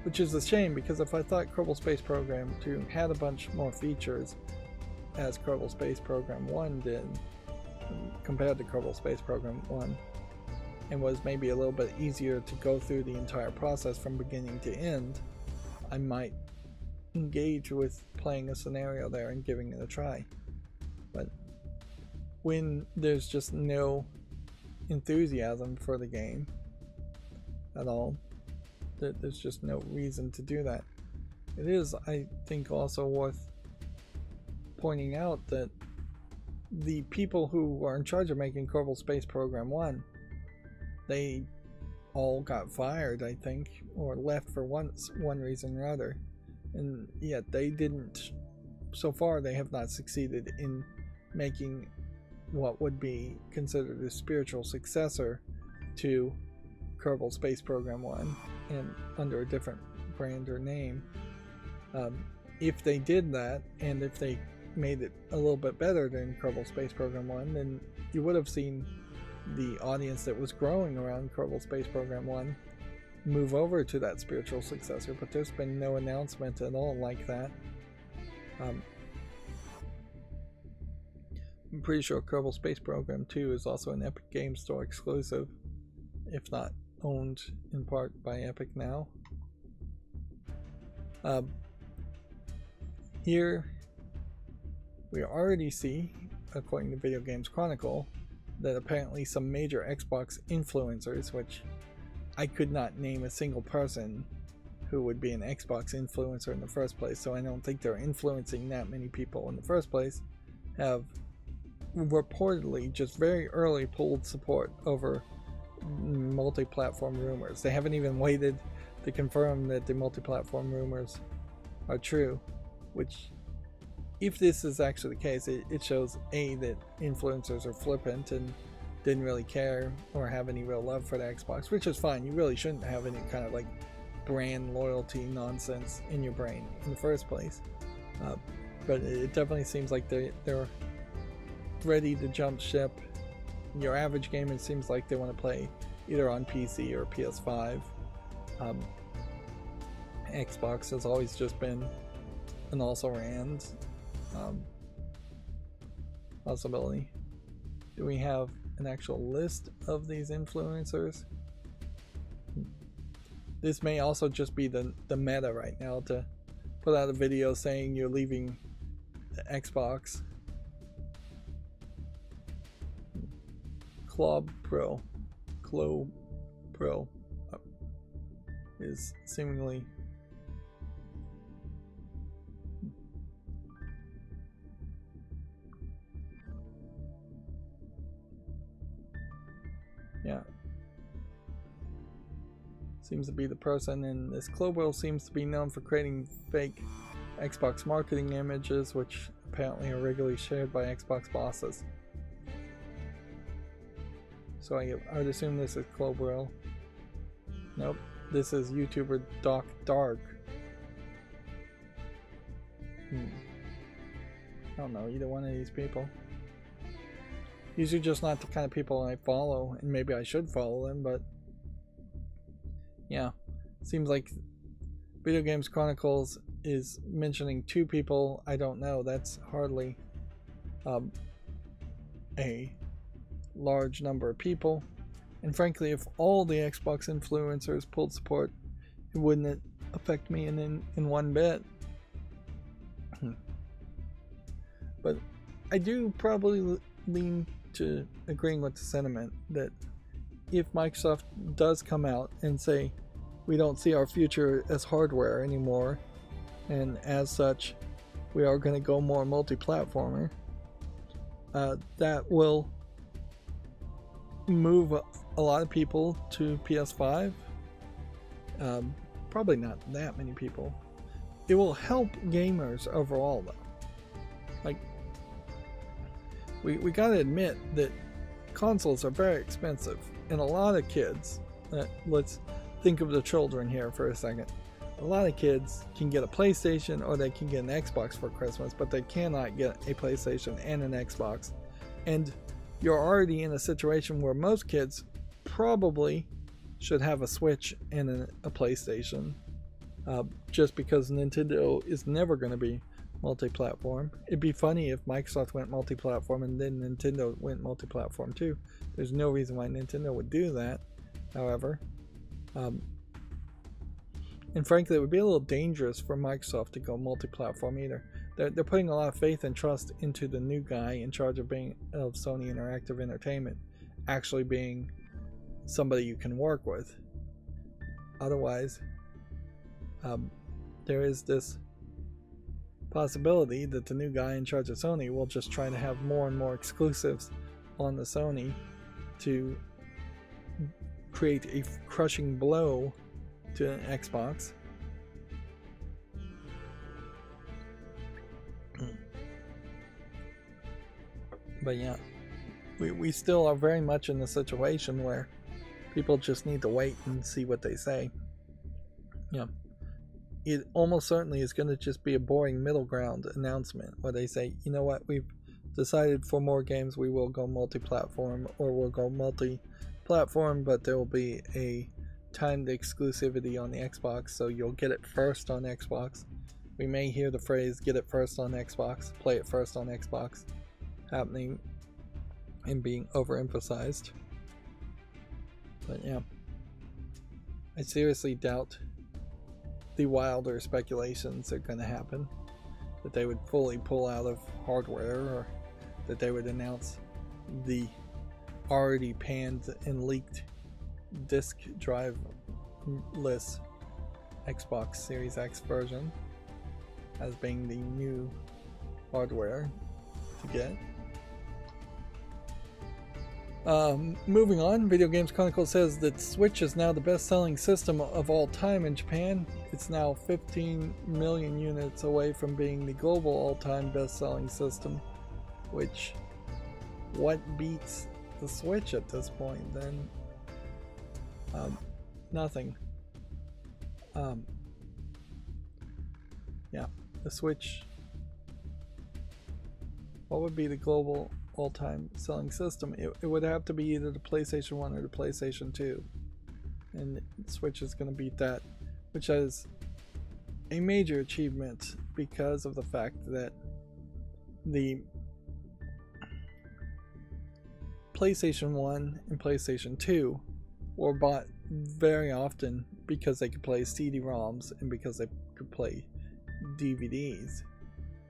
which is a shame, because if I thought Kerbal Space Program 2 had a bunch more features as Kerbal Space Program 1 did compared to Kerbal Space Program 1, and was maybe a little bit easier to go through the entire process from beginning to end, I might engage with playing a scenario there and giving it a try. But when there's just no enthusiasm for the game at all, there's just no reason to do that. It is, I think, also worth pointing out that the people who were in charge of making Kerbal Space Program 1, they all got fired, I think, or left for one reason or other. And yet they didn't, so far they have not succeeded in making what would be considered a spiritual successor to Kerbal Space Program 1, and under a different brand or name. If they did that, and if they made it a little bit better than Kerbal Space Program 1, then you would have seen the audience that was growing around Kerbal Space Program 1 move over to that spiritual successor, but there's been no announcement at all like that. I'm pretty sure Kerbal Space Program 2 is also an Epic Games Store exclusive, if not owned in part by Epic now. Here we already see, according to Video Games Chronicle, that apparently some major Xbox influencers, which I could not name a single person who would be an Xbox influencer in the first place, so I don't think they're influencing that many people in the first place, have reportedly just very early pulled support over multi-platform rumors. They haven't even waited to confirm that the multi-platform rumors are true, which, if this is actually the case, it shows A, that influencers are flippant and didn't really care or have any real love for the Xbox, which is fine. You really shouldn't have any kind of like brand loyalty nonsense in your brain in the first place. But it definitely seems like they're ready to jump ship. Your average gamer seems like they want to play either on PC or PS5. Xbox has always just been an also-ran possibility. Do we have an actual list of these influencers? This may also just be the meta right now, to put out a video saying you're leaving the Xbox. Clob Pro is seemingly seems to be the person, and this Clobo seems to be known for creating fake Xbox marketing images, which apparently are regularly shared by Xbox bosses. So I would assume this is Clobo. Nope, this is YouTuber Doc Dark. I don't know either one of these people. These are just not the kind of people I follow, and maybe I should follow them, but yeah, seems like Video Games Chronicles is mentioning 2 people. I don't know, that's hardly a large number of people. And frankly, if all the Xbox influencers pulled support, it wouldn't affect me in one bit. But I do probably lean to agreeing with the sentiment that if Microsoft does come out and say, we don't see our future as hardware anymore, and as such we are going to go more multi-platformer, that will move a lot of people to PS5. Probably not that many people. It will help gamers overall though. Like, we gotta admit that consoles are very expensive, and a lot of kids, let's think of the children here for a second. A lot of kids can get a PlayStation or they can get an Xbox for Christmas, but they cannot get a PlayStation and an Xbox. And you're already in a situation where most kids probably should have a Switch and a PlayStation, just because Nintendo is never going to be multi-platform. It'd be funny if Microsoft went multi-platform and then Nintendo went multi-platform too. There's no reason why Nintendo would do that, however. And frankly, it would be a little dangerous for Microsoft to go multi-platform either. They're putting a lot of faith and trust into the new guy in charge of Sony Interactive Entertainment actually being somebody you can work with. Otherwise, there is this possibility that the new guy in charge of Sony will just try to have more and more exclusives on the Sony to create a crushing blow to Xbox. But yeah, we still are very much in the situation where people just need to wait and see what they say. Yeah, it almost certainly is going to just be a boring middle ground announcement where they say, you know what, we've decided for more games we will go multi-platform, or we'll go multi-platform, but there will be a timed exclusivity on the Xbox, so you'll get it first on Xbox. We may hear the phrase get it first on Xbox, play it first on Xbox happening and being overemphasized. But yeah, I seriously doubt the wilder speculations are going to happen, that they would fully pull out of hardware, or that they would announce the already panned and leaked disk drive-less Xbox Series X version as being the new hardware to get. Moving on, Video Games Chronicle says that Switch is now the best-selling system of all time in Japan. It's now 15 million units away from being the global all-time best-selling system, which, what beats the Switch at this point then? Nothing. Yeah, the Switch, what would be the global all-time selling system? It would have to be either the PlayStation 1 or the PlayStation 2, and Switch is going to beat that, which is a major achievement because of the fact that the PlayStation 1 and PlayStation 2 were bought very often because they could play CD-ROMs and because they could play DVDs.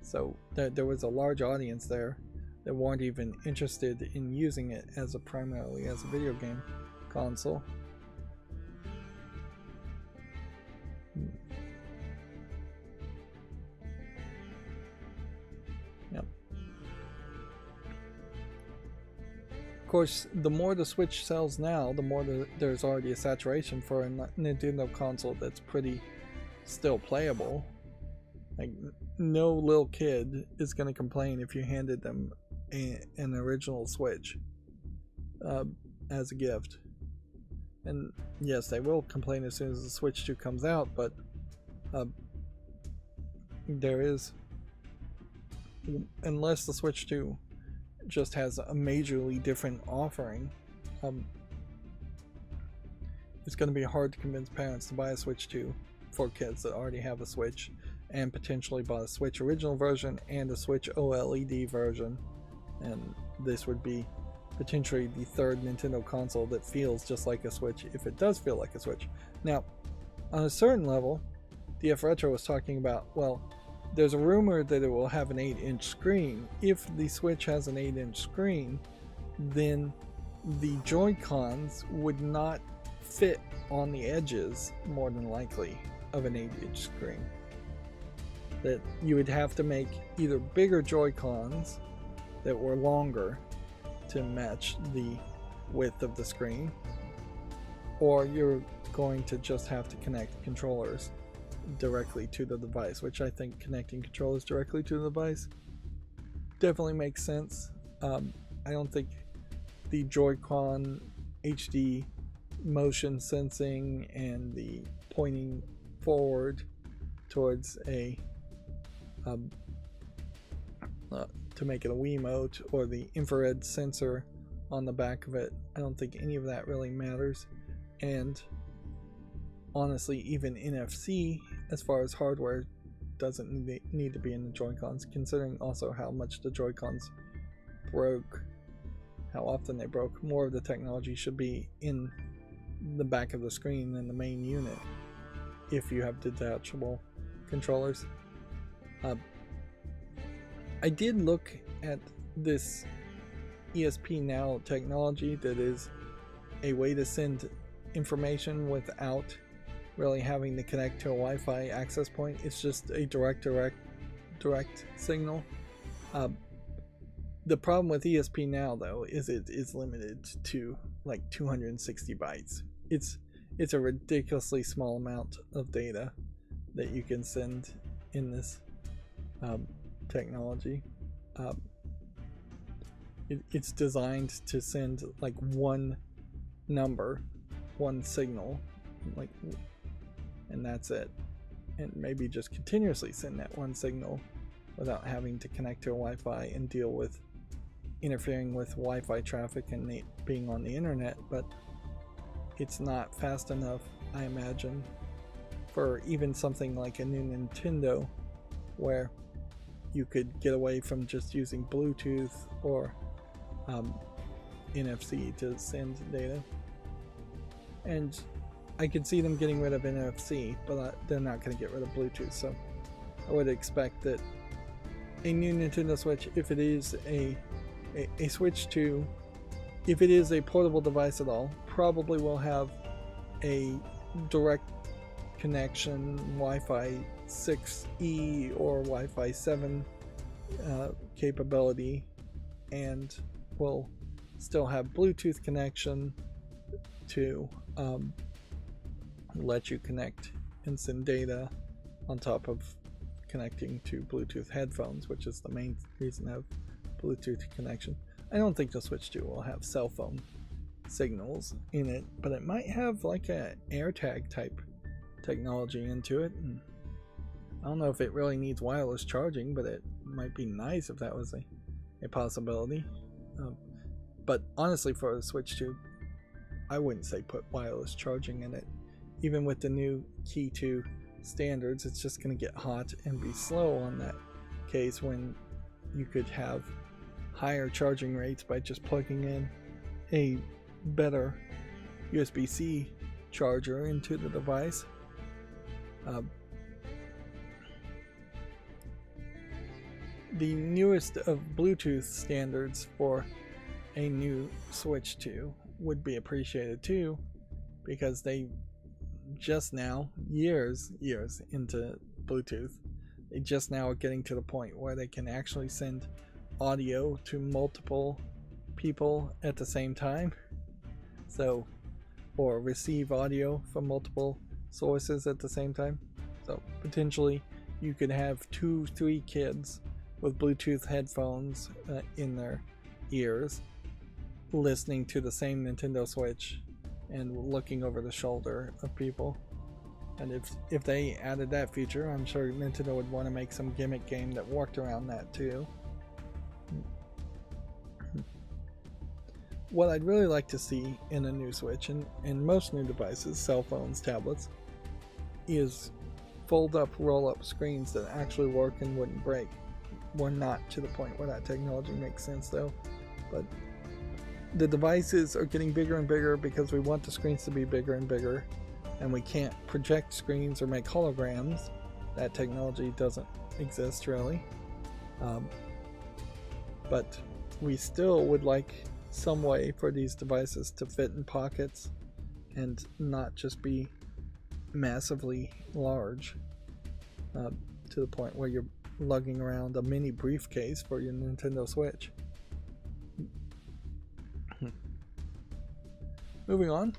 So there was a large audience there that weren't even interested in using it as primarily as a video game console. Yep. Of course, the more the Switch sells now, the more there's already a saturation for a Nintendo console that's pretty still playable. Like, no little kid is going to complain if you handed them an original Switch as a gift. And yes, they will complain as soon as the Switch 2 comes out, but there is, unless the Switch 2 just has a majorly different offering, it's going to be hard to convince parents to buy a Switch 2 for kids that already have a Switch and potentially buy a Switch original version and a Switch OLED version. And this would be potentially the third Nintendo console that feels just like a Switch, if it does feel like a Switch. Now, on a certain level, DF Retro was talking about, well, there's a rumor that it will have an 8-inch screen. If the Switch has an 8-inch screen, then the Joy-Cons would not fit on the edges, more than likely, of an 8-inch screen. That you would have to make either bigger Joy-Cons that were longer to match the width of the screen, or you're going to just have to connect controllers directly to the device, which I think connecting controllers directly to the device definitely makes sense. I don't think the Joy-Con HD motion sensing and the pointing forward towards a to make it a Wiimote, or the infrared sensor on the back of it, I don't think any of that really matters. And honestly, even NFC, as far as hardware, doesn't need to be in the Joy-Cons, considering also how much the Joy-Cons broke, how often they broke. More of the technology should be in the back of the screen than the main unit if you have detachable controllers. I did look at this ESP Now technology that is a way to send information without really having to connect to a Wi-Fi access point. It's just a direct direct signal. The problem with ESP now, though, is it is limited to like 260 bytes. It's a ridiculously small amount of data that you can send in this technology. It's designed to send like one number, one signal, like, and that's it. And maybe just continuously send that one signal without having to connect to a Wi-Fi and deal with interfering with Wi-Fi traffic and being on the internet. But it's not fast enough, I imagine, for even something like a new Nintendo, where you could get away from just using Bluetooth or NFC to send data. And I could see them getting rid of NFC, but they're not going to get rid of Bluetooth. So I would expect that a new Nintendo Switch, if it is a Switch 2, if it is a portable device at all, probably will have a direct connection Wi-Fi 6E or Wi-Fi 7 capability, and will still have Bluetooth connection to let you connect and send data on top of connecting to Bluetooth headphones, which is the main reason of Bluetooth connection. I don't think the Switch 2 will have cell phone signals in it, but it might have like a AirTag type technology into it. And I don't know if it really needs wireless charging, but it might be nice if that was a possibility. But honestly, for the Switch 2, I wouldn't say put wireless charging in it. Even with the new Key 2 standards, it's just going to get hot and be slow on that case, when you could have higher charging rates by just plugging in a better USB-C charger into the device. The newest of Bluetooth standards for a new Switch 2 would be appreciated too, because they just now, years into Bluetooth, they just now are getting to the point where they can actually send audio to multiple people at the same time. So, or receive audio from multiple sources at the same time. So potentially you could have 2-3 kids with Bluetooth headphones in their ears, listening to the same Nintendo Switch and looking over the shoulder of people. And if they added that feature, I'm sure Nintendo would want to make some gimmick game that worked around that too. What I'd really like to see in a new Switch, and most new devices, cell phones, tablets, is fold up, roll up screens that actually work and wouldn't break. We're not to the point where that technology makes sense though, but the devices are getting bigger and bigger because we want the screens to be bigger and bigger, and we can't project screens or make holograms. That technology doesn't exist really. But we still would like some way for these devices to fit in pockets and not just be massively large, to the point where you're lugging around a mini briefcase for your Nintendo Switch. Moving on,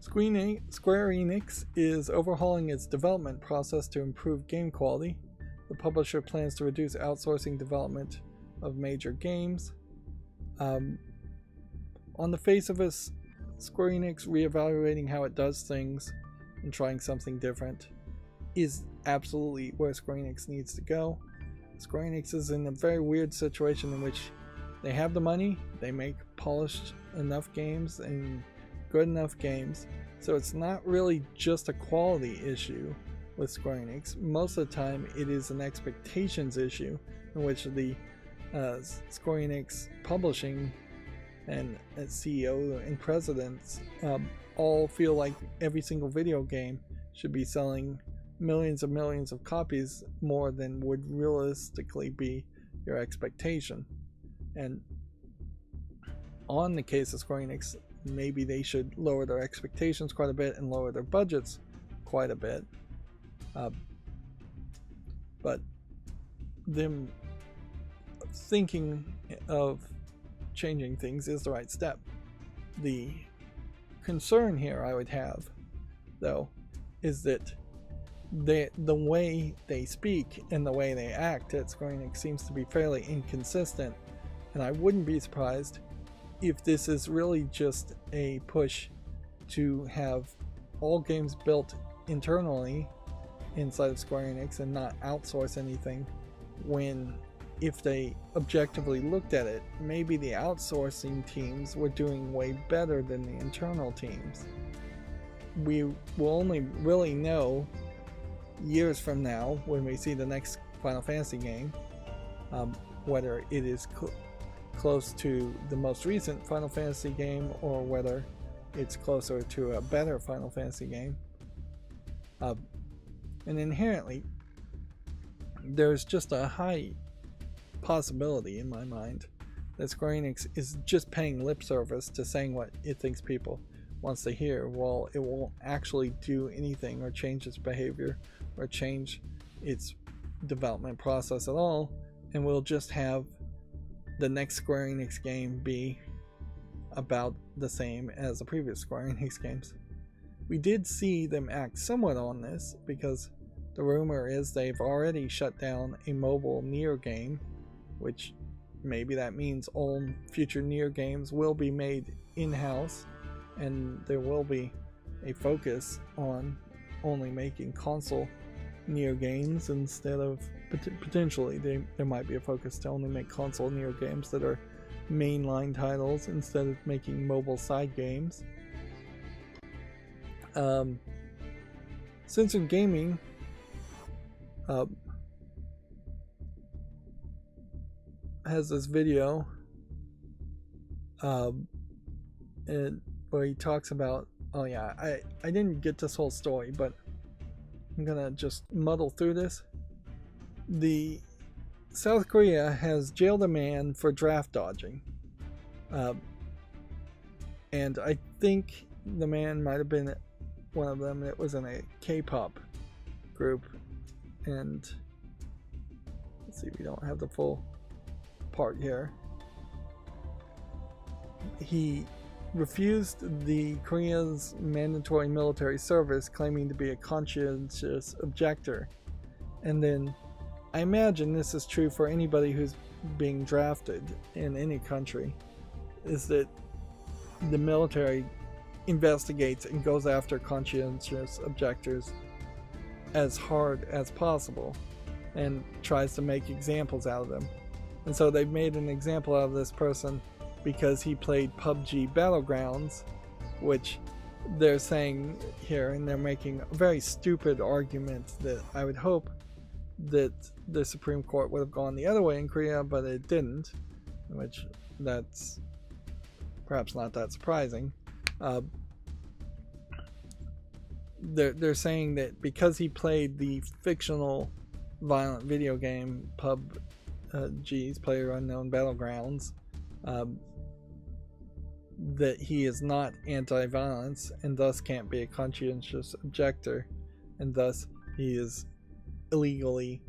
Square Enix is overhauling its development process to improve game quality. The publisher plans to reduce outsourcing development of major games. On the face of it, Square Enix reevaluating how it does things and trying something different is absolutely where Square Enix needs to go. Square Enix is in a very weird situation in which they have the money, they make polished enough games and good enough games, so it's not really just a quality issue with Square Enix. Most of the time it is an expectations issue in which the Square Enix publishing and CEO and presidents all feel like every single video game should be selling millions and millions of copies more than would realistically be your expectation. And on the case of Square Enix, maybe they should lower their expectations quite a bit and lower their budgets quite a bit. But them thinking of changing things is the right step. The concern here I would have, though, is that the way they speak and the way they act at Square Enix seems to be fairly inconsistent, and I wouldn't be surprised if this is really just a push to have all games built internally inside of Square Enix and not outsource anything, when if they objectively looked at it, maybe the outsourcing teams were doing way better than the internal teams. We will only really know years from now, when we see the next Final Fantasy game, whether it is close to the most recent Final Fantasy game or whether it's closer to a better Final Fantasy game. And inherently, there's just a high possibility in my mind that Square Enix is just paying lip service to saying what it thinks people wants to hear, while it won't actually do anything or change its behavior or change its development process at all, and we'll just have the next Square Enix game be about the same as the previous Square Enix games. We did see them act somewhat on this, because the rumor is they've already shut down a mobile Nier game, which maybe that means all future Nier games will be made in-house, and there will be a focus on only making console Nier games instead of potentially there might be a focus to only make console Nier games that are mainline titles instead of making mobile side games. Censored Gaming has this video where he talks about, I didn't get this whole story, but I'm gonna just muddle through this. The South Korea has jailed a man for draft dodging, and I think the man might have been one of them that was in a K-pop group. And let's see, we don't have the full part here. He refused the Korea's mandatory military service, claiming to be a conscientious objector. And then I imagine this is true for anybody who's being drafted in any country, is that the military investigates and goes after conscientious objectors as hard as possible and tries to make examples out of them. And so they've made an example out of this person because he played PUBG Battlegrounds, which they're saying here, and they're making a very stupid argument that I would hope that the Supreme Court would have gone the other way in Korea, but it didn't, which that's perhaps not that surprising. They're saying that because he played the fictional violent video game PUBG's PlayerUnknown Battlegrounds, that he is not anti-violence and thus can't be a conscientious objector, and thus he is illegally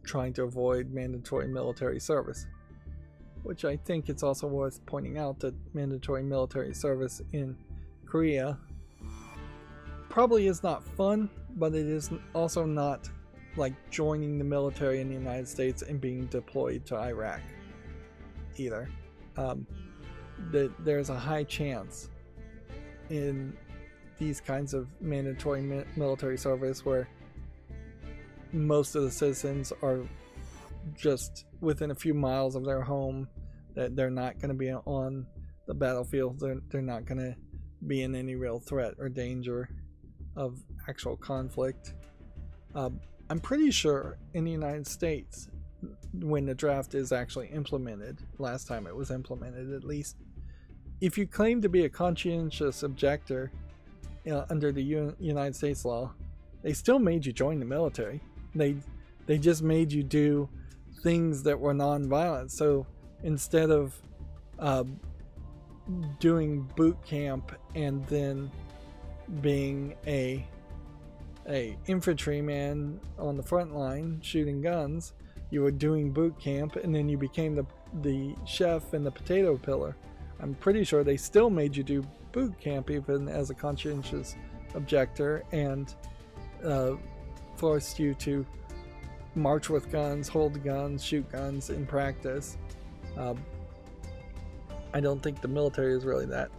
trying to avoid mandatory military service. Which I think it's also worth pointing out that mandatory military service in Korea probably is not fun, but it is also not like joining the military in the United States and being deployed to Iraq either. That there's a high chance in these kinds of mandatory military service where most of the citizens are just within a few miles of their home, that they're not going to be on the battlefield, they're not going to be in any real threat or danger of actual conflict. I'm pretty sure in the United States, when the draft is actually implemented, last time it was implemented at least, if you claim to be a conscientious objector under the United States law, they still made you join the military. They just made you do things that were non-violent. So instead of doing boot camp and then being a infantryman on the front line shooting guns. You were doing boot camp, and then you became the chef in the potato pillar. I'm pretty sure they still made you do boot camp even as a conscientious objector, and forced you to march with guns, hold guns, shoot guns in practice. I don't think the military is really that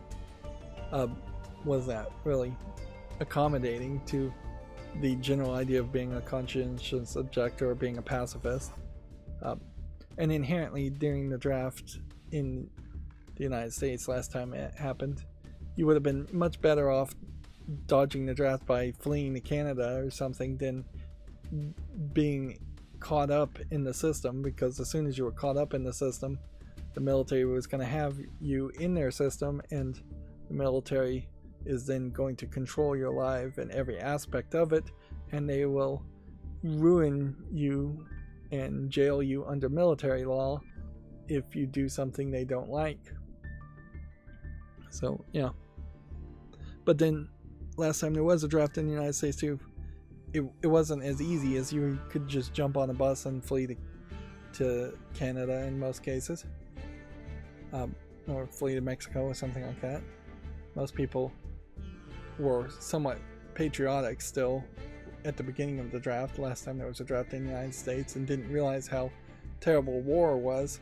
really accommodating to the general idea of being a conscientious objector or being a pacifist. And inherently, during the draft in the United States last time it happened, you would have been much better off dodging the draft by fleeing to Canada or something than being caught up in the system, because as soon as you were caught up in the system, the military was going to have you in their system, and the military is then going to control your life and every aspect of it, and they will ruin you and jail you under military law if you do something they don't like. So yeah, but then last time there was a draft in the United States too, it wasn't as easy as you could just jump on a bus and flee to Canada in most cases, or flee to Mexico or something like that. Most people were somewhat patriotic still at the beginning of the draft, last time there was a draft in the United States, and didn't realize how terrible war was,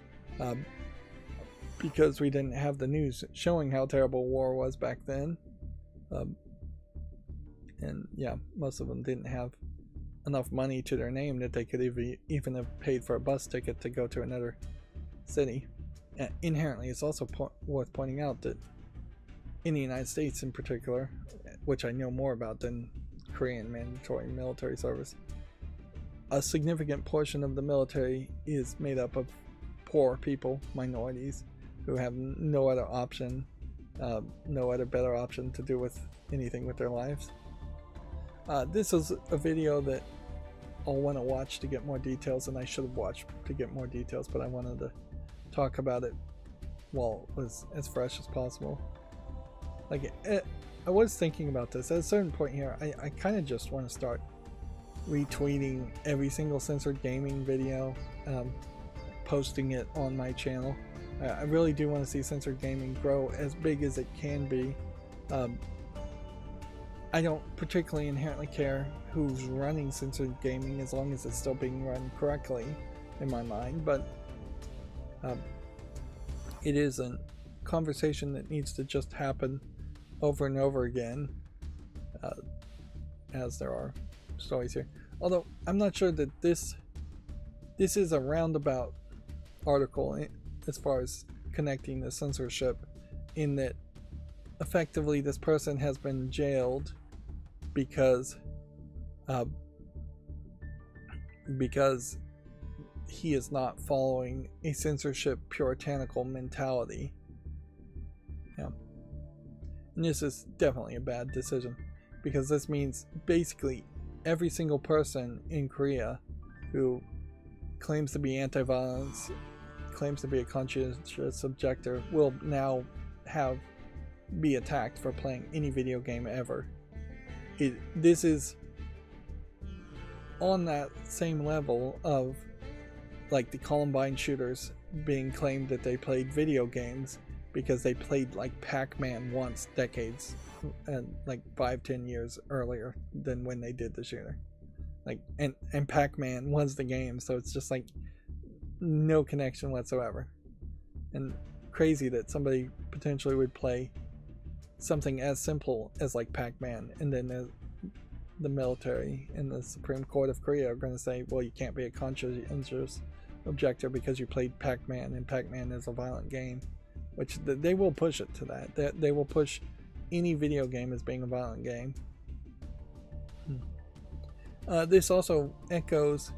because we didn't have the news showing how terrible war was back then. And yeah, most of them didn't have enough money to their name that they could even have paid for a bus ticket to go to another city. Inherently, it's also worth pointing out that in the United States in particular, which I know more about than Korean mandatory military service, a significant portion of the military is made up of poor people, minorities, who have no other option, no other better option to do with anything with their lives. This is a video that I'll want to watch to get more details, and I should have watched to get more details, but I wanted to talk about it while it was as fresh as possible. Like, I was thinking about this at a certain point here. I kind of just want to start retweeting every single censored gaming video, posting it on my channel. I really do want to see censored gaming grow as big as it can be. I don't particularly inherently care who's running censored gaming, as long as it's still being run correctly in my mind, but it is a conversation that needs to just happen over and over again, as there are stories here. Although I'm not sure that this is a roundabout article as far as connecting the censorship, in that effectively this person has been jailed because he is not following a censorship puritanical mentality. Yeah. And this is definitely a bad decision, because this means basically every single person in Korea who claims to be anti-violence, claims to be a conscientious objector, will now be attacked for playing any video game ever. This is on that same level of like the Columbine shooters being claimed that they played video games because they played like Pac-Man once, decades and like 5-10 years earlier than when they did the shooter. Like, and Pac-Man was the game, so it's just like no connection whatsoever. And crazy that somebody potentially would play something as simple as like Pac-Man, and then the military and the Supreme Court of Korea are going to say, well, you can't be a conscientious objector because you played Pac-Man, and Pac-Man is a violent game, which they will push it to that. They will push any video game as being a violent game. This also echoes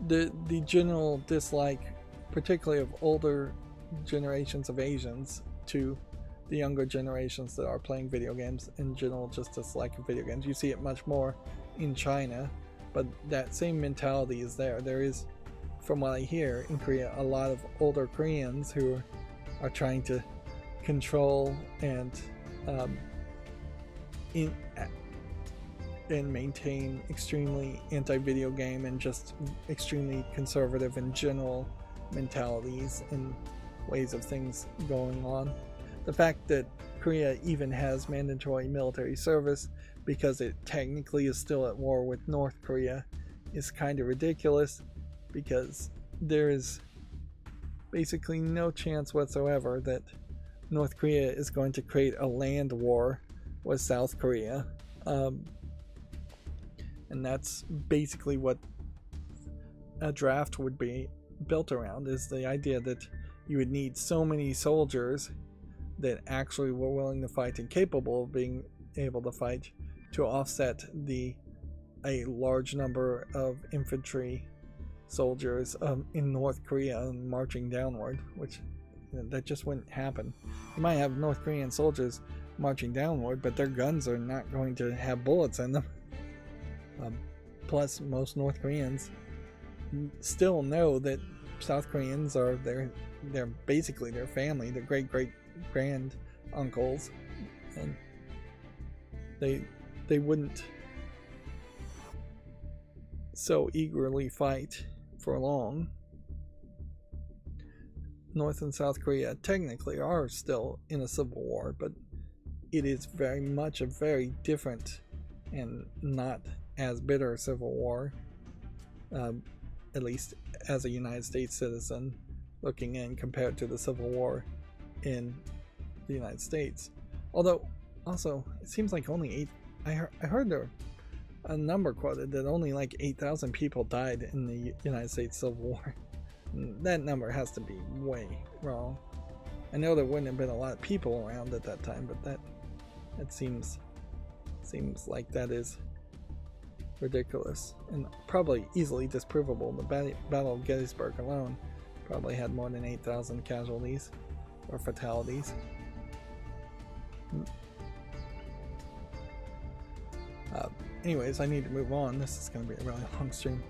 the general dislike, particularly of older generations of Asians, to the younger generations that are playing video games in general, just dislike of video games. You see it much more in China, but that same mentality is there. There is, from what I hear in Korea, a lot of older Koreans who are trying to control and and maintain extremely anti-video game and just extremely conservative in general mentalities and ways of things going on. The fact that Korea even has mandatory military service because it technically is still at war with North Korea is kind of ridiculous, because there is basically no chance whatsoever that North Korea is going to create a land war with South Korea. And that's basically what a draft would be built around, is the idea that you would need so many soldiers that actually were willing to fight and capable of being able to fight to offset a large number of infantry soldiers in North Korea marching downward, which that just wouldn't happen. You might have North Korean soldiers marching downward, but their guns are not going to have bullets in them. Plus, most North Koreans still know that South Koreans are they're basically their family, their great-great-grand uncles, and they wouldn't so eagerly fight for long. North and South Korea technically are still in a civil war, but it is very much a very different and not as bitter civil war, at least as a United States citizen looking in, compared to the Civil War in the United States. Although, also, it seems like only I heard there a number quoted that only like 8,000 people died in the United States Civil War. That number has to be way wrong. I know there wouldn't have been a lot of people around at that time, but that seems like that is ridiculous and probably easily disprovable. The Battle of Gettysburg alone probably had more than 8,000 casualties or fatalities. Anyways, I need to move on. This is going to be a really long stream.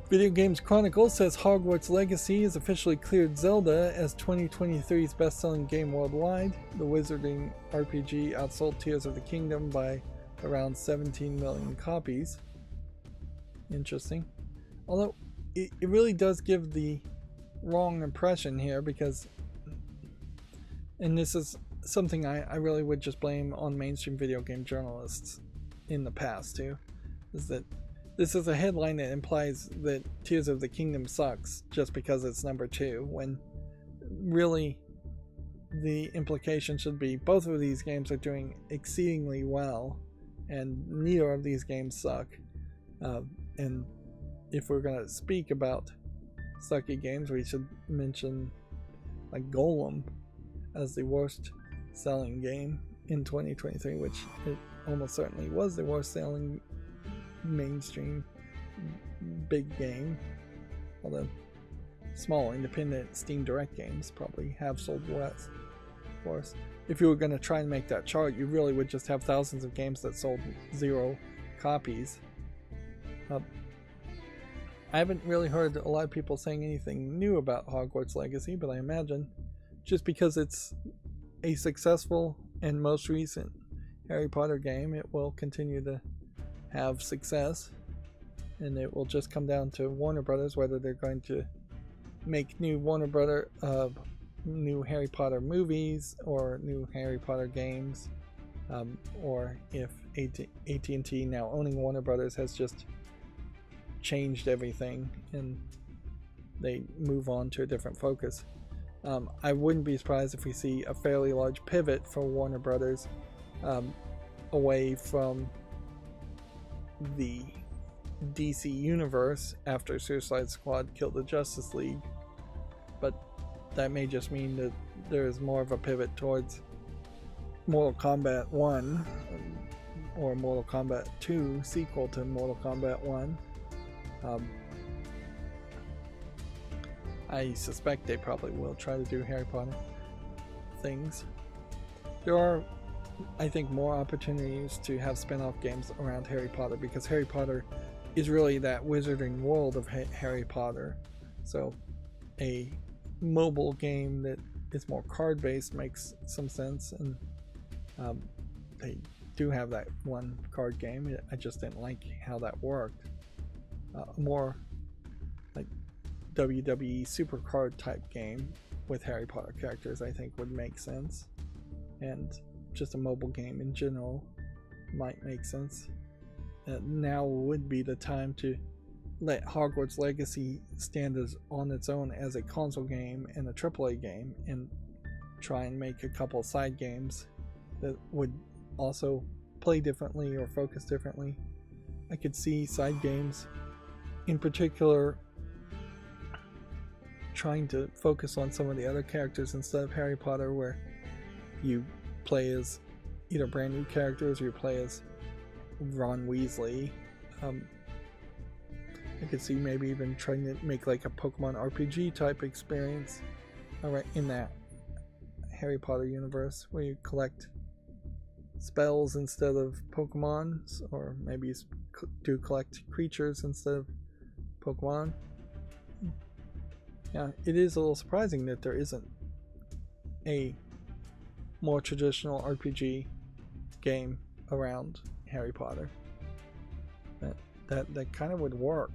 Video Games Chronicle says Hogwarts Legacy has officially cleared Zelda as 2023's best-selling game worldwide. The wizarding RPG outsold Tears of the Kingdom by around 17 million copies. Interesting. Although, it really does give the wrong impression here, because, and this is something I really would just blame on mainstream video game journalists in the past too, is that this is a headline that implies that Tears of the Kingdom sucks just because it's number 2, when really the implication should be both of these games are doing exceedingly well and neither of these games suck. And if we're going to speak about sucky games, we should mention like Golem as the worst selling game in 2023, which it almost certainly was the worst selling mainstream big game, although small independent Steam Direct games probably have sold less. Of course, if you were going to try and make that chart, you really would just have thousands of games that sold 0 copies. I haven't really heard a lot of people saying anything new about Hogwarts Legacy, but I imagine just because it's a successful and most recent Harry Potter game, it will continue to have success, and it will just come down to Warner Brothers whether they're going to make new new Harry Potter movies or new Harry Potter games, or if AT&T, now owning Warner Brothers, has just changed everything and they move on to a different focus. I wouldn't be surprised if we see a fairly large pivot for Warner Brothers away from the DC universe after Suicide Squad killed the Justice League, but that may just mean that there is more of a pivot towards Mortal Kombat 1 or Mortal Kombat 2 sequel to Mortal Kombat 1. I suspect they probably will try to do Harry Potter things. There are, I think, more opportunities to have spin-off games around Harry Potter, because Harry Potter is really that wizarding world of Harry Potter. So a mobile game that is more card-based makes some sense, and do have that one card game. I just didn't like how that worked. More like WWE Super Card type game with Harry Potter characters, I think, would make sense. And just a mobile game in general might make sense. Now would be the time to let Hogwarts Legacy stand on its own as a console game and a AAA game, and try and make a couple side games that would also play differently or focus differently. I could see side games, in particular, trying to focus on some of the other characters instead of Harry Potter, where you play as either brand new characters or you play as Ron Weasley. I could see maybe even trying to make like a Pokemon RPG type experience in that Harry Potter universe, where you collect spells instead of Pokemons, or maybe you do collect creatures instead of Pokemon. Yeah, it is a little surprising that there isn't a more traditional RPG game around Harry Potter. That kind of would work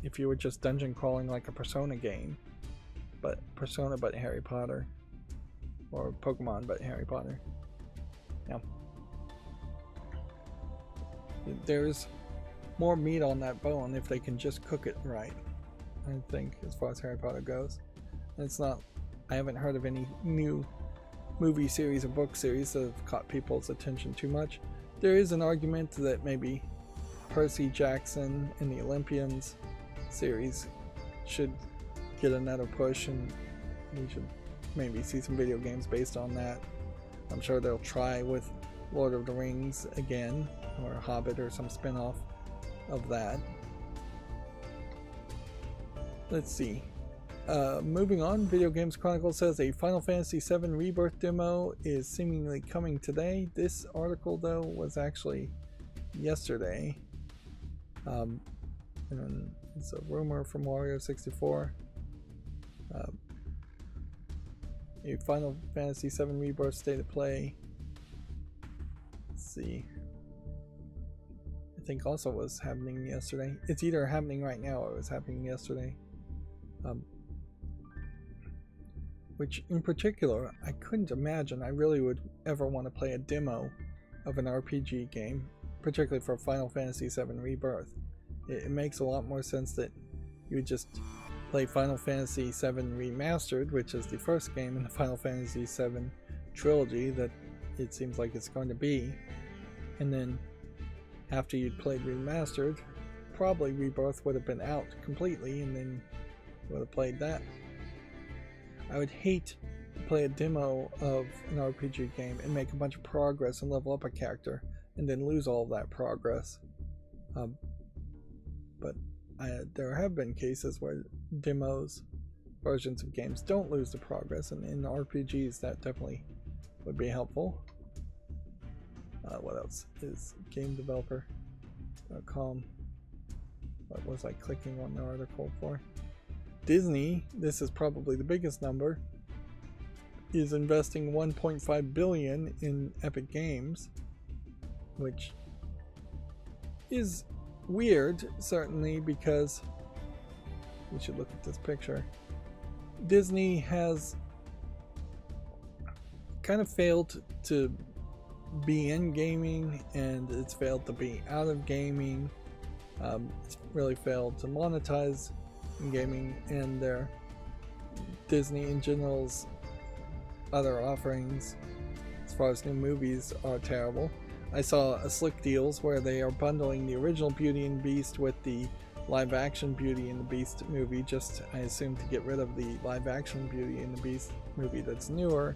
if you were just dungeon crawling like a Persona game, but Persona but Harry Potter, or Pokemon but Harry Potter. Yeah, there's more meat on that bone if they can just cook it right, I think, as far as Harry Potter goes. And it's not, I haven't heard of any new movie series or book series that have caught people's attention too much. There is an argument that maybe Percy Jackson and the Olympians series should get another push, and we should maybe see some video games based on that. I'm sure they'll try with Lord of the Rings again, or Hobbit, or some spin-off of that. Let's see. Moving on, Video Games Chronicle says a Final Fantasy VII Rebirth demo is seemingly coming today. This article, though, was actually yesterday. And it's a rumor from Wario64. A Final Fantasy VII Rebirth State of Play. Let's see. I think also was happening yesterday. It's either happening right now or it was happening yesterday. Which in particular, I couldn't imagine I really would ever want to play a demo of an RPG game, particularly for Final Fantasy VII Rebirth. It makes a lot more sense that you would just play Final Fantasy VII Remastered, which is the first game in the Final Fantasy VII trilogy that it seems like it's going to be, and then after you'd played Remastered, probably Rebirth would have been out completely, and then you would have played that. I would hate to play a demo of an RPG game and make a bunch of progress and level up a character and then lose all of that progress. But there have been cases where demos, versions of games, don't lose the progress, and in RPGs that definitely would be helpful. What else is GameDeveloper.com? What was I clicking on the article for? Disney, this is probably the biggest number, is investing $1.5 billion in Epic Games, which is weird, certainly, because we should look at this picture. Disney has kind of failed to be in gaming, and it's failed to be out of gaming. It's really failed to monetize in gaming, and their Disney in general's other offerings as far as new movies are terrible. I saw a Slick Deals where they are bundling the original Beauty and the Beast with the live action Beauty and the Beast movie, just, I assume, to get rid of the live action Beauty and the Beast movie that's newer.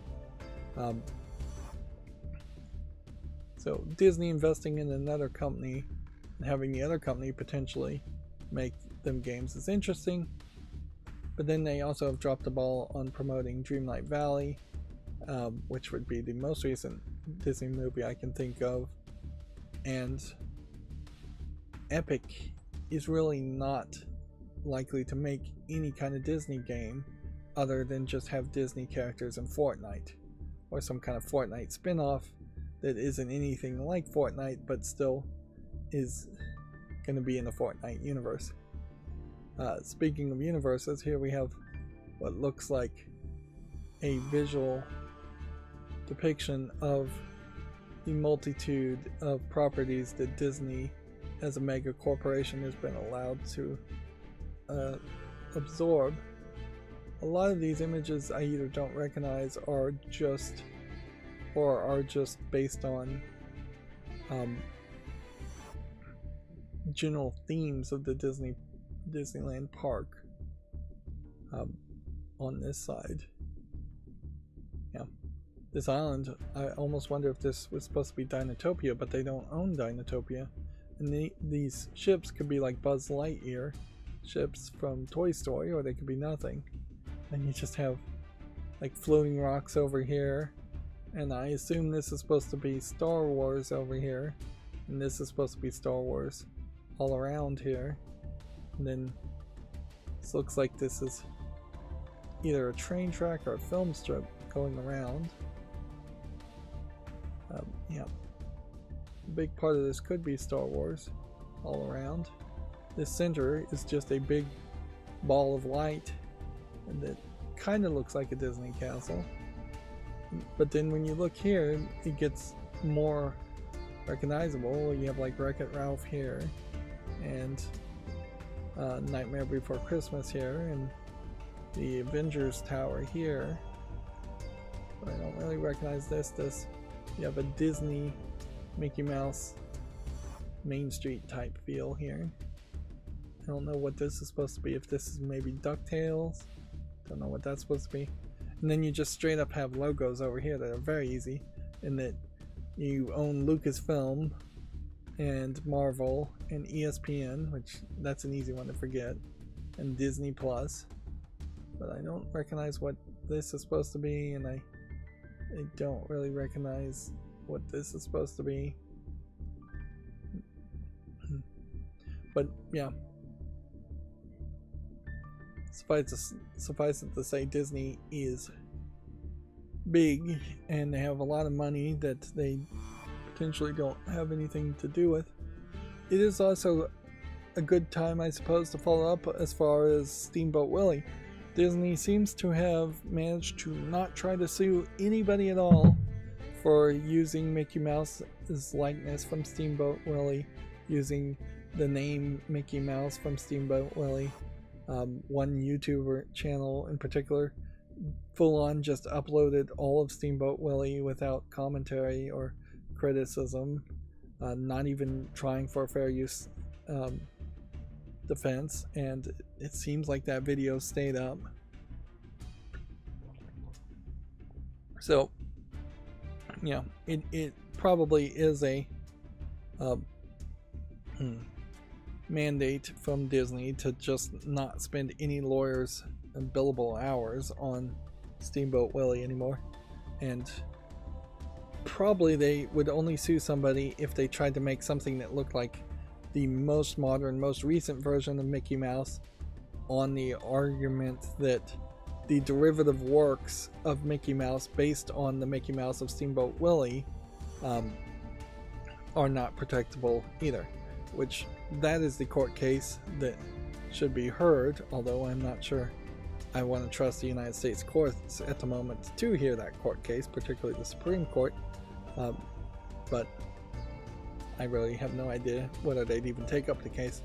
So Disney investing in another company and having the other company potentially make them games is interesting, but then they also have dropped the ball on promoting Dreamlight Valley, which would be the most recent Disney movie I can think of, and Epic is really not likely to make any kind of Disney game other than just have Disney characters in Fortnite, or some kind of Fortnite spin-off that isn't anything like Fortnite, but still is going to be in the Fortnite universe. Speaking of universes, here we have what looks like a visual depiction of the multitude of properties that Disney as a mega corporation has been allowed to absorb. A lot of these images I either don't recognize or are just based on general themes of the Disneyland park on this side. Yeah, this island, I almost wonder if this was supposed to be Dinotopia, but they don't own Dinotopia. And these ships could be like Buzz Lightyear ships from Toy Story, or they could be nothing. And you just have like floating rocks over here, and I assume this is supposed to be Star Wars over here, and this is supposed to be Star Wars all around here. And then this looks like this is either a train track or a film strip going around. Yeah, a big part of this could be Star Wars all around. This center is just a big ball of light, and it kind of looks like a Disney castle. But then when you look here, it gets more recognizable. You have like Wreck-It Ralph here, and Nightmare Before Christmas here, and the Avengers Tower here. But I don't really recognize this. You have a Disney Mickey Mouse Main Street type feel here. I don't know what this is supposed to be. If this is maybe DuckTales, don't know what that's supposed to be. And then you just straight up have logos over here that are very easy, in that you own Lucasfilm and Marvel and ESPN, which that's an easy one to forget, and Disney Plus. But I don't recognize what this is supposed to be, and I don't really recognize what this is supposed to be. But yeah, suffice it to say, Disney is big, and they have a lot of money that they potentially don't have anything to do with. It is also a good time, I suppose, to follow up as far as Steamboat Willie. Disney seems to have managed to not try to sue anybody at all for using Mickey Mouse's likeness from Steamboat Willie, using the name Mickey Mouse from Steamboat Willie. One YouTuber channel in particular full on just uploaded all of Steamboat Willie without commentary or criticism, not even trying for a fair use defense, and it seems like that video stayed up. So yeah, it probably is a mandate from Disney to just not spend any lawyers' billable hours on Steamboat Willie anymore, and probably they would only sue somebody if they tried to make something that looked like the most modern, most recent version of Mickey Mouse, on the argument that the derivative works of Mickey Mouse based on the Mickey Mouse of Steamboat Willie are not protectable either, which that is the court case that should be heard, although I'm not sure I want to trust the United States courts at the moment to hear that court case, particularly the Supreme Court. But I really have no idea whether they'd even take up the case.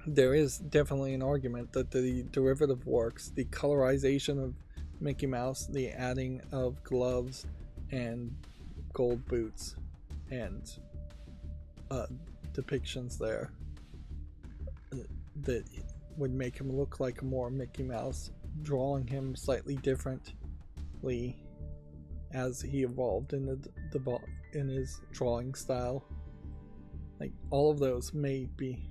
There is definitely an argument that the derivative works, the colorization of Mickey Mouse, the adding of gloves and gold boots and depictions there, that would make him look like more Mickey Mouse, drawing him slightly differently as he evolved in his drawing style. Like, all of those may be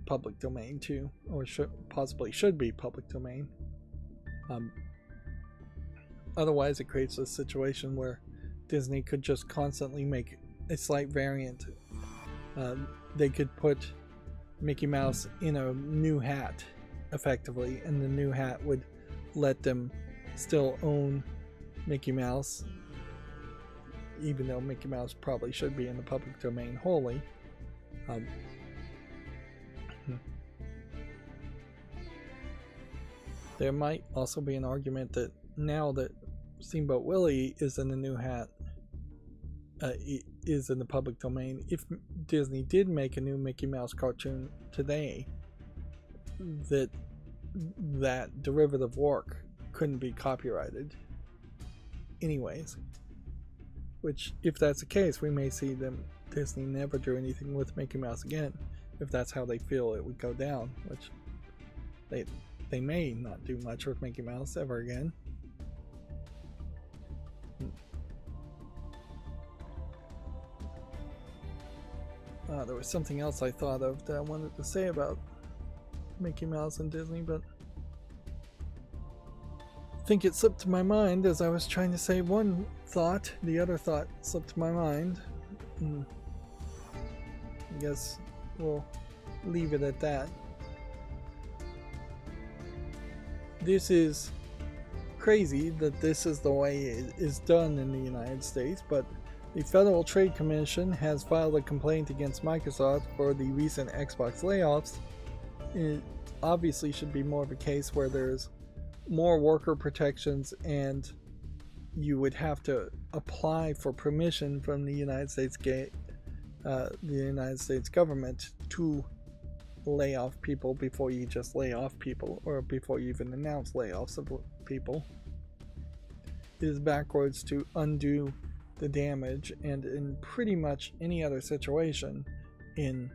public domain too, or possibly should be public domain. Otherwise, it creates a situation where Disney could just constantly make a slight variant. They could put Mickey Mouse in a new hat, effectively, and the new hat would let them still own Mickey Mouse even though Mickey Mouse probably should be in the public domain wholly. There might also be an argument that now that Steamboat Willie is in the new hat, is in the public domain, if Disney did make a new Mickey Mouse cartoon today, that derivative work couldn't be copyrighted anyways. Which, if that's the case, we may see Disney never do anything with Mickey Mouse again, if that's how they feel it would go down, which they may not do much with Mickey Mouse ever again. There was something else I thought of that I wanted to say about Mickey Mouse and Disney, but I think it slipped to my mind as I was trying to say one thought. The other thought slipped to my mind. I guess we'll leave it at that. This is crazy that this is the way it is done in the United States, but the Federal Trade Commission has filed a complaint against Microsoft for the recent Xbox layoffs. It obviously should be more of a case where there's more worker protections and you would have to apply for permission from the United States government to lay off people before you just lay off people, or before you even announce layoffs of people. It is backwards to undo the damage, and in pretty much any other situation in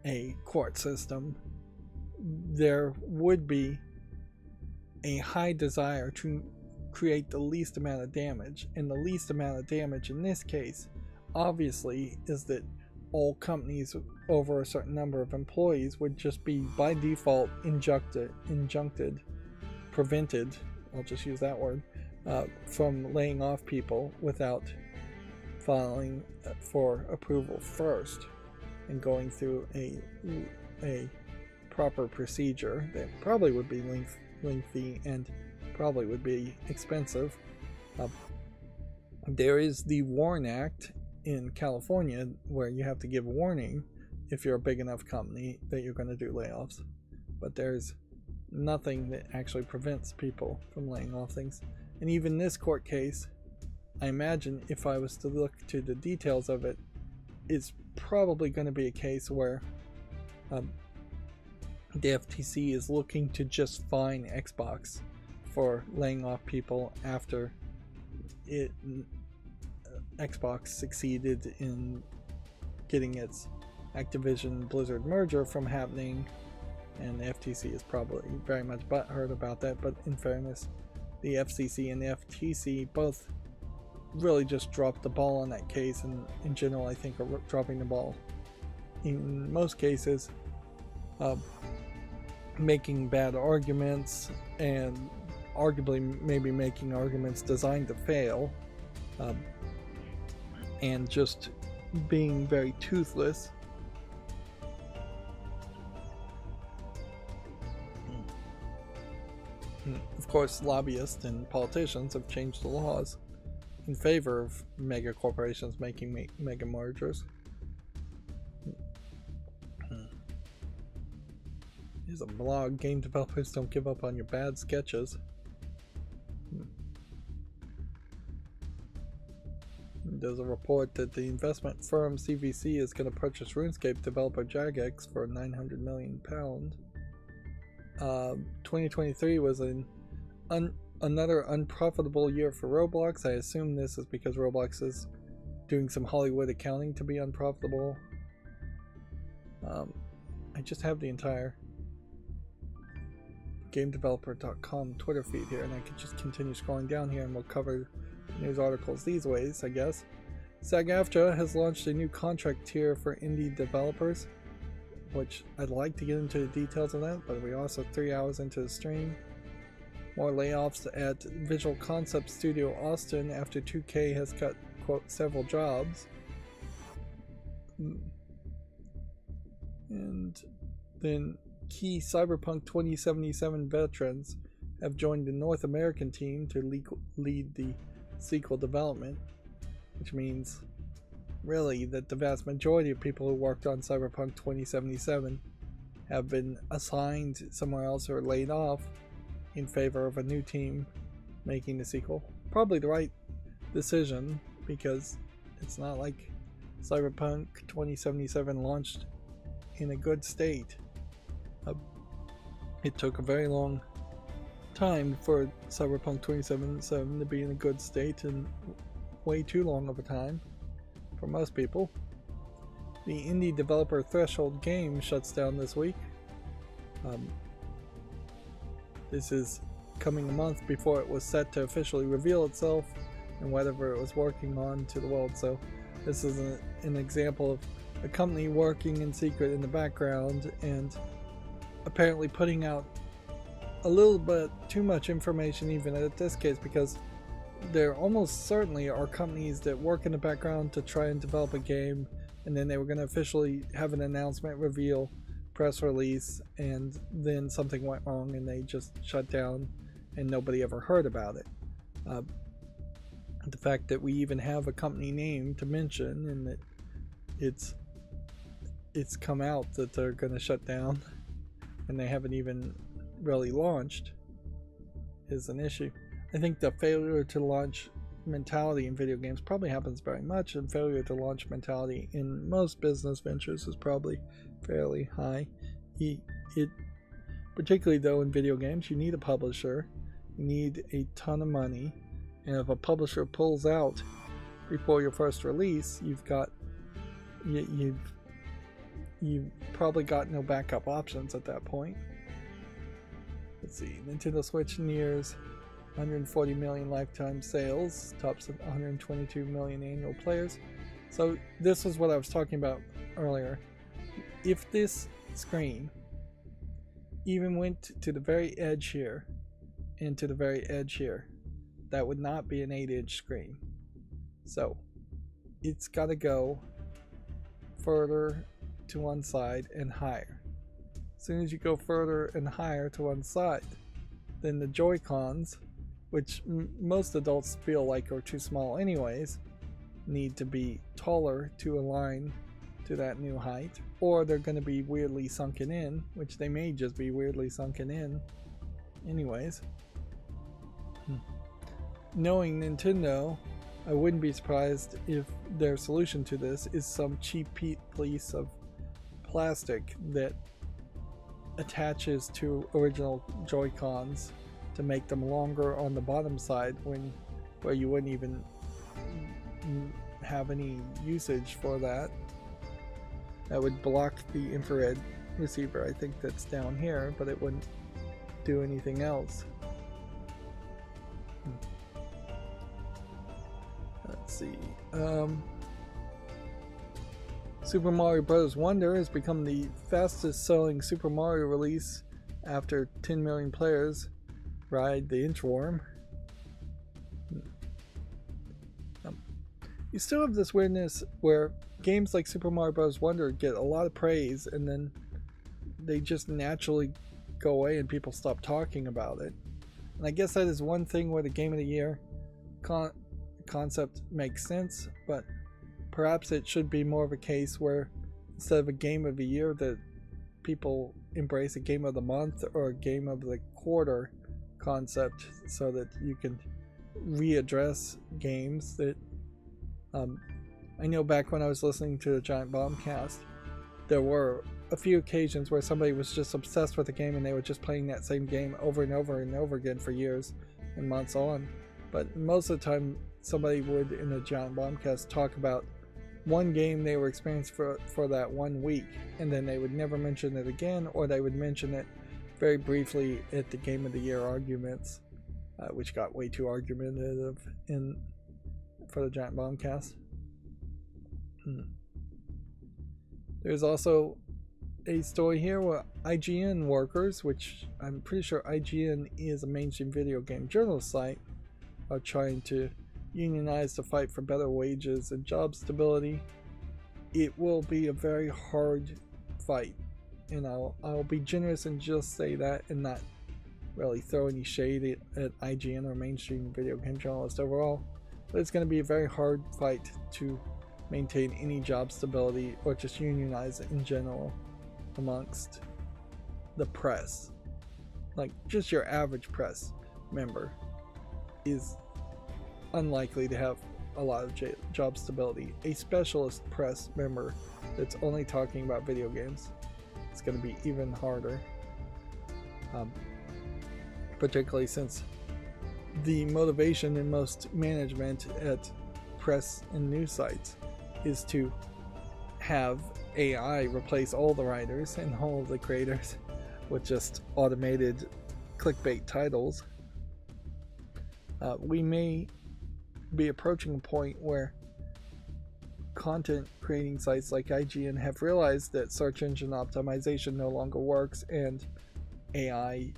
a court system, there would be a high desire to create the least amount of damage, and the least amount of damage in this case obviously is that all companies over a certain number of employees would just be by default prevented, I'll just use that word, from laying off people without filing for approval first and going through a proper procedure that probably would be lengthy and probably would be expensive. There is the WARN Act in California where you have to give a warning if you're a big enough company that you're going to do layoffs, but there's nothing that actually prevents people from laying off things. And even this court case, I imagine if I was to look to the details of it, it's probably going to be a case where the FTC is looking to just fine Xbox for laying off people after Xbox succeeded in getting its Activision Blizzard merger from happening, and the FTC is probably very much butthurt about that. But in fairness, the FCC and the FTC both really just dropped the ball on that case, and in general I think are dropping the ball in most cases, making bad arguments and arguably maybe making arguments designed to fail, and just being very toothless. Of course, lobbyists and politicians have changed the laws in favor of mega corporations making mega mergers. Here's a blog: game developers don't give up on your bad sketches. There's a report that the investment firm CVC is going to purchase RuneScape developer Jagex for £900 million. 2023 was another unprofitable year for Roblox. I assume this is because Roblox is doing some Hollywood accounting to be unprofitable. I just have the entire GameDeveloper.com Twitter feed here, and I could just continue scrolling down here and we'll cover news articles these ways, I guess. SAG-AFTRA has launched a new contract tier for indie developers, which I'd like to get into the details of that, but we're also 3 hours into the stream. More layoffs at Visual Concept Studio Austin after 2K has cut, quote, several jobs. And then key Cyberpunk 2077 veterans have joined the North American team to lead the sequel development. which means really that the vast majority of people who worked on Cyberpunk 2077 have been assigned somewhere else or laid off in favor of a new team making the sequel. Probably the right decision, because it's not like Cyberpunk 2077 launched in a good state. It took a very long time for Cyberpunk 2077 to be in a good state, and way too long of a time for most people. The indie developer Threshold game shuts down this week. This is coming a month before it was set to officially reveal itself and whatever it was working on to the world. So this is an example of a company working in secret in the background and apparently putting out a little bit too much information even at this case, because there almost certainly are companies that work in the background to try and develop a game, and then they were going to officially have an announcement, reveal, press release, and then something went wrong and they just shut down and nobody ever heard about it. The fact that we even have a company name to mention and that it's come out that they're going to shut down and they haven't even really launched is an issue. I think the failure to launch mentality in video games probably happens very much, and failure to launch mentality in most business ventures is probably fairly high. Particularly though in video games, you need a publisher, you need a ton of money, and if a publisher pulls out before your first release, you've probably got no backup options at that point. Let's see, Nintendo Switch nears 140 million lifetime sales, tops 122 million annual players. So this is what I was talking about earlier. If this screen even went to the very edge here and to the very edge here, that would not be an 8-inch screen. So it's got to go further to one side and higher. As soon as you go further and higher to one side, then the Joy-Cons, which most adults feel like are too small anyways, need to be taller to align to that new height, or they're going to be weirdly sunken in, which they may just be weirdly sunken in anyways. Knowing Nintendo, I wouldn't be surprised if their solution to this is some cheap piece of plastic that attaches to original Joy-Cons to make them longer on the bottom side where you wouldn't even have any usage for that. That would block the infrared receiver, I think, that's down here, but it wouldn't do anything else. Let's see. Super Mario Bros. Wonder has become the fastest selling Super Mario release after 10 million players ride the inchworm. You still have this weirdness where games like Super Mario Bros. Wonder get a lot of praise and then they just naturally go away and people stop talking about it. And I guess that is one thing where the Game of the Year concept makes sense, but perhaps it should be more of a case where instead of a Game of the Year, that people embrace a Game of the Month or a Game of the Quarter concept, so that you can readdress games that I know back when I was listening to the Giant Bombcast, there were a few occasions where somebody was just obsessed with a game and they were just playing that same game over and over and over again for years and months on. But most of the time, somebody would in the Giant Bombcast talk about one game they were experiencing for that 1 week, and then they would never mention it again, or they would mention it very briefly at the Game of the Year arguments, which got way too argumentative for the Giant Bombcast. There's also a story here where IGN workers, which I'm pretty sure IGN is a mainstream video game journalist site, are trying to unionize to fight for better wages and job stability. It will be a very hard fight, and I'll be generous and just say that and not really throw any shade at IGN or mainstream video game journalists overall. but it's going to be a very hard fight to maintain any job stability or just unionize in general amongst the press. Like, just your average press member is unlikely to have a lot of job stability. A specialist press member that's only talking about video games, it's going to be even harder, particularly since the motivation in most management at press and news sites is to have AI replace all the writers and all the creators with just automated clickbait titles. We may be approaching a point where content creating sites like IGN have realized that search engine optimization no longer works and AI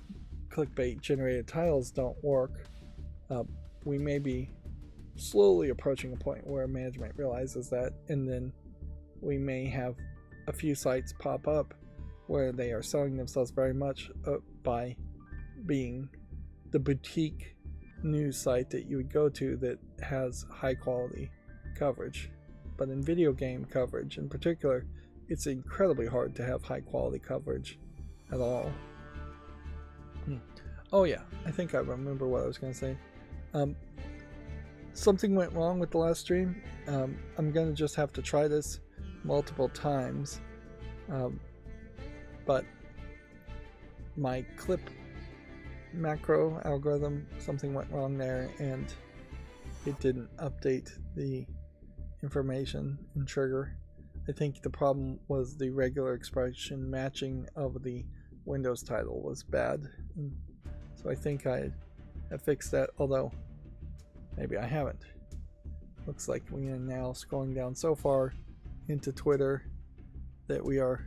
clickbait generated titles don't work. We may be slowly approaching a point where management realizes that, and then we may have a few sites pop up where they are selling themselves very much by being the boutique news site that you would go to that has high quality coverage. But in video game coverage in particular, it's incredibly hard to have high quality coverage at all. Oh yeah, I think I remember what I was going to say. Something went wrong with the last stream. I'm going to just have to try this multiple times. But my clip macro algorithm, something went wrong there, and it didn't update the information in trigger. I think the problem was the regular expression matching of the Windows title was bad. So I think I have fixed that, although maybe I haven't. Looks like we are now scrolling down so far into Twitter that we are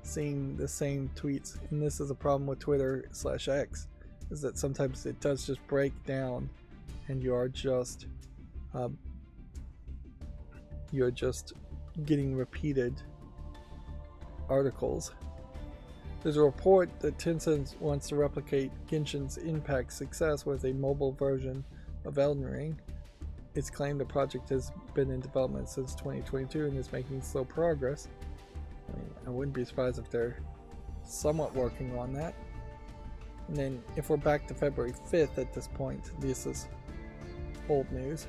seeing the same tweets, and this is a problem with Twitter/X, is that sometimes it does just break down and you are just getting repeated articles. There's a report that Tencent wants to replicate Genshin's Impact success with a mobile version of Elden Ring. It's claimed the project has been in development since 2022 and is making slow progress. I mean, I wouldn't be surprised if they're somewhat working on that. And then if we're back to February 5th at this point, this is old news.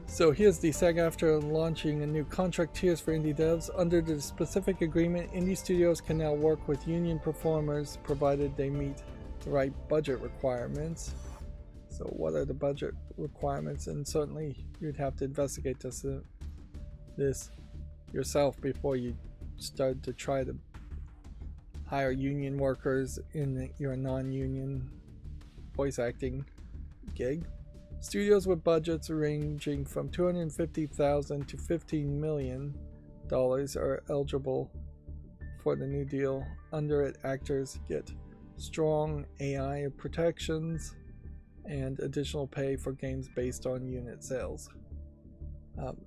So here's the SAG-AFTRA launching a new contract tiers for indie devs. Under the specific agreement, indie studios can now work with union performers provided they meet the right budget requirements. So what are the budget requirements? And certainly you'd have to investigate this yourself before you start to try to hire union workers in your non-union voice acting gig. Studios with budgets ranging from $250,000 to $15 million are eligible for the new deal. Under it, actors get strong AI protections and additional pay for games based on unit sales.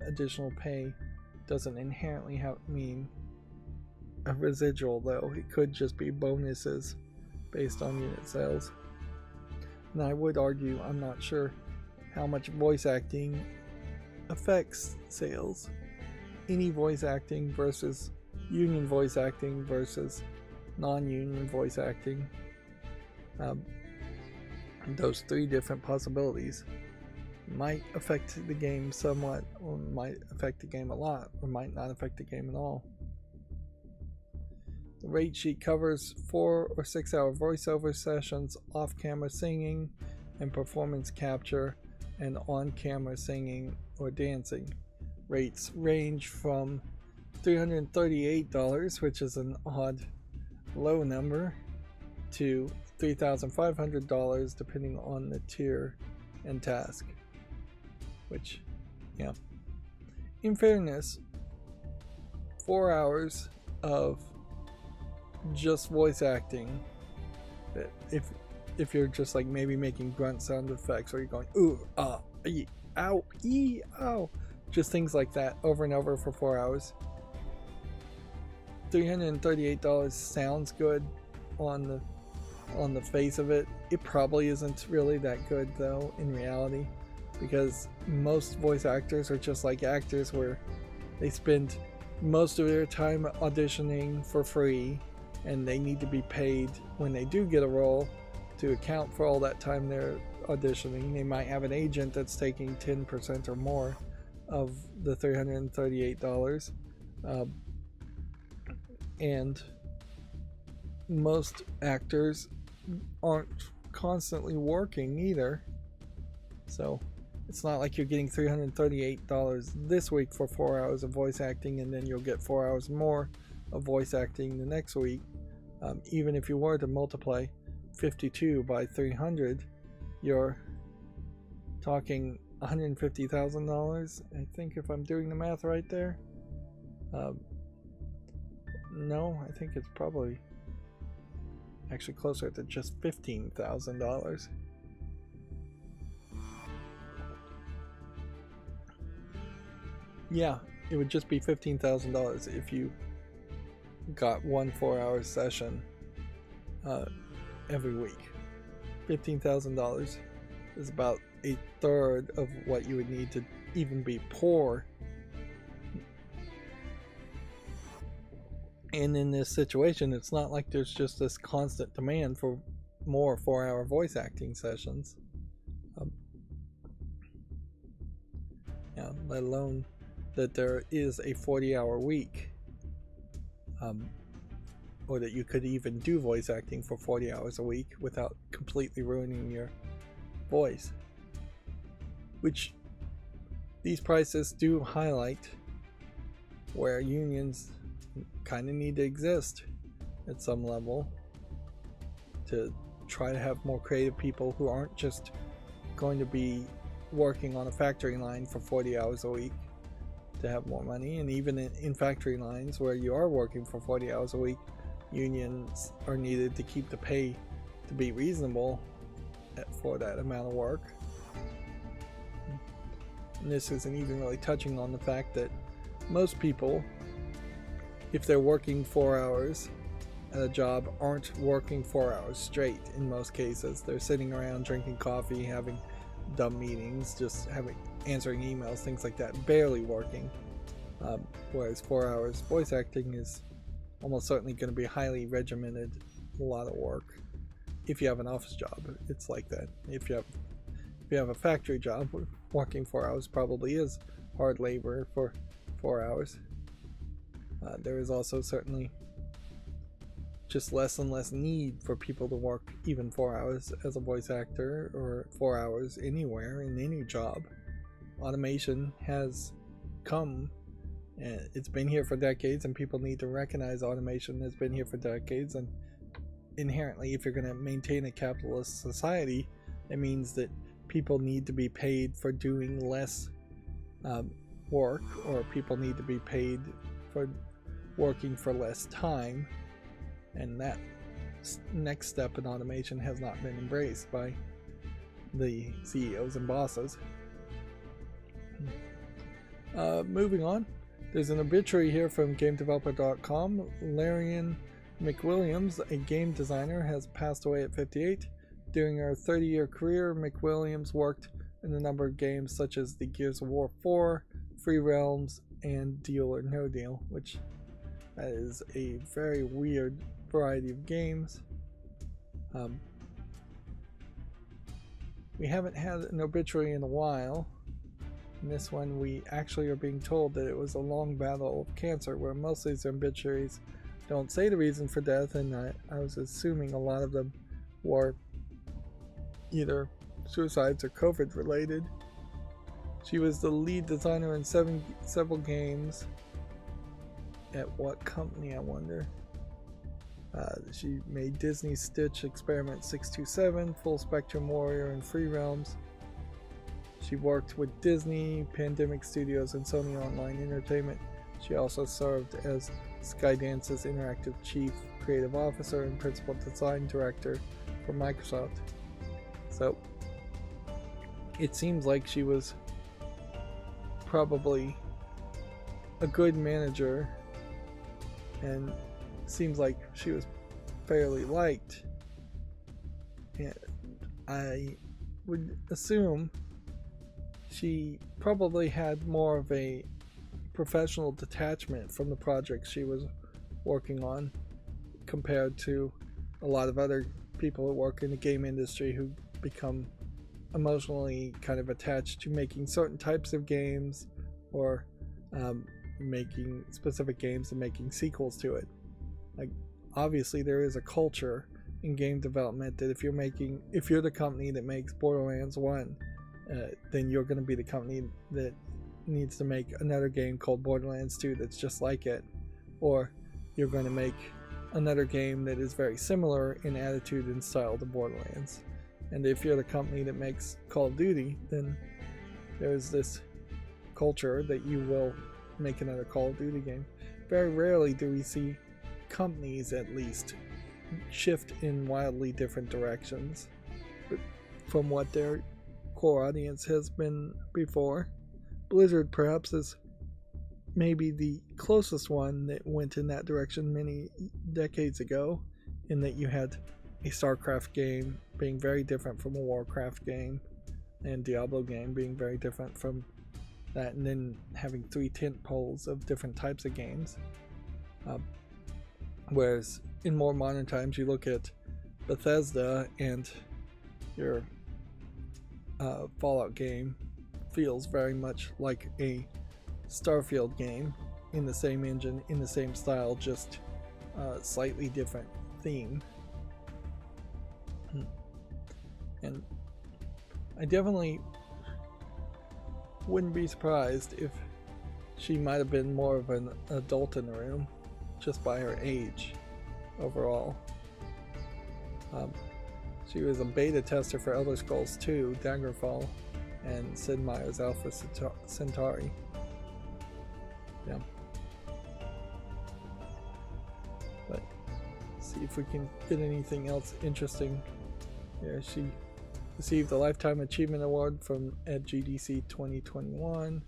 Additional pay doesn't inherently mean a residual, though. It could just be bonuses based on unit sales. And I would argue, I'm not sure how much voice acting affects sales. Any voice acting versus union voice acting versus non-union voice acting. Those three different possibilities might affect the game somewhat, or might affect the game a lot, or might not affect the game at all. The rate sheet covers 4 or 6 hour voiceover sessions, off-camera singing and performance capture, and on-camera singing or dancing. Rates range from $338, which is an odd low number, to $3,500 depending on the tier and task. Which, yeah. In fairness, 4 hours of just voice acting, if you're just like maybe making grunt sound effects, or you're going ooh, ee, ow, ee, ow, just things like that over and over for 4 hours, $338 sounds good on the on the face of it. It probably isn't really that good though in reality, because most voice actors are just like actors where they spend most of their time auditioning for free, and they need to be paid when they do get a role to account for all that time they're auditioning. They might have an agent that's taking 10% or more of the $338, and most actors aren't constantly working either, so it's not like you're getting $338 this week for 4 hours of voice acting and then you'll get 4 hours more of voice acting the next week. Even if you were to multiply 52 by 300, you're talking $150,000, I think, if I'm doing the math right there. No, I think it's probably actually closer to just $15,000. Yeah, it would just be $15,000 if you got one 4-hour session every week. $15,000 is about a third of what you would need to even be poor. And in this situation, it's not like there's just this constant demand for more 4-hour voice acting sessions. Let alone that there is a 40-hour week, or that you could even do voice acting for 40 hours a week without completely ruining your voice. Which these prices do highlight where unions kind of need to exist at some level to try to have more creative people who aren't just going to be working on a factory line for 40 hours a week to have more money. And even in factory lines where you are working for 40 hours a week, unions are needed to keep the pay to be reasonable for that amount of work. And this isn't even really touching on the fact that most people, if they're working 4 hours at a job, aren't working 4 hours straight in most cases. They're sitting around drinking coffee, having dumb meetings, just answering emails, things like that, barely working. Whereas 4 hours voice acting is almost certainly going to be highly regimented, a lot of work. If you have an office job, it's like that. If you have a factory job, working 4 hours probably is hard labor for 4 hours. There is also certainly just less and less need for people to work even 4 hours as a voice actor, or 4 hours anywhere in any job. Automation has come, and it's been here for decades, and people need to recognize automation has been here for decades. And inherently, if you're going to maintain a capitalist society, it means that people need to be paid for doing less work, or people need to be paid for working for less time. And that next step in automation has not been embraced by the CEOs and bosses. Moving on, there's an obituary here from GameDeveloper.com. Larian McWilliams, a game designer, has passed away at 58. During her 30-year career, McWilliams worked in a number of games such as the Gears of War 4, Free Realms, and Deal or No Deal, which that is a very weird variety of games. We haven't had an obituary in a while. In this one, we actually are being told that it was a long battle of cancer, where most of these obituaries don't say the reason for death, and I was assuming a lot of them were either suicides or COVID related. She was the lead designer in several games. At what company, I wonder? She made Disney Stitch Experiment 627, Full Spectrum Warrior, and Free Realms. She worked with Disney, Pandemic Studios, and Sony Online Entertainment. She also served as Skydance's Interactive Chief Creative Officer and Principal Design Director for Microsoft. So, it seems like she was probably a good manager, and seems like she was fairly liked And I would assume she probably had more of a professional detachment from the projects she was working on compared to a lot of other people who work in the game industry who become emotionally kind of attached to making certain types of games or making specific games and making sequels to it. Like, obviously there is a culture in game development that if you're the company that makes Borderlands 1, then you're going to be the company that needs to make another game called Borderlands 2 that's just like it, or you're going to make another game that is very similar in attitude and style to Borderlands. And if you're the company that makes Call of Duty, then there's this culture that you will make another Call of Duty game. Very rarely do we see companies, at least, shift in wildly different directions from what their core audience has been before. Blizzard perhaps is maybe the closest one that went in that direction many decades ago, in that you had a StarCraft game being very different from a Warcraft game, and Diablo game being very different from that, and then having 3 tent poles of different types of games. Whereas in more modern times, you look at Bethesda, and your Fallout game feels very much like a Starfield game, in the same engine, in the same style, just slightly different theme. And I definitely wouldn't be surprised if she might have been more of an adult in the room, just by her age overall. She was a beta tester for Elder Scrolls 2, Daggerfall, and Sid Meier's Alpha Centauri. Yeah. But see if we can get anything else interesting. Yeah, she received the Lifetime Achievement Award at GDC 2021.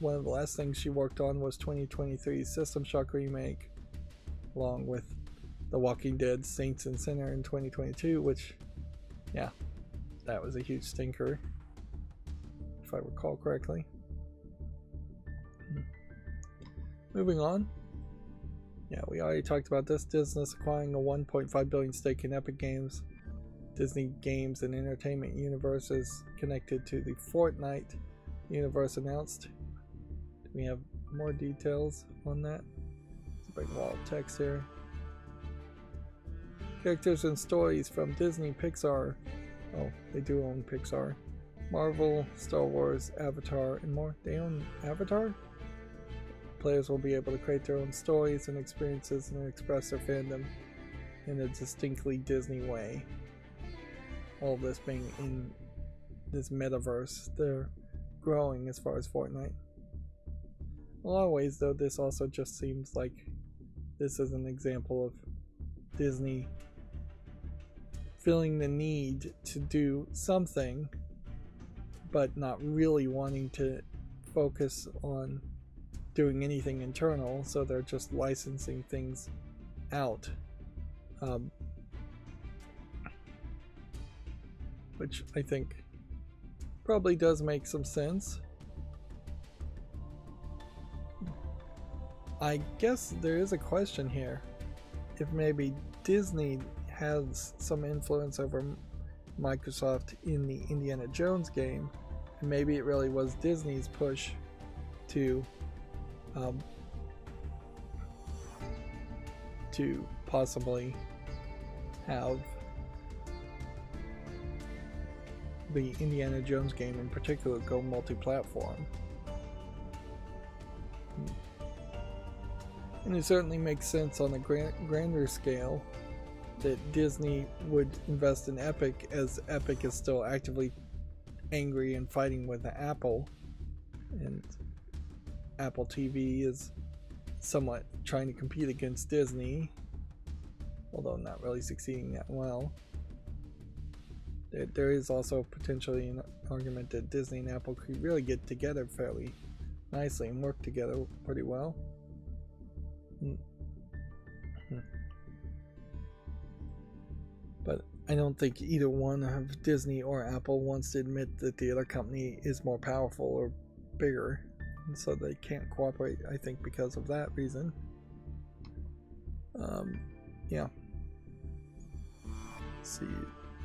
One of the last things she worked on was 2023's System Shock remake, along with The Walking Dead Saints and Sinner in 2022, which, yeah, that was a huge stinker, if I recall correctly. Moving on. Yeah, we already talked about this. Disney's acquiring a $1.5 billion stake in Epic Games. Disney Games and Entertainment Universe is connected to the Fortnite universe announced. Do we have more details on that? It's a big wall of text here. Characters and stories from Disney, Pixar. Oh, they do own Pixar. Marvel, Star Wars, Avatar, and more. They own Avatar? Players will be able to create their own stories and experiences and express their fandom in a distinctly Disney way. All of this being in this metaverse they're growing as far as Fortnite. In a lot of ways, though, this also just seems like this is an example of Disney feeling the need to do something, but not really wanting to focus on doing anything internal, so they're just licensing things out, which I think probably does make some sense. I guess there is a question here, if maybe Disney has some influence over Microsoft in the Indiana Jones game, and maybe it really was Disney's push to possibly have the Indiana Jones game in particular go multi-platform. And it certainly makes sense on a grander scale that Disney would invest in Epic, as Epic is still actively angry and fighting with Apple, and Apple TV is somewhat trying to compete against Disney, although not really succeeding that well. There is also potentially an argument that Disney and Apple could really get together fairly nicely and work together pretty well. But I don't think either one of Disney or Apple wants to admit that the other company is more powerful or bigger, and so they can't cooperate, I think, because of that reason. Yeah. Let's see.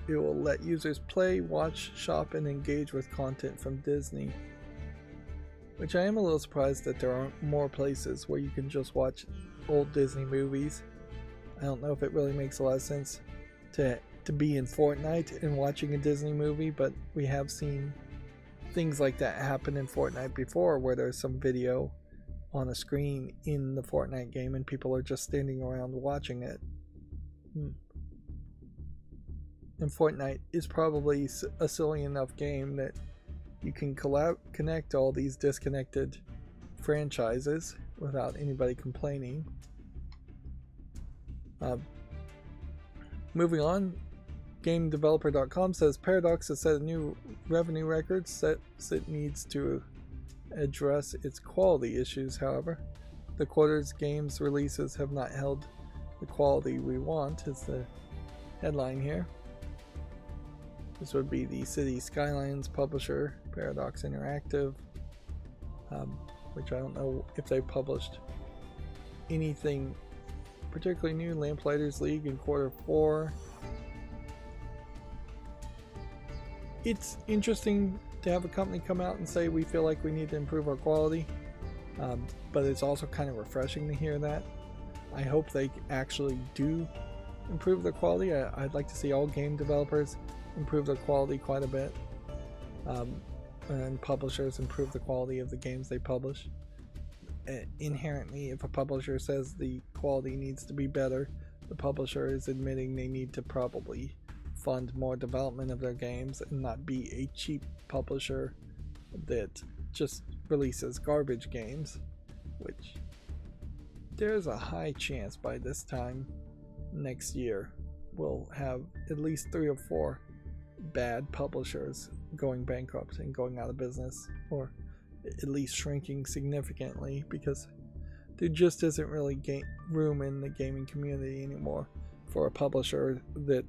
It will let users play, watch, shop, and engage with content from Disney. Which I am a little surprised that there aren't more places where you can just watch old Disney movies. I don't know if it really makes a lot of sense to be in Fortnite and watching a Disney movie, but we have seen things like that happen in Fortnite before, where there's some video on a screen in the Fortnite game and people are just standing around watching it. And Fortnite is probably a silly enough game that you can connect all these disconnected franchises without anybody complaining. Moving on, GameDeveloper.com says Paradox has set a new revenue record, says it needs to address its quality issues. However, the quarter's games releases have not held the quality we want, is the headline here. This would be the City Skylines publisher, Paradox Interactive, which I don't know if they published anything particularly new. Lamplighters League in quarter 4. It's interesting to have a company come out and say we feel like we need to improve our quality, but it's also kind of refreshing to hear that. I hope they actually do improve their quality. I'd like to see all game developers improve their quality quite a bit, and publishers improve the quality of the games they publish. Inherently, if a publisher says the quality needs to be better, the publisher is admitting they need to probably fund more development of their games and not be a cheap publisher that just releases garbage games, which there's a high chance by this time next year we'll have at least 3 or 4 bad publishers going bankrupt and going out of business, or at least shrinking significantly, because there just isn't really room in the gaming community anymore for a publisher that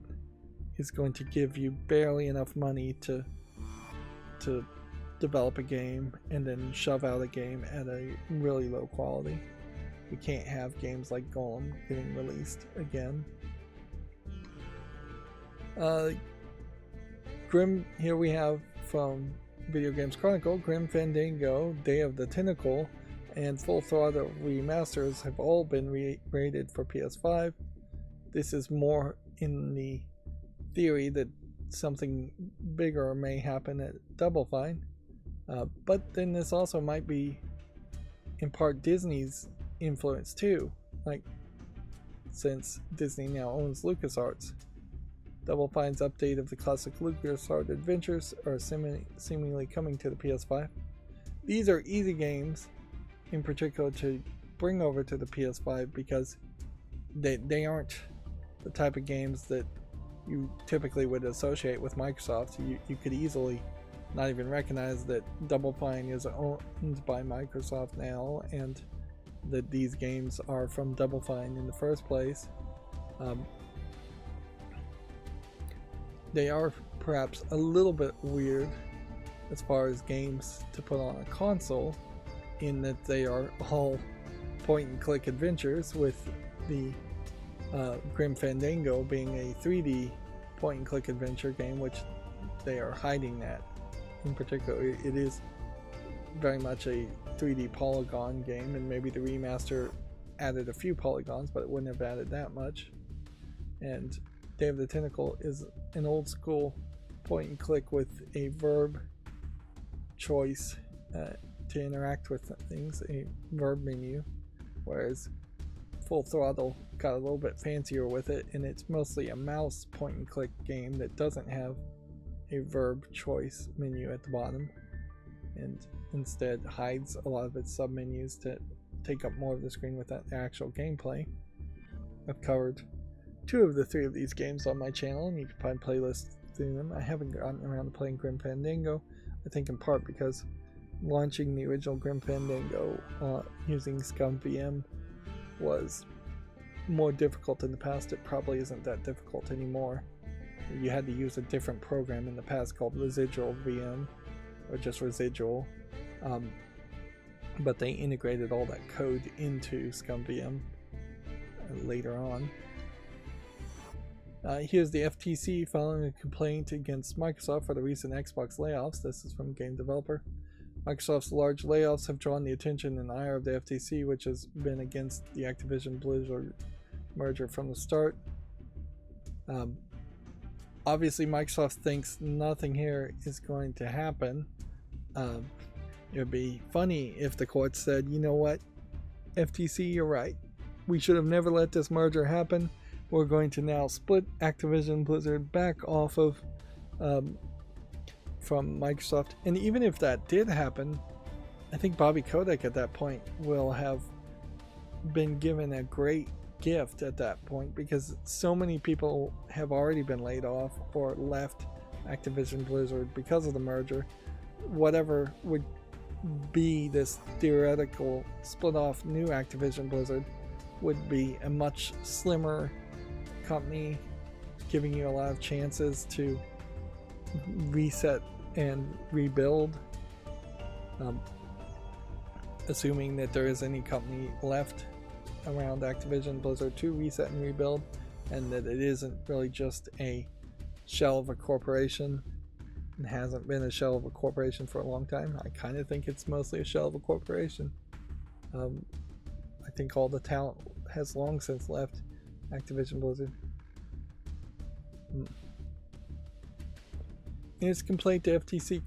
is going to give you barely enough money to develop a game and then shove out a game at a really low quality. We can't have games like Golem getting released again. Grim, here we have from Video Games Chronicle, Grim Fandango, Day of the Tentacle, and Full Throttle remasters have all been rated for PS5. This is more in the theory that something bigger may happen at Double Fine, but then this also might be in part Disney's influence too, like since Disney now owns LucasArts. Double Fine's update of the classic LucasArts adventures are seemingly coming to the PS5. These are easy games, in particular, to bring over to the PS5 because they aren't the type of games that you typically would associate with Microsoft. You could easily not even recognize that Double Fine is owned by Microsoft now, and that these games are from Double Fine in the first place. They are perhaps a little bit weird as far as games to put on a console, in that they are all point and click adventures, with the Grim Fandango being a 3D point and click adventure game, which they are hiding that. In particular, it is very much a 3D polygon game, and maybe the remaster added a few polygons, but it wouldn't have added that much. And Day of the Tentacle is an old school point and click with a verb choice to interact with things, a verb menu, whereas Full Throttle got a little bit fancier with it, and it's mostly a mouse point and click game that doesn't have a verb choice menu at the bottom, and instead hides a lot of its submenus to take up more of the screen with that actual gameplay. I've covered 2 of the 3 of these games on my channel, and you can find playlists through them. I haven't gotten around to playing Grim Fandango, I think in part because launching the original Grim Fandango using ScumVM was more difficult in the past, it probably isn't that difficult anymore. You had to use a different program in the past called Residual VM, or just Residual, but they integrated all that code into ScumVM later on. Here's the FTC filing a complaint against Microsoft for the recent Xbox layoffs. This is from Game Developer. Microsoft's large layoffs have drawn the attention and ire of the FTC, which has been against the Activision Blizzard merger from the start. Obviously, Microsoft thinks nothing here is going to happen. It would be funny if the court said, you know what, FTC, you're right. We should have never let this merger happen. We're going to now split Activision Blizzard back off of from Microsoft. And even if that did happen, I think Bobby Kotick at that point will have been given a great gift at that point, because so many people have already been laid off or left Activision Blizzard because of the merger. Whatever would be this theoretical split off new Activision Blizzard would be a much slimmer company, giving you a lot of chances to reset and rebuild, assuming that there is any company left around Activision Blizzard to reset and rebuild, and that it isn't really just a shell of a corporation and hasn't been a shell of a corporation for a long time. I kind of think it's mostly a shell of a corporation. I think all the talent has long since left Activision Blizzard. In its complaint, the FTC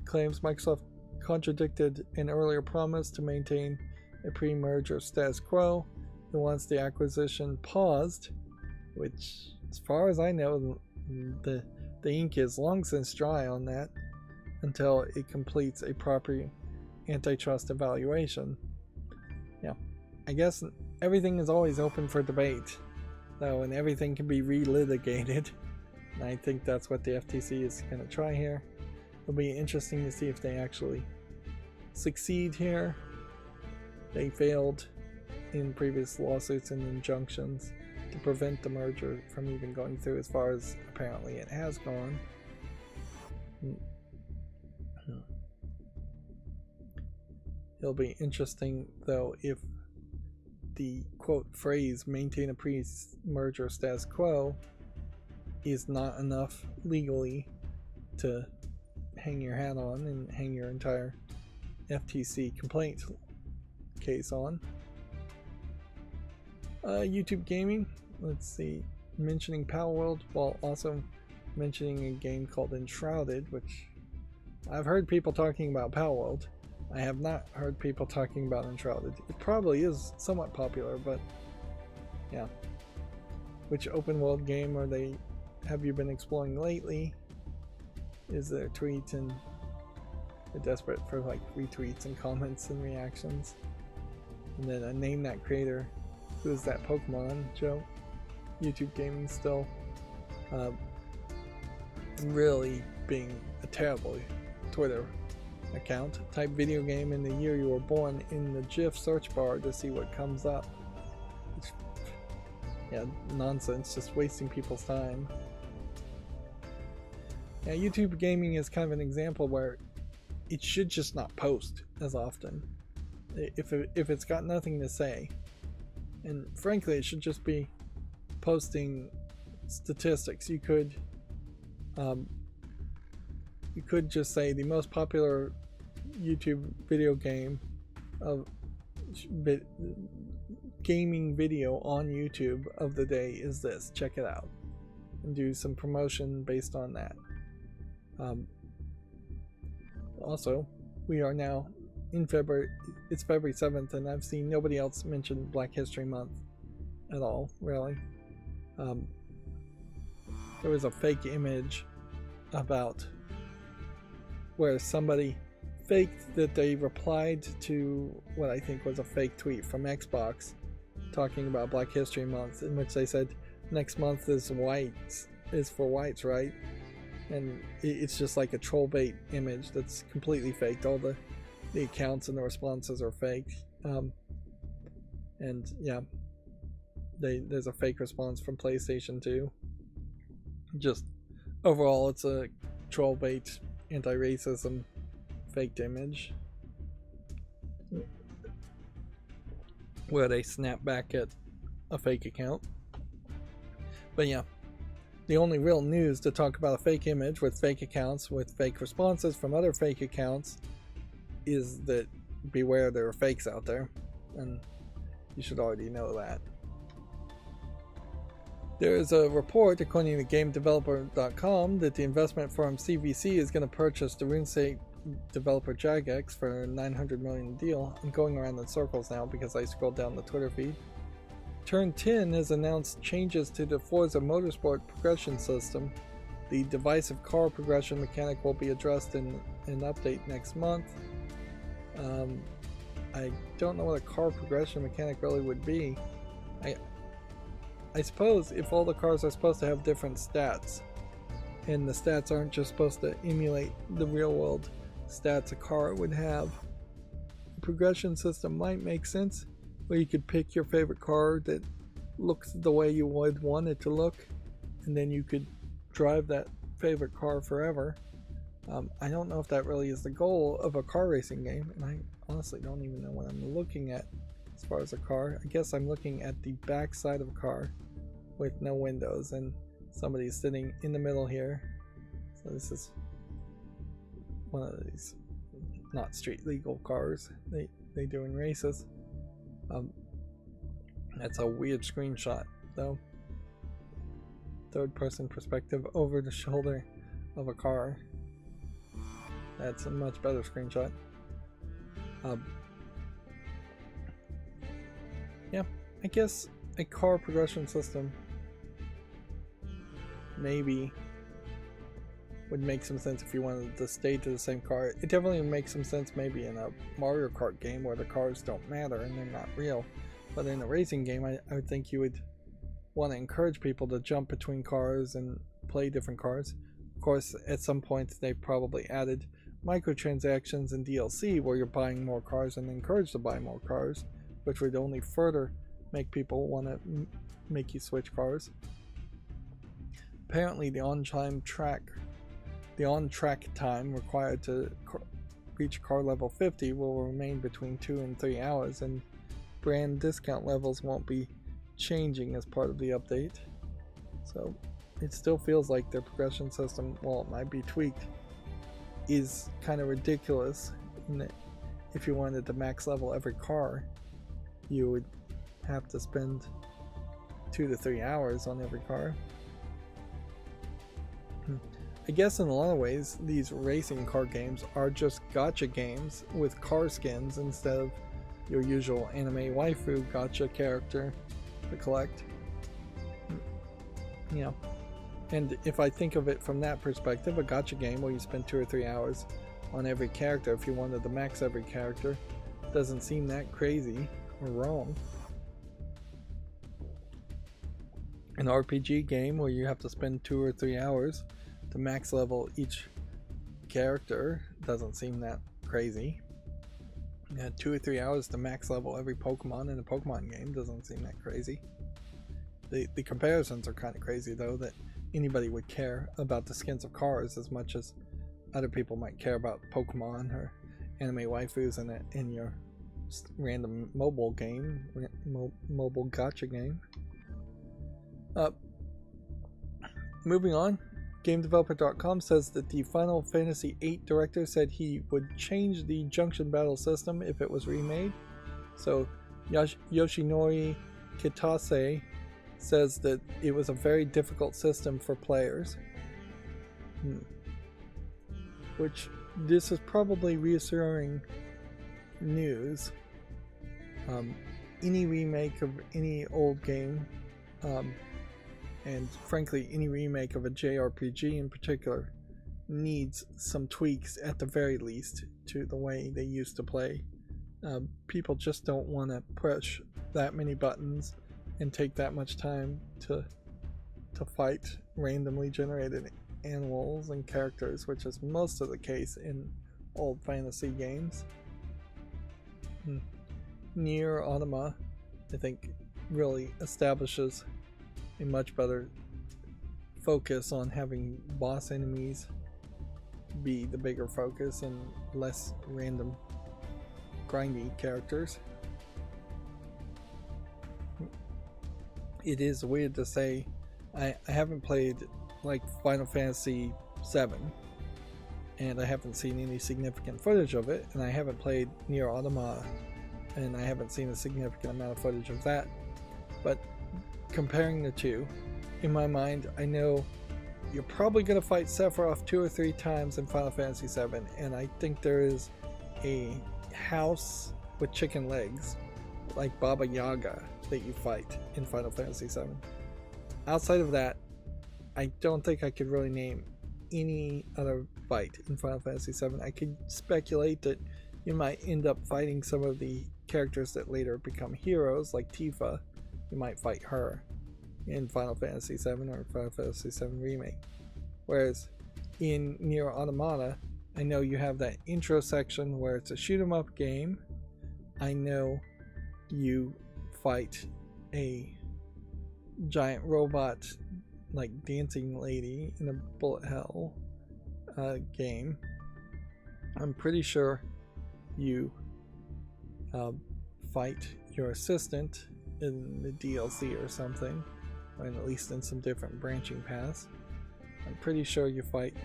claims Microsoft contradicted an earlier promise to maintain a pre-merger status quo. It wants the acquisition paused, which, as far as I know, the ink is long since dry on that, until it completes a proper antitrust evaluation. Yeah, I guess everything is always open for debate, though, and everything can be relitigated. And I think that's what the FTC is going to try here. It'll be interesting to see if they actually succeed here. They failed in previous lawsuits and injunctions to prevent the merger from even going through, as far as apparently it has gone. It'll be interesting, though, if the quote phrase maintain a pre-merger status quo is not enough legally to hang your hat on and hang your entire FTC complaint case on. YouTube gaming, let's see, mentioning Palworld while also mentioning a game called Enshrouded, which I've heard people talking about Palworld. I have not heard people talking about Enshrouded. It probably is somewhat popular, but yeah. Which open world game have you been exploring lately? Is their tweet, and they're desperate for like retweets and comments and reactions. And then name that creator. Who is that Pokemon, Joe? YouTube gaming still really being a terrible Twitter account. Type video game in the year you were born in the GIF search bar to see what comes up. It's, yeah, nonsense, just wasting people's time. Yeah, YouTube gaming is kind of an example where it should just not post as often if it's got nothing to say. And frankly, it should just be posting statistics. You could just say the most popular YouTube video game of gaming video on YouTube of the day is this. Check it out, and do some promotion based on that. Also, we are now in February. It's February 7th, and I've seen nobody else mention Black History Month at all, really. There was a fake image about where somebody faked that they replied to what I think was a fake tweet from Xbox talking about Black History Month, in which they said next month is for whites, right? And it's just like a troll bait image that's completely faked. All the accounts and the responses are fake. And yeah, there's a fake response from PlayStation 2. Just overall, it's a troll bait, anti-racism, faked image where they snap back at a fake account. But yeah, the only real news to talk about a fake image with fake accounts with fake responses from other fake accounts is that beware, there are fakes out there, and you should already know that. There is a report, according to GameDeveloper.com, that the investment firm CVC is going to purchase the RuneScape developer Jagex for a $900 million deal. I'm going around in circles now because I scrolled down the Twitter feed. Turn 10 has announced changes to the Forza Motorsport progression system. The divisive car progression mechanic will be addressed in an update next month. I don't know what a car progression mechanic really would be. I suppose if all the cars are supposed to have different stats, and the stats aren't just supposed to emulate the real world stats a car would have, the progression system might make sense, where you could pick your favorite car that looks the way you would want it to look, and then you could drive that favorite car forever. I don't know if that really is the goal of a car racing game, and I honestly don't even know what I'm looking at as far as a car. I guess I'm looking at the back side of a car with no windows, and somebody's sitting in the middle here. So this is one of these not street legal cars they do in races. That's a weird screenshot though. Third person perspective over the shoulder of a car. That's a much better screenshot. Yeah, I guess a car progression system maybe would make some sense if you wanted to stay to the same car. It definitely makes some sense maybe in a Mario Kart game where the cars don't matter and they're not real. But in a racing game, I would think you would want to encourage people to jump between cars and play different cars. Of course, at some point they probably added microtransactions and DLC where you're buying more cars and encouraged to buy more cars, which would only further make people want to make you switch cars. Apparently the on-track time required to reach car level 50 will remain between 2 and 3 hours, and brand discount levels won't be changing as part of the update. So it still feels like their progression system, while it might be tweaked, is kind of ridiculous in that if you wanted to max level every car, you would have to spend 2 to 3 hours on every car. I guess in a lot of ways these racing car games are just gacha games with car skins instead of your usual anime waifu gacha character to collect. Yeah. And if I think of it from that perspective, a gacha game where you spend 2 or 3 hours on every character if you wanted to max every character doesn't seem that crazy or wrong. An RPG game where you have to spend 2 or 3 hours to max level each character doesn't seem that crazy. 2 or 3 hours to max level every Pokemon in a Pokemon game doesn't seem that crazy. The comparisons are kind of crazy though, that anybody would care about the skins of cars as much as other people might care about Pokemon or anime waifus in your random mobile game, mobile gacha game. Moving on, GameDeveloper.com says that the Final Fantasy VIII director said he would change the junction battle system if it was remade. So Yoshinori Kitase says that it was a very difficult system for players. Which, this is probably reassuring news. Any remake of any old game, and frankly any remake of a JRPG in particular, needs some tweaks at the very least to the way they used to play. People just don't want to push that many buttons and take that much time to fight randomly generated animals and characters, which is most of the case in old fantasy games. Nier Automata, I think, really establishes a much better focus on having boss enemies be the bigger focus and less random grindy characters. It is weird to say I haven't played like Final Fantasy VII, and I haven't seen any significant footage of it, and I haven't played Nier Automata, and I haven't seen a significant amount of footage of that. But comparing the two, in my mind, I know you're probably going to fight Sephiroth 2 or 3 times in Final Fantasy VII, and I think there is a house with chicken legs, like Baba Yaga, that you fight in Final Fantasy VII. Outside of that, I don't think I could really name any other fight in Final Fantasy VII. I could speculate that you might end up fighting some of the characters that later become heroes, like Tifa. You might fight her in Final Fantasy VII or Final Fantasy VII Remake. Whereas in Nier Automata, I know you have that intro section where it's a shoot 'em up game. I know you fight a giant robot like dancing lady in a bullet hell game. I'm pretty sure you fight your assistant in the DLC or something, or at least in some different branching paths. I'm pretty sure you fight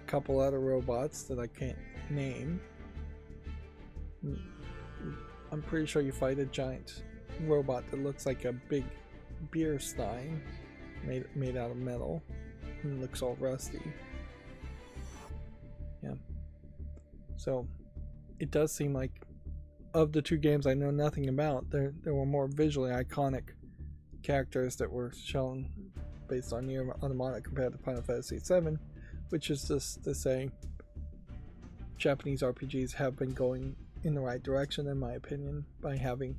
a couple other robots that I can't name. I'm pretty sure you fight a giant robot that looks like a big beer stein made out of metal and looks all rusty. Yeah. So it does seem like, of the 2 games I know nothing about, there were more visually iconic characters that were shown based on Nier Automata compared to Final Fantasy VII, which is just to say Japanese RPGs have been going in the right direction, in my opinion, by having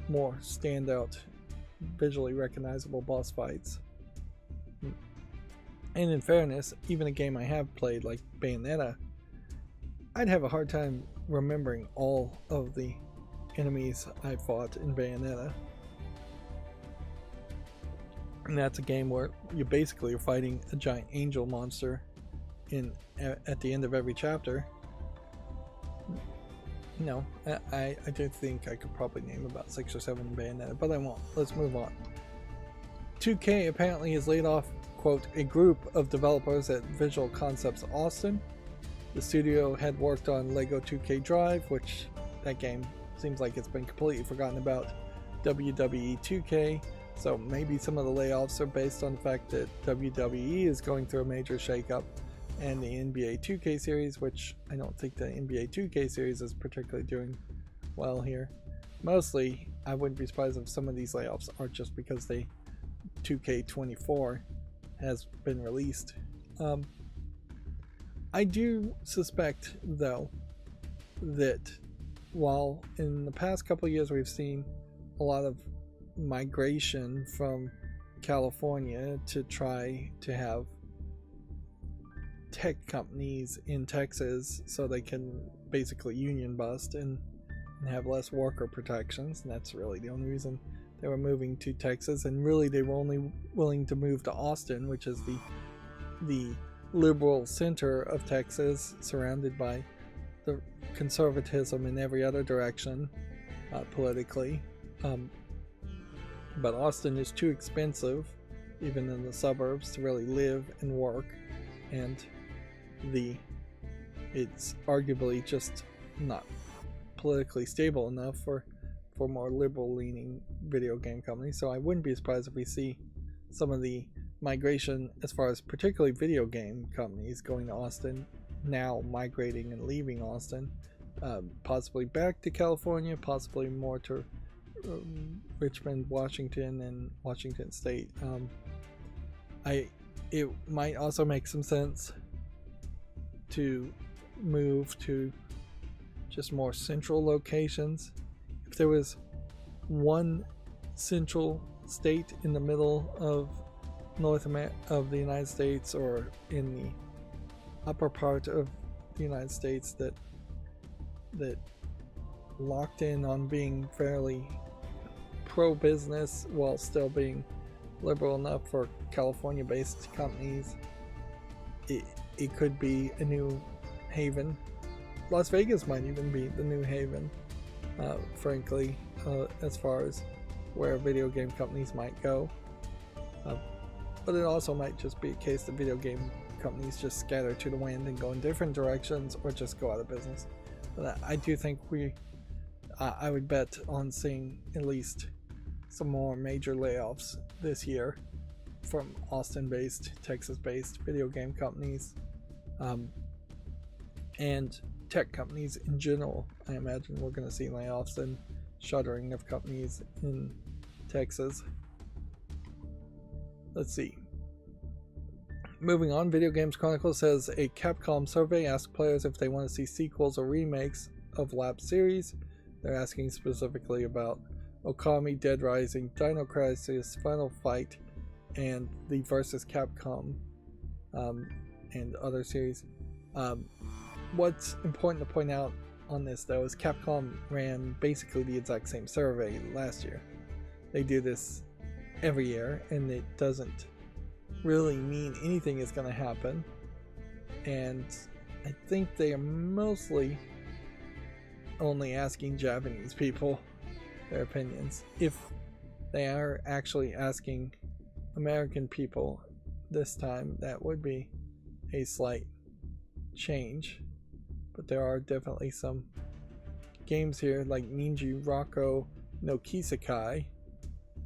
more standout, visually recognizable boss fights. And in fairness, even a game I have played like Bayonetta, I'd have a hard time remembering all of the enemies I fought in Bayonetta. And that's a game where you basically are fighting a giant angel monster at the end of every chapter. No, I do think I could probably name about 6 or 7 in Bayonetta, but I won't. Let's move on. 2K apparently has laid off, quote, a group of developers at Visual Concepts Austin. The studio had worked on Lego 2K Drive, which that game seems like it's been completely forgotten about, WWE 2K, so maybe some of the layoffs are based on the fact that WWE is going through a major shakeup, and the NBA 2K series, which I don't think the NBA 2K series is particularly doing well here. Mostly, I wouldn't be surprised if some of these layoffs are just because 2K24 has been released. I do suspect, though, that while in the past couple of years we've seen a lot of migration from California to try to have tech companies in Texas so they can basically union bust and have less worker protections, and that's really the only reason they were moving to Texas, and really they were only willing to move to Austin, which is the liberal center of Texas, surrounded by the conservatism in every other direction politically. But Austin is too expensive, even in the suburbs, to really live and work, and it's arguably just not politically stable enough for more liberal-leaning video game companies. So I wouldn't be surprised if we see some of the migration, as far as particularly video game companies going to Austin, now migrating and leaving Austin, possibly back to California, possibly more to Richmond, Washington, and Washington State. It might also make some sense to move to just more central locations. If there was one central state in the middle of of the United States, or in the upper part of the United States, that locked in on being fairly pro-business while still being liberal enough for California-based companies. It could be a new haven. Las Vegas might even be the new haven, frankly, as far as where video game companies might go. But it also might just be a case that video game companies just scatter to the wind and go in different directions or just go out of business. But I do think I would bet on seeing at least some more major layoffs this year from Austin-based, Texas-based video game companies, and tech companies in general. I imagine we're going to see layoffs and shuttering of companies in Texas. Let's see. Moving on, Video Games Chronicle says a Capcom survey asked players if they want to see sequels or remakes of lapsed series. They're asking specifically about Okami, Dead Rising, Dino Crisis, Final Fight, and the Versus Capcom and other series. What's important to point out on this, though, is Capcom ran basically the exact same survey last year. They do this every year, and it doesn't really mean anything is going to happen. And I think they are mostly only asking Japanese people their opinions. If they are actually asking American people this time, that would be a slight change. But there are definitely some games here like Ninja Rocco no Kisekai,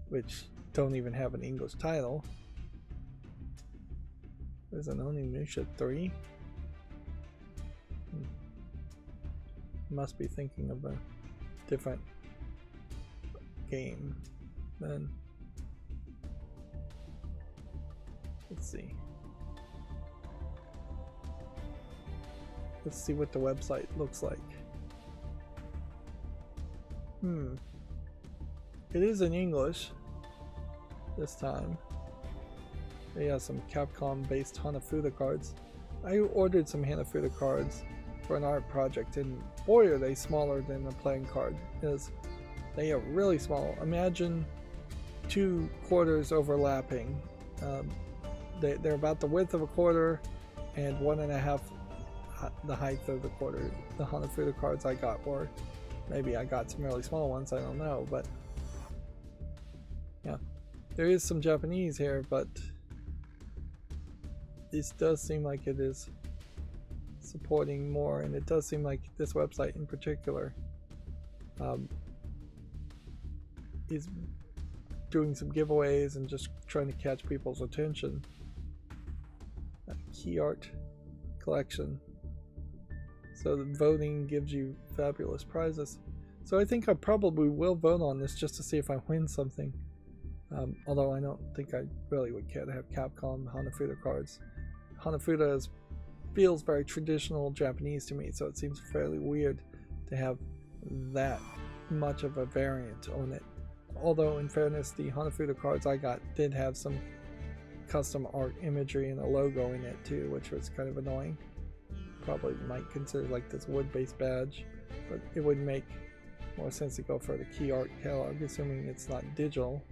which don't even have an English title. There's an Onimusha 3. Must be thinking of a different game then. Let's see. Let's see what the website looks like. It is in English this time. They have some Capcom-based Hanafuda cards. I ordered some Hanafuda cards for an art project, and boy are they smaller than the playing card is. They are really small. Imagine 2 quarters overlapping. They're about the width of a quarter and 1.5 the height of the quarter. The Hanafuda cards I got were, maybe I got some really small ones, I don't know, but yeah, there is some Japanese here, but this does seem like it is supporting more, and it does seem like this website in particular is doing some giveaways and just trying to catch people's attention. Key art collection. So the voting gives you fabulous prizes. So I think I probably will vote on this just to see if I win something. Although I don't think I really would care to have Capcom Hanafuda cards. Hanafuda feels very traditional Japanese to me, so it seems fairly weird to have that much of a variant on it. Although in fairness, the Hanafuda cards I got did have some custom art imagery and a logo in it too, which was kind of annoying. Probably might consider like this wood-based badge, but it would make more sense to go for the key art catalog, assuming it's not digital.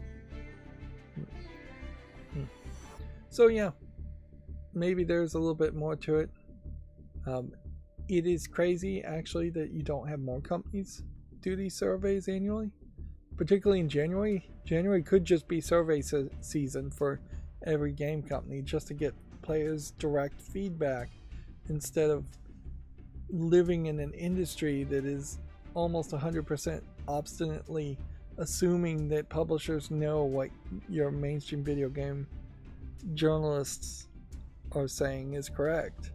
So yeah, maybe there's a little bit more to it. It is crazy actually that you don't have more companies do these surveys annually, particularly in January. January could just be survey season for every game company, just to get players direct feedback instead of living in an industry that is almost 100% obstinately assuming that publishers know what your mainstream video game journalists are saying is correct,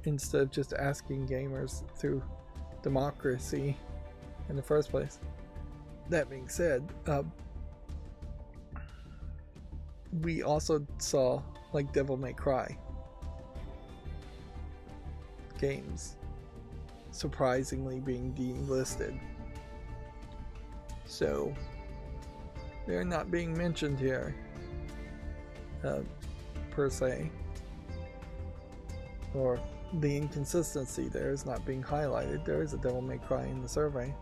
instead of just asking gamers through democracy in the first place. That being said, we also saw like Devil May Cry games surprisingly being delisted, so they're not being mentioned here per se, or the inconsistency there is not being highlighted. There is a Devil May Cry in the survey,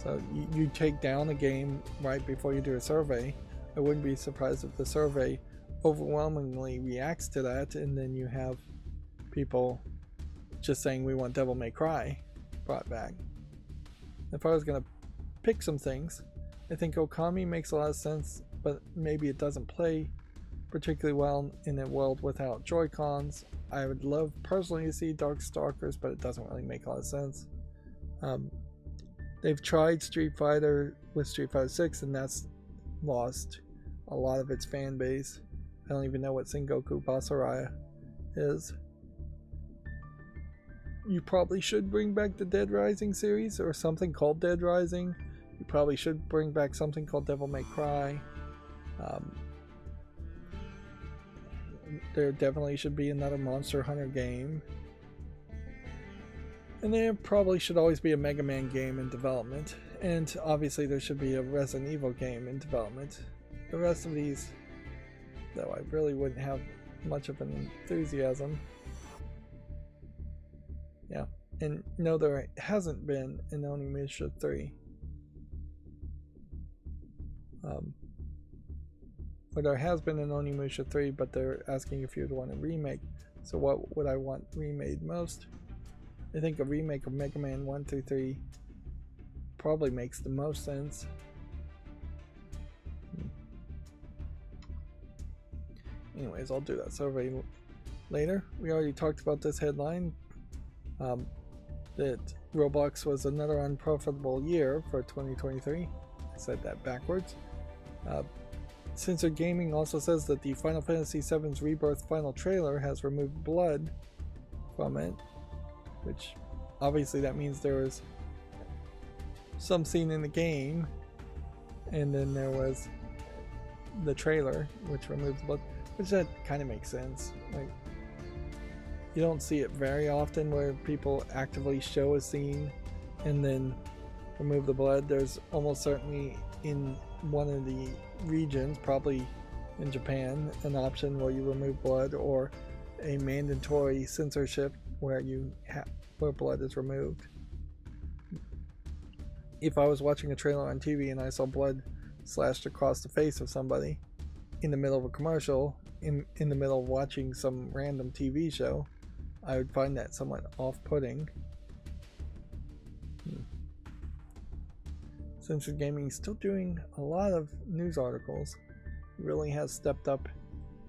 So you take down a game right before you do a survey. I wouldn't be surprised if the survey overwhelmingly reacts to that, and then you have people just saying we want Devil May Cry brought back. If I was going to pick some things, I think Okami makes a lot of sense, but maybe it doesn't play particularly well in a world without Joy-Cons. I would love personally to see Darkstalkers, but it doesn't really make a lot of sense. They've tried Street Fighter with Street Fighter 6, and that's lost a lot of its fan base. I don't even know what Sengoku Basaraya is. You probably should bring back the Dead Rising series, or something called Dead Rising. You probably should bring back something called Devil May Cry. There definitely should be another Monster Hunter game. And there probably should always be a Mega Man game in development. And obviously there should be a Resident Evil game in development. The rest of these, though, I really wouldn't have much of an enthusiasm. Yeah, and no, there hasn't been an Onimusha 3. Or there has been an Onimusha 3, but they're asking if you'd want a remake. So what would I want remade most? I think a remake of Mega Man 1 through 3 probably makes the most sense. Anyways, I'll do that survey later. We already talked about this headline. That Roblox was another unprofitable year for 2023. I said that backwards. Censored Gaming also says that the Final Fantasy VII's Rebirth final trailer has removed blood from it, which obviously that means there was some scene in the game, and then there was the trailer which removes blood, which that kind of makes sense. Like, you don't see it very often where people actively show a scene and then remove the blood. There's almost certainly in one of the regions, probably in Japan, an option where you remove blood, or a mandatory censorship where where blood is removed. If I was watching a trailer on TV and I saw blood slashed across the face of somebody in the middle of a commercial, in the middle of watching some random TV show, I would find that somewhat off-putting. Censored Gaming is still doing a lot of news articles. He really has stepped up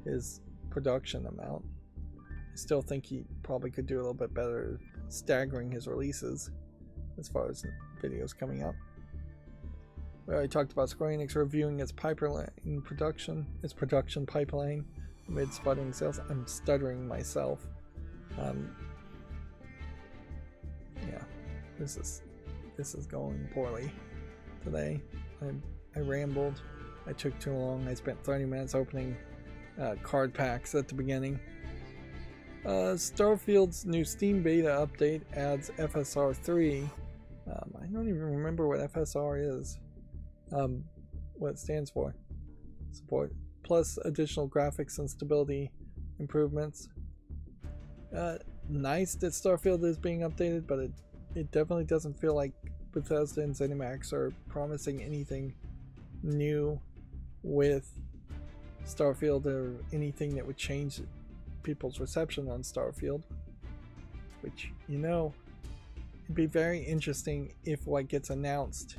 his production amount. I still think he probably could do a little bit better staggering his releases as far as videos coming up. We already talked about Square Enix reviewing its production pipeline amid sputtering sales. I'm stuttering myself. Yeah, this is going poorly today. I rambled. I took too long. I spent 30 minutes opening card packs at the beginning. Starfield's new Steam beta update adds FSR 3. I don't even remember what FSR is. What it stands for. Support. Plus additional graphics and stability improvements. Nice that Starfield is being updated, but it definitely doesn't feel like Bethesda and ZeniMax are promising anything new with Starfield, or anything that would change people's reception on Starfield. Which, it'd be very interesting if what gets announced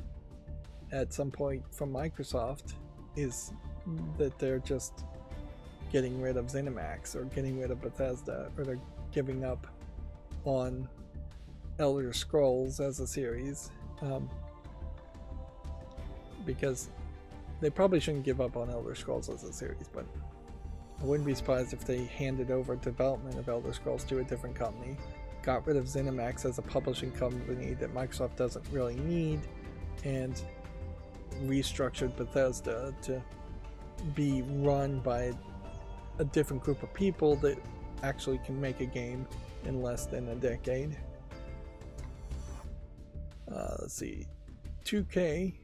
at some point from Microsoft is that they're just getting rid of ZeniMax, or getting rid of Bethesda, or they're giving up on Elder Scrolls as a series, because they probably shouldn't give up on Elder Scrolls as a series, but I wouldn't be surprised if they handed over development of Elder Scrolls to a different company, got rid of ZeniMax as a publishing company that Microsoft doesn't really need, and restructured Bethesda to be run by a different group of people that actually can make a game in less than a decade. Let's see, 2K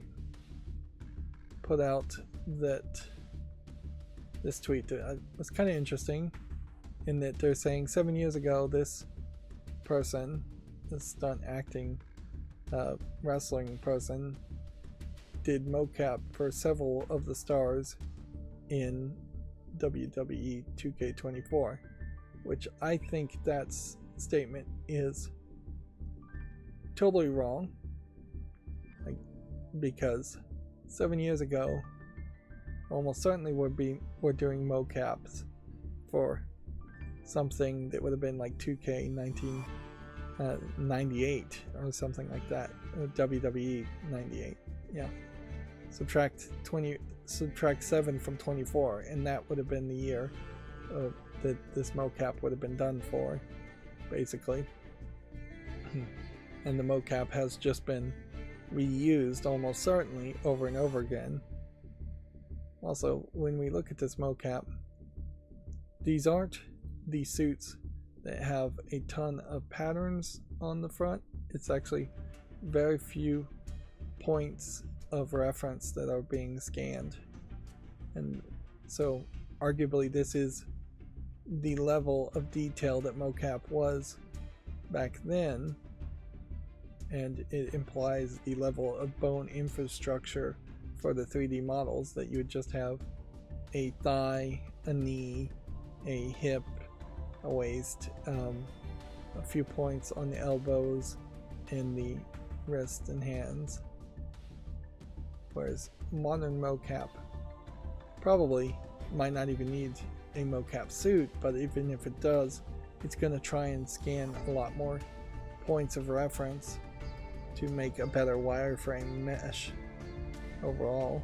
put out this tweet that was kind of interesting, in that they're saying 7 years ago this person, this stunt acting wrestling person, did mocap for several of the stars in WWE 2K24, which I think that statement is totally wrong, because 7 years ago, almost certainly we're doing mocaps for something that would have been like 2K 1998 or something like that, WWE 98. Yeah, subtract 7 from 24, and that would have been the year that this mocap would have been done for, basically. And the mocap has just been reused almost certainly over and over again. Also, when we look at this mocap, these aren't the suits that have a ton of patterns on the front. It's actually very few points of reference that are being scanned, and so arguably this is the level of detail that mocap was back then, and it implies the level of bone infrastructure for the 3D models, that you would just have a thigh, a knee, a hip, a waist, a few points on the elbows and the wrists and hands. Whereas modern mocap probably might not even need a mocap suit, but even if it does, it's going to try and scan a lot more points of reference to make a better wireframe mesh overall.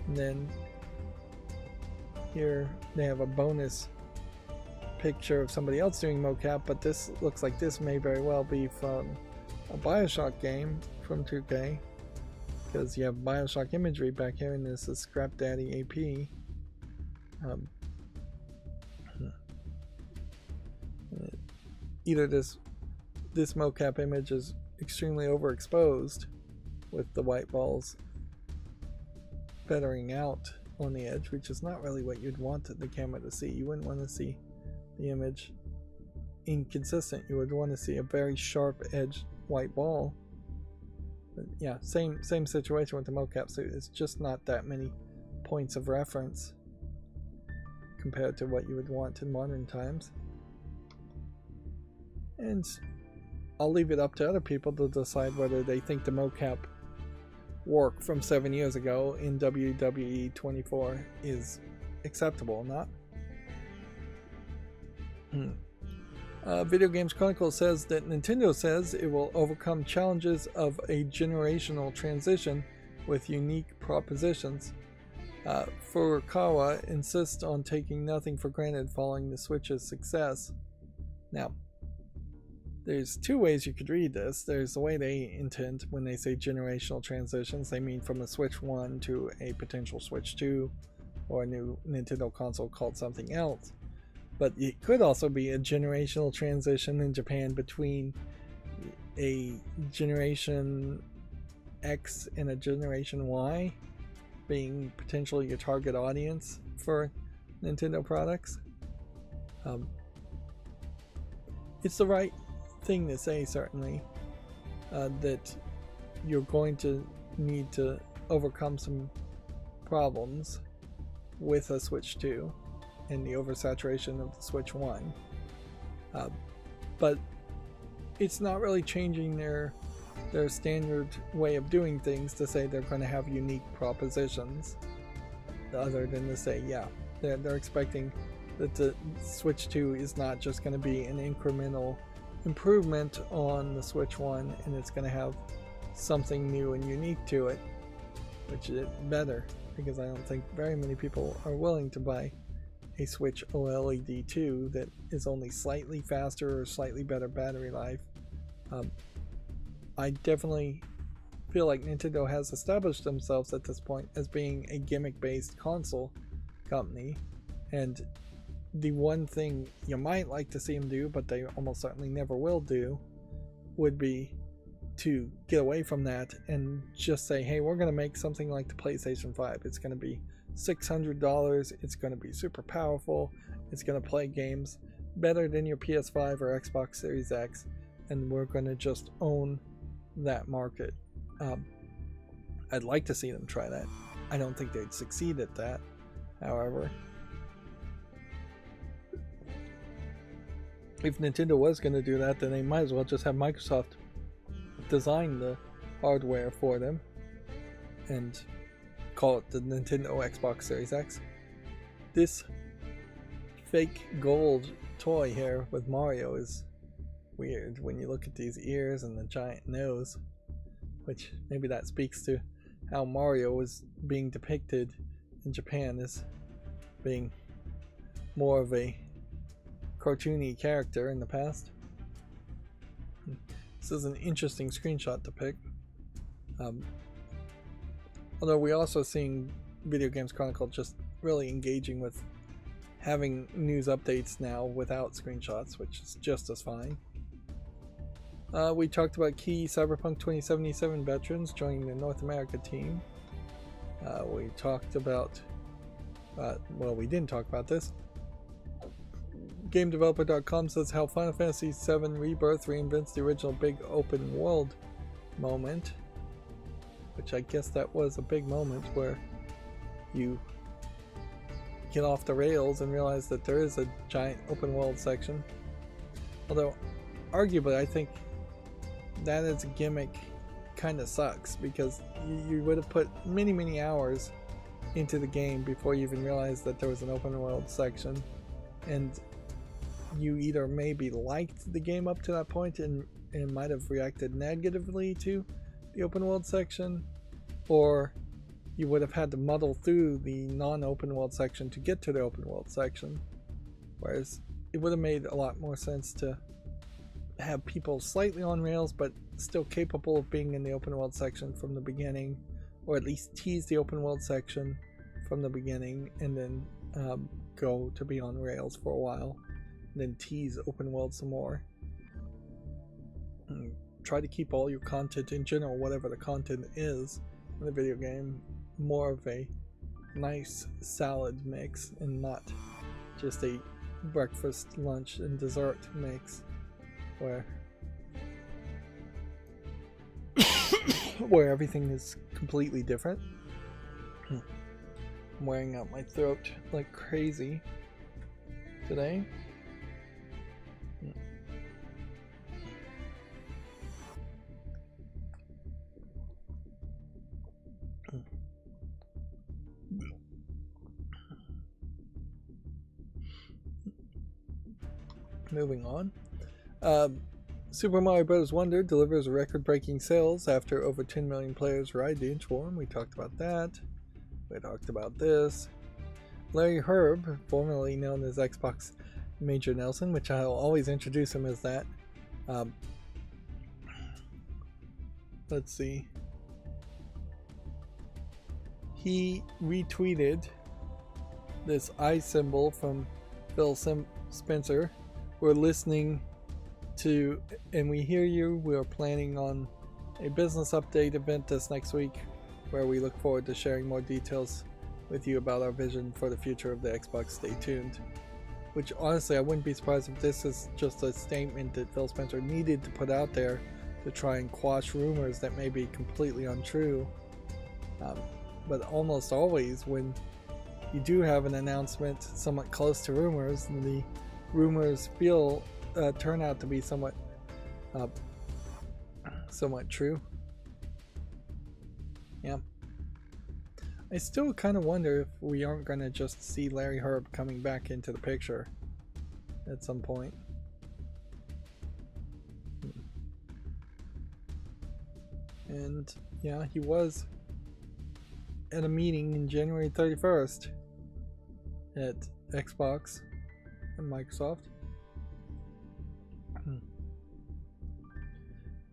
And then here they have a bonus picture of somebody else doing mocap, but this looks like this may very well be from a BioShock game from 2K, because you have BioShock imagery back here, and this is Scrap Daddy AP. Either this mocap image is extremely overexposed with the white balls feathering out on the edge, which is not really what you'd want the camera to see. You wouldn't want to see the image inconsistent. You would want to see a very sharp edged white ball. But yeah, same situation with the mocap suit. It's just not that many points of reference compared to what you would want in modern times. And I'll leave it up to other people to decide whether they think the mocap work from 7 years ago in WWE 24 is acceptable or not. Video Games Chronicle says that Nintendo says it will overcome challenges of a generational transition with unique propositions. Furukawa insists on taking nothing for granted following the Switch's success. Now, there's two ways you could read this. There's the way they intend when they say generational transitions. They mean from a Switch 1 to a potential Switch 2 or a new Nintendo console called something else. But it could also be a generational transition in Japan between a Generation X and a Generation Y being potentially your target audience for Nintendo products. It's the right thing to say, certainly, that you're going to need to overcome some problems with a Switch 2 and the oversaturation of the Switch 1. But it's not really changing their standard way of doing things to say they're going to have unique propositions, other than to say, yeah, they're expecting that the Switch 2 is not just going to be an incremental improvement on the Switch 1, and it's going to have something new and unique to it, which is better, because I don't think very many people are willing to buy a Switch OLED 2 that is only slightly faster or slightly better battery life. I definitely feel like Nintendo has established themselves at this point as being a gimmick-based console company, and the one thing you might like to see them do, but they almost certainly never will do, would be to get away from that and just say, hey, we're going to make something like the PlayStation 5. It's going to be $600, it's going to be super powerful, it's going to play games better than your PS5 or Xbox Series X, and we're going to just own that market. I'd like to see them try that. I don't think they'd succeed at that, however. If Nintendo was going to do that, then they might as well just have Microsoft design the hardware for them and call it the Nintendo Xbox Series X. This fake gold toy here with Mario is weird when you look at these ears and the giant nose, which maybe that speaks to how Mario is being depicted in Japan as being more of a cartoony character in the past. This is an interesting screenshot to pick. Although we're also seeing Video Games Chronicle just really engaging with having news updates now without screenshots, which is just as fine. We talked about key Cyberpunk 2077 veterans joining the North America team. We talked about, well, we didn't talk about this. GameDeveloper.com says how Final Fantasy VII Rebirth reinvents the original big open world moment, which I guess that was a big moment where you get off the rails and realize that there is a giant open world section. Although, arguably, I think that as a gimmick kind of sucks, because you would have put many hours into the game before you even realized that there was an open world section, and you either maybe liked the game up to that point and might have reacted negatively to the open world section, or you would have had to muddle through the non-open world section to get to the open world section. Whereas it would have made a lot more sense to have people slightly on rails but still capable of being in the open world section from the beginning, or at least tease the open world section from the beginning and then go to be on rails for a while, and then tease open world some more. And try to keep all your content in general, whatever the content is in the video game, more of a nice salad mix and not just a breakfast, lunch, and dessert mix where where everything is completely different. I'm wearing out my throat like crazy today. Moving on. Super Mario Bros. Wonder delivers record-breaking sales after over 10 million players Rydo form. We talked about that. We talked about this. Larry Herb, formerly known as Xbox Major Nelson, which I'll always introduce him as that. Let's see. He retweeted this eye symbol from Phil Spencer. We're listening to, and we hear you. We are planning on a business update event this next week where we look forward to sharing more details with you about our vision for the future of the Xbox. Stay tuned. Which honestly, I wouldn't be surprised if this is just a statement that Phil Spencer needed to put out there to try and quash rumors that may be completely untrue. But almost always when you do have an announcement somewhat close to rumors, the rumors turn out to be somewhat true. Yeah. I still kind of wonder if we aren't going to just see Larry Herb coming back into the picture at some point. And yeah, he was at a meeting in January 31st at Xbox and Microsoft.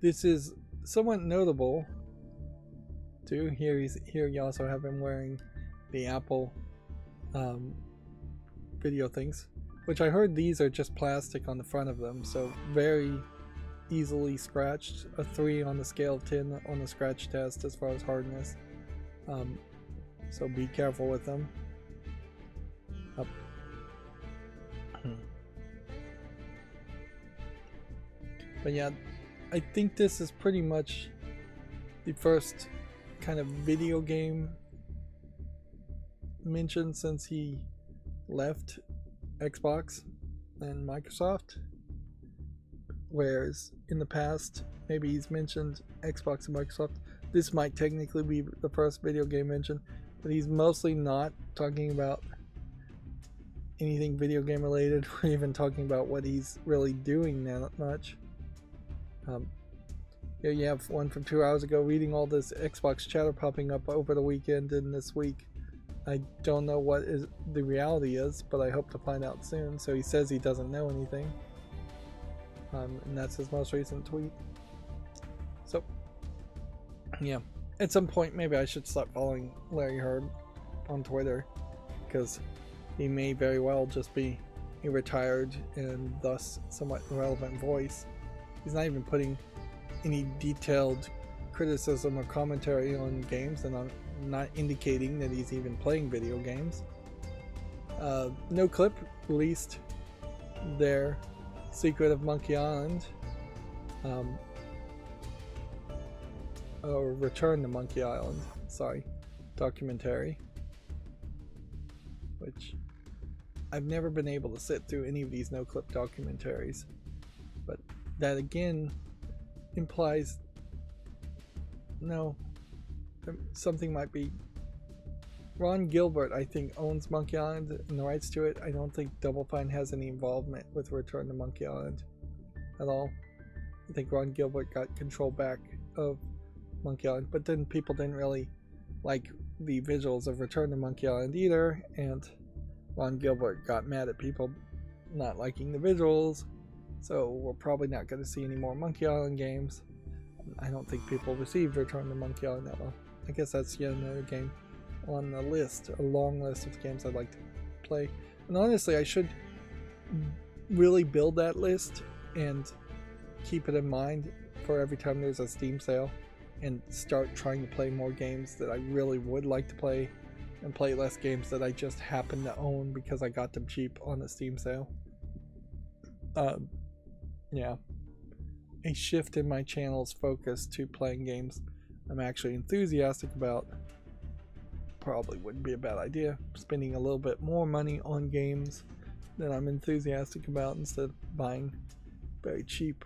This is somewhat notable too. Here you also have him wearing the Apple video things, which I heard these are just plastic on the front of them, so very easily scratched. A 3 on the scale of 10 on the scratch test as far as hardness. So be careful with them. But yeah, I think this is pretty much the first kind of video game mention since he left Xbox and Microsoft. Whereas in the past, maybe he's mentioned Xbox and Microsoft. This might technically be the first video game mention, but he's mostly not talking about anything video game related or even talking about what he's really doing that much. Here you have one from 2 hours ago, reading all this Xbox chatter popping up over the weekend and this week. I don't know what is the reality is, but I hope to find out soon. So he says he doesn't know anything. And that's his most recent tweet. So, yeah. At some point, maybe I should stop following Larry Herd on Twitter, because he may very well just be a retired and thus somewhat irrelevant voice. He's not even putting any detailed criticism or commentary on games, and I'm not indicating that he's even playing video games. No Clip released their Secret of Monkey Island, or Return to Monkey Island, sorry, documentary, which I've never been able to sit through any of these No Clip documentaries, but that again implies something might be. Ron Gilbert, I think, owns Monkey Island and the rights to it. I don't think Double Fine has any involvement with Return to Monkey Island at all. I think Ron Gilbert got control back of Monkey Island, but then people didn't really like the visuals of Return to Monkey Island either, and Ron Gilbert got mad at people not liking the visuals, so we're probably not going to see any more Monkey Island games. I don't think people received Return to Monkey Island that well. I guess that's yet another game on the list, a long list of games I'd like to play. And honestly, I should really build that list and keep it in mind for every time there's a Steam sale, and start trying to play more games that I really would like to play, and play less games that I just happen to own because I got them cheap on the Steam sale. Yeah. A shift in my channel's focus to playing games I'm actually enthusiastic about probably wouldn't be a bad idea. Spending a little bit more money on games that I'm enthusiastic about instead of buying very cheap,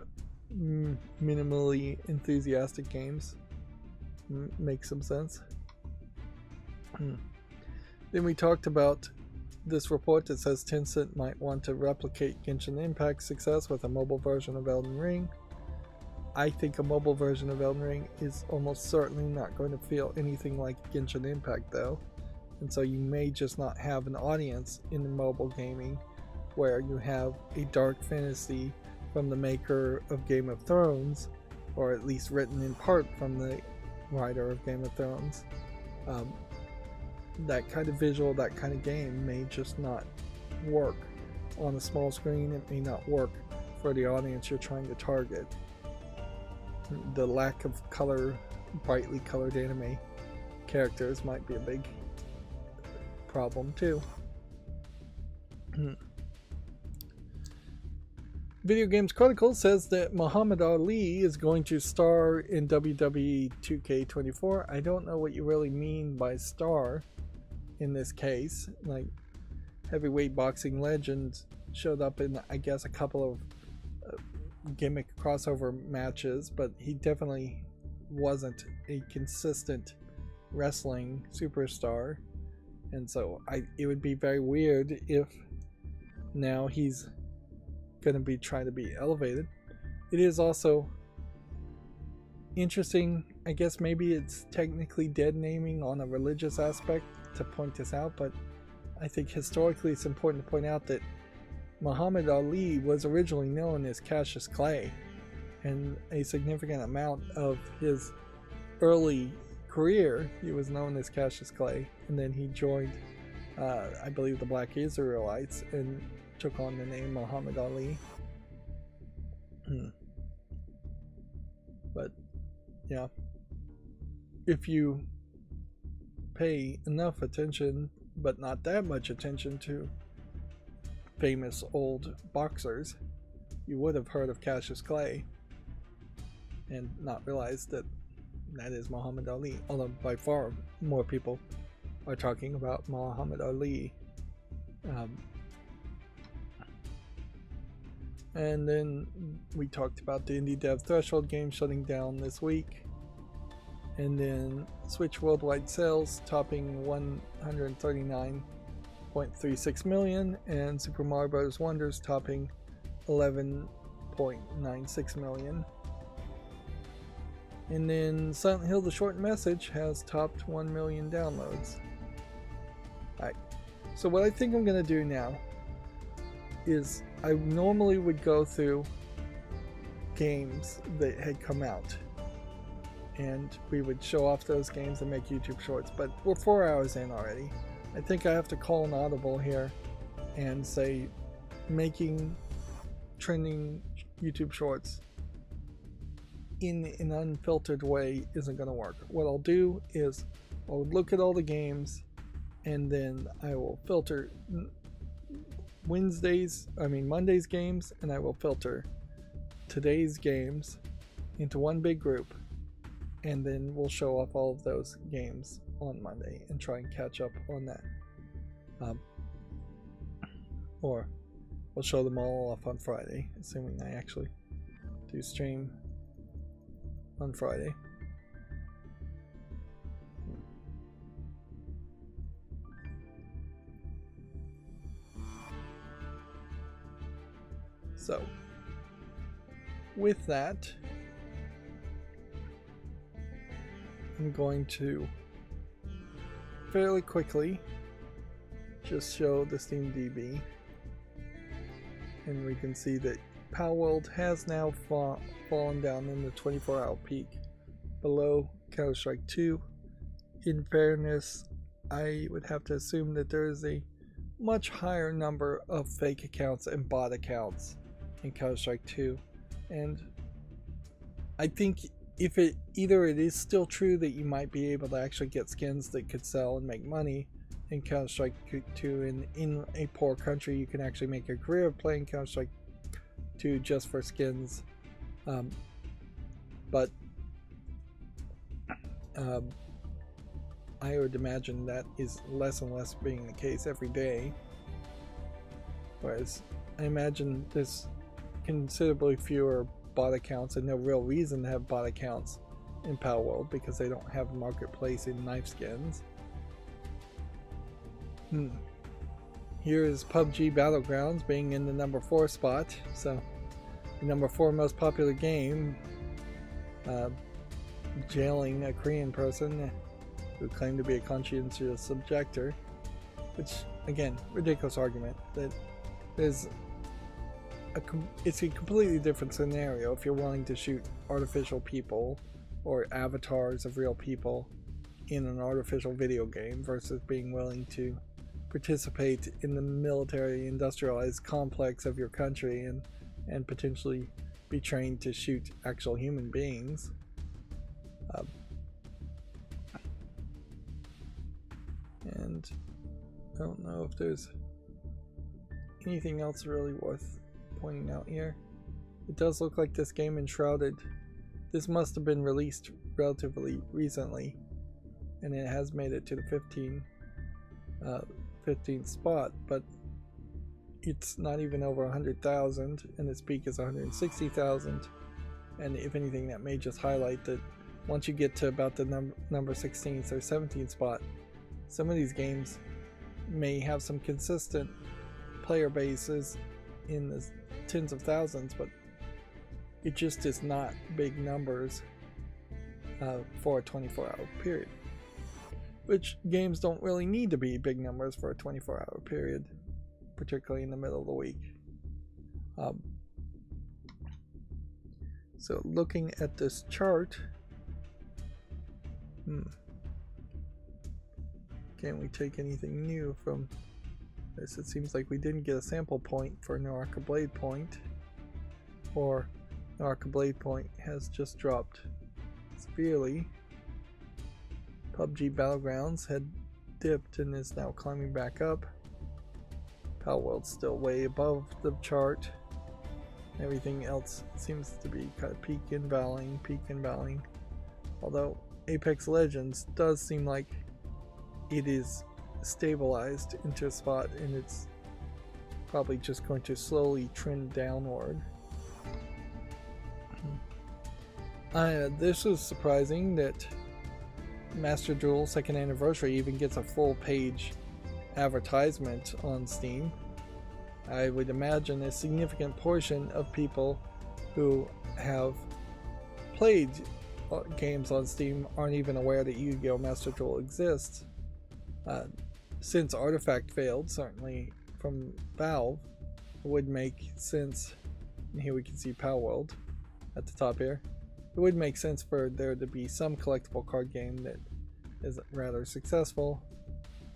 minimally enthusiastic games makes some sense. Then we talked about this report that says Tencent might want to replicate Genshin Impact's success with a mobile version of Elden Ring. I think a mobile version of Elden Ring is almost certainly not going to feel anything like Genshin Impact though, and so you may just not have an audience in the mobile gaming where you have a dark fantasy from the maker of Game of Thrones, or at least written in part from the writer of Game of Thrones. That kind of visual, that kind of game may just not work on a small screen. It may not work for the audience you're trying to target. The lack of color, brightly colored anime characters might be a big problem too. Video Games Chronicle says that Muhammad Ali is going to star in WWE 2K24. I don't know what you really mean by star in this case. Like, heavyweight boxing legend showed up in, I guess, a couple of gimmick crossover matches, but he definitely wasn't a consistent wrestling superstar, and so it would be very weird if now he's going to be trying to be elevated. It is also interesting, I guess maybe it's technically dead naming on a religious aspect to point this out, but I think historically it's important to point out that Muhammad Ali was originally known as Cassius Clay, and a significant amount of his early career he was known as Cassius Clay, and then he joined I believe the Black Israelites and took on the name Muhammad Ali. But yeah, if you pay enough attention, but not that much attention, to famous old boxers, you would have heard of Cassius Clay. and not realize that that is Muhammad Ali, although by far more people are talking about Muhammad Ali. And then we talked about the indie dev Threshold game shutting down this week. And then Switch worldwide sales topping 139.36 million, and Super Mario Bros. Wonders topping 11.96 million. And then Silent Hill: The Short Message has topped 1 million downloads. Alright, so what I think I'm going to do now is I normally would go through games that had come out, and we would show off those games and make YouTube shorts, but we're 4 hours in already. I think I have to call an audible here and say making trending YouTube shorts in an unfiltered way isn't going to work. What I'll do is I'll look at all the games, and then I will filter Monday's games, and I will filter today's games into one big group, and then we'll show off all of those games on Monday and try and catch up on that. Or we'll show them all off on Friday, assuming I actually do stream on Friday. So, with that, I'm going to fairly quickly just show the Steam DB, and we can see that Palworld has now fallen down in the 24-hour peak below Counter-Strike 2. In fairness, I would have to assume that there is a much higher number of fake accounts and bot accounts in Counter-Strike 2, and I think if it is still true that you might be able to actually get skins that could sell and make money in Counter-Strike 2, and in a poor country you can actually make a career of playing Counter-Strike 2 just for skins, but I would imagine that is less and less being the case every day, whereas I imagine there's considerably fewer bot accounts and no real reason to have bot accounts in Palworld because they don't have a marketplace in knife skins. Here is PUBG Battlegrounds being in the number 4 spot, so the number 4 most popular game, jailing a Korean person who claimed to be a conscientious objector, which, again, ridiculous argument. That it's a completely different scenario if you're willing to shoot artificial people or avatars of real people in an artificial video game versus being willing to participate in the military industrialized complex of your country and potentially be trained to shoot actual human beings. And I don't know if there's anything else really worth pointing out here. It does look like this game Enshrouded, this must have been released relatively recently, and it has made it to the 15th spot, but it's not even over 100,000, and its peak is 160,000. And if anything, that may just highlight that once you get to about the number 16th or 17th spot, some of these games may have some consistent player bases in the tens of thousands, but it just is not big numbers for a 24-hour period. Which games don't really need to be big numbers for a 24-hour period, particularly in the middle of the week. So looking at this chart, can we take anything new from this? It seems like we didn't get a sample point for Naraka Blade Point, or Naraka Blade Point has just dropped severely. PUBG Battlegrounds had dipped and is now climbing back up. Palworld's still way above the chart. Everything else seems to be kind of peak and valleying. Although Apex Legends does seem like it is stabilized into a spot, and it's probably just going to slowly trend downward. This was surprising that Master Duel 2nd Anniversary even gets a full page advertisement on Steam. I would imagine a significant portion of people who have played games on Steam aren't even aware that Yu-Gi-Oh! Master Duel exists. Since Artifact failed, certainly from Valve, it would make sense. And here we can see Power World at the top here. It would make sense for there to be some collectible card game that is rather successful,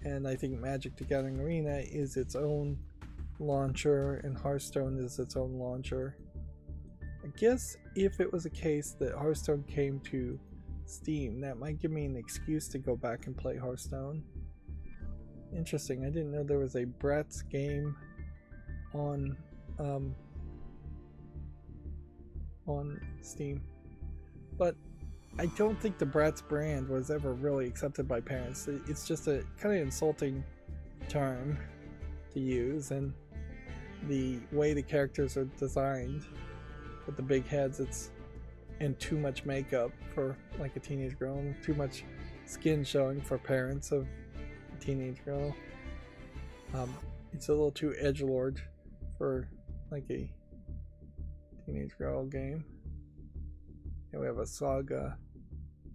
and I think Magic the Gathering Arena is its own launcher and Hearthstone is its own launcher. I guess if it was a case that Hearthstone came to Steam, that might give me an excuse to go back and play Hearthstone. Interesting, I didn't know there was a Bratz game on Steam. But I don't think the Bratz brand was ever really accepted by parents. It's just a kind of insulting term to use, and the way the characters are designed with the big heads, and too much makeup for like a teenage girl, and too much skin showing for parents of a teenage girl. It's a little too edgelord for like a teenage girl game. And we have a Saga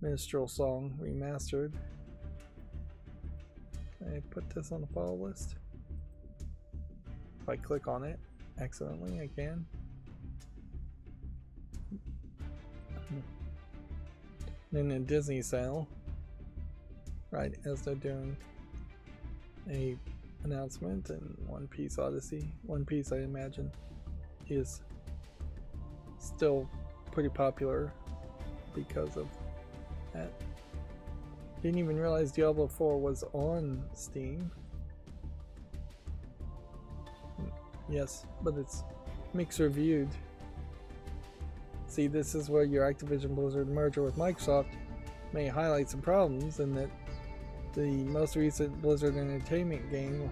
Minstrel Song remastered. Can I put this on the follow list? If I click on it accidentally, I can. Then a Disney sale, right as they're doing a announcement, and One Piece Odyssey. One Piece, I imagine, is still pretty popular because of that. Didn't even realize Diablo 4 was on Steam. Yes, but it's mixed reviewed. See, this is where your Activision Blizzard merger with Microsoft may highlight some problems, in that the most recent Blizzard Entertainment game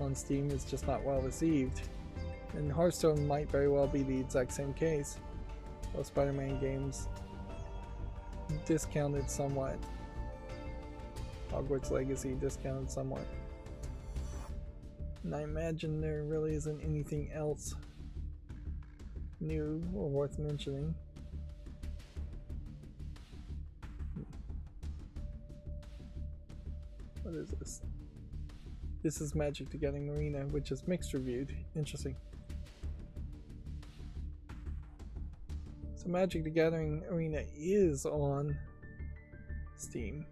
on Steam is just not well received. And Hearthstone might very well be the exact same case. Those Spider-Man games discounted somewhat. Hogwarts Legacy discounted somewhat. And I imagine there really isn't anything else new or worth mentioning. What is this? This is Magic the Gathering Arena, which is mixed reviewed. Interesting. So Magic the Gathering Arena is on Steam.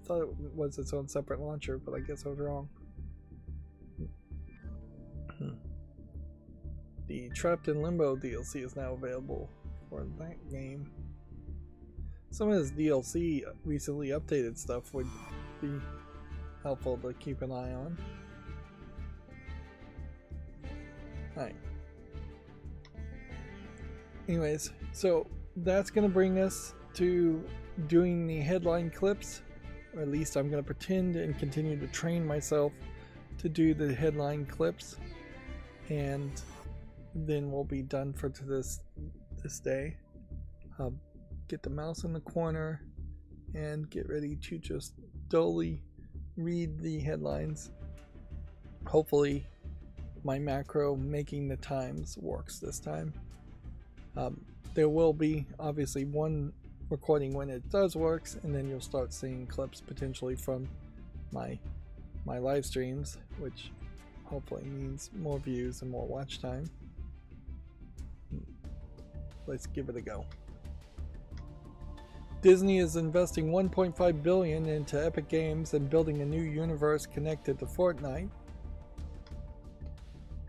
I thought it was its own separate launcher, but I guess I was wrong. The Trapped in Limbo DLC is now available for that game. Some of this DLC recently updated stuff would be helpful to keep an eye on. Alright. Anyways, so that's going to bring us to doing the headline clips, or at least I'm going to pretend and continue to train myself to do the headline clips, and then we'll be done for this day. Get the mouse in the corner and get ready to just dully read the headlines. Hopefully my macro making the times works this time. There will be obviously one recording when it does works, and then you'll start seeing clips potentially from my live streams, which hopefully means more views and more watch time. Let's give it a go. Disney is investing $1.5 billion into Epic Games and building a new universe connected to Fortnite.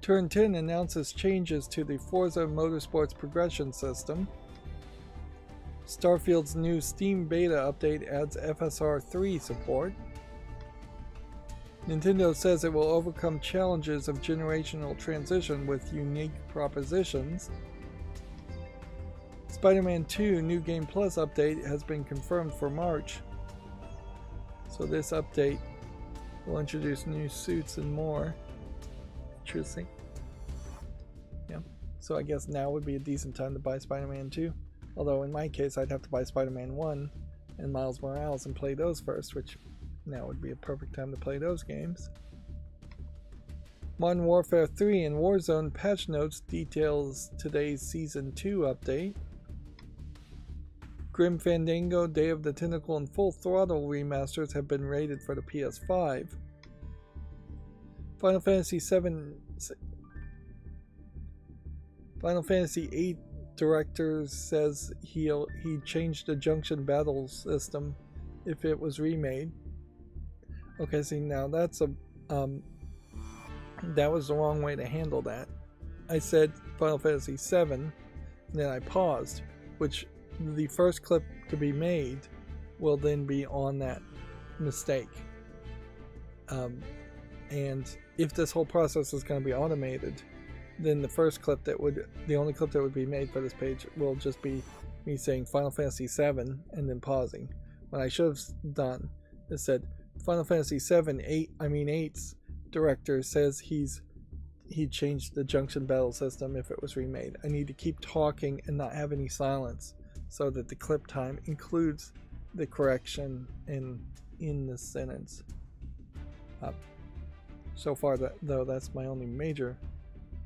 Turn 10 announces changes to the Forza Motorsports progression system. Starfield's new Steam beta update adds FSR 3 support. Nintendo says it will overcome challenges of generational transition with unique propositions. Spider-Man 2 New Game Plus update has been confirmed for March. So this update will introduce new suits and more. Interesting. Yeah. So I guess now would be a decent time to buy Spider-Man 2. Although in my case I'd have to buy Spider-Man 1 and Miles Morales and play those first, which now would be a perfect time to play those games. Modern Warfare 3 and Warzone patch notes details today's Season 2 update. Grim Fandango, Day of the Tentacle, and Full Throttle remasters have been rated for the PS5. Final Fantasy VIII director says he changed the junction battle system if it was remade. Okay, see, now that's a that was the wrong way to handle that. I said Final Fantasy VII, and then I paused, which the first clip to be made will then be on that mistake. And if this whole process is going to be automated, then the only clip that would be made for this page will just be me saying Final Fantasy VII and then pausing. What I should have done is said Final Fantasy VII 8's director says he changed the junction battle system if it was remade. I need to keep talking and not have any silence so that the clip time includes the correction in the sentence. So far, though, that's my only major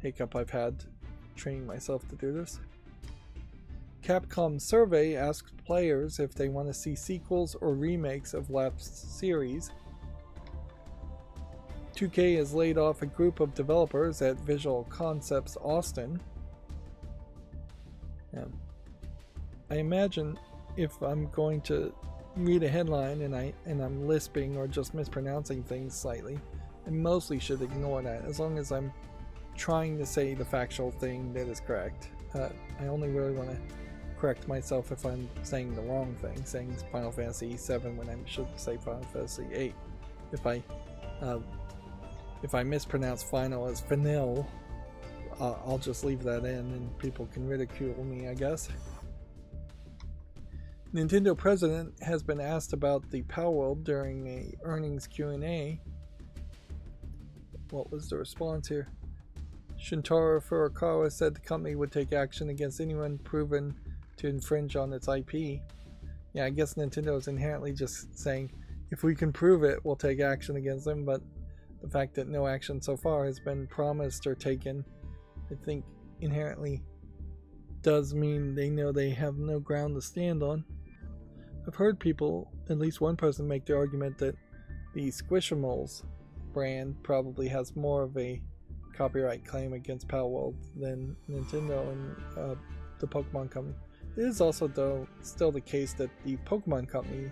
hiccup I've had training myself to do this. Capcom survey asks players if they want to see sequels or remakes of lapsed series. 2K has laid off a group of developers at Visual Concepts Austin. I imagine if I'm going to read a headline and I'm lisping or just mispronouncing things slightly, I mostly should ignore that as long as I'm trying to say the factual thing that is correct. I only really want to correct myself if I'm saying the wrong thing, saying Final Fantasy VII when I should say Final Fantasy VIII. If I mispronounce final as Fanil, I'll just leave that in and people can ridicule me, I guess. Nintendo president has been asked about the Palworld during a earnings Q&A. What was the response here? Shintaro Furukawa said the company would take action against anyone proven to infringe on its IP. Yeah, I guess Nintendo is inherently just saying, if we can prove it, we'll take action against them, but the fact that no action so far has been promised or taken, I think inherently does mean they know they have no ground to stand on. I've heard people, at least one person, make the argument that the Squishimals brand probably has more of a copyright claim against Palworld than Nintendo and the Pokemon Company. It is also, though, still the case that the Pokemon Company,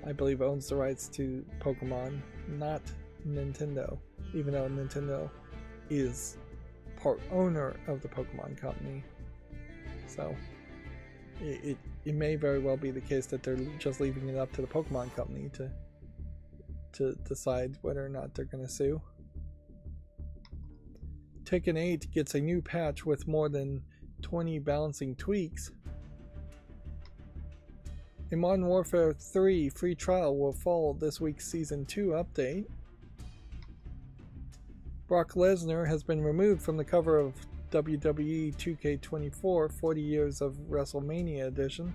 I believe, owns the rights to Pokemon, not Nintendo, even though Nintendo is part owner of the Pokemon Company. So it may very well be the case that they're just leaving it up to the Pokemon Company to decide whether or not they're going to sue. Tekken 8 gets a new patch with more than 20 balancing tweaks. A Modern Warfare 3 free trial will follow this week's Season 2 update. Brock Lesnar has been removed from the cover of WWE 2K24 40 Years of WrestleMania Edition.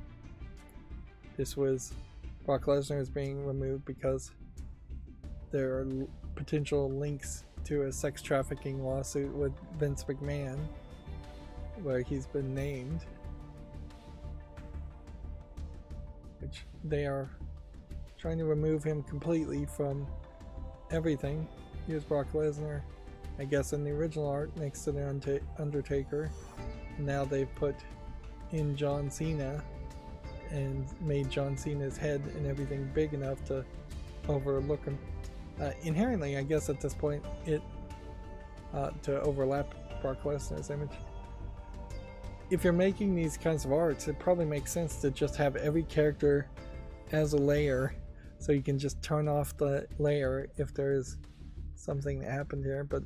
This was Brock Lesnar is being removed because there are potential links to a sex trafficking lawsuit with Vince McMahon where he's been named, which they are trying to remove him completely from everything. Here's Brock Lesnar, I guess, in the original art next to the Undertaker. Now they've put in John Cena and made John Cena's head and everything big enough to overlook him. Inherently, I guess at this point, to overlap Brock Lesnar's image. If you're making these kinds of arts, it probably makes sense to just have every character as a layer, so you can just turn off the layer if there is something that happened here, but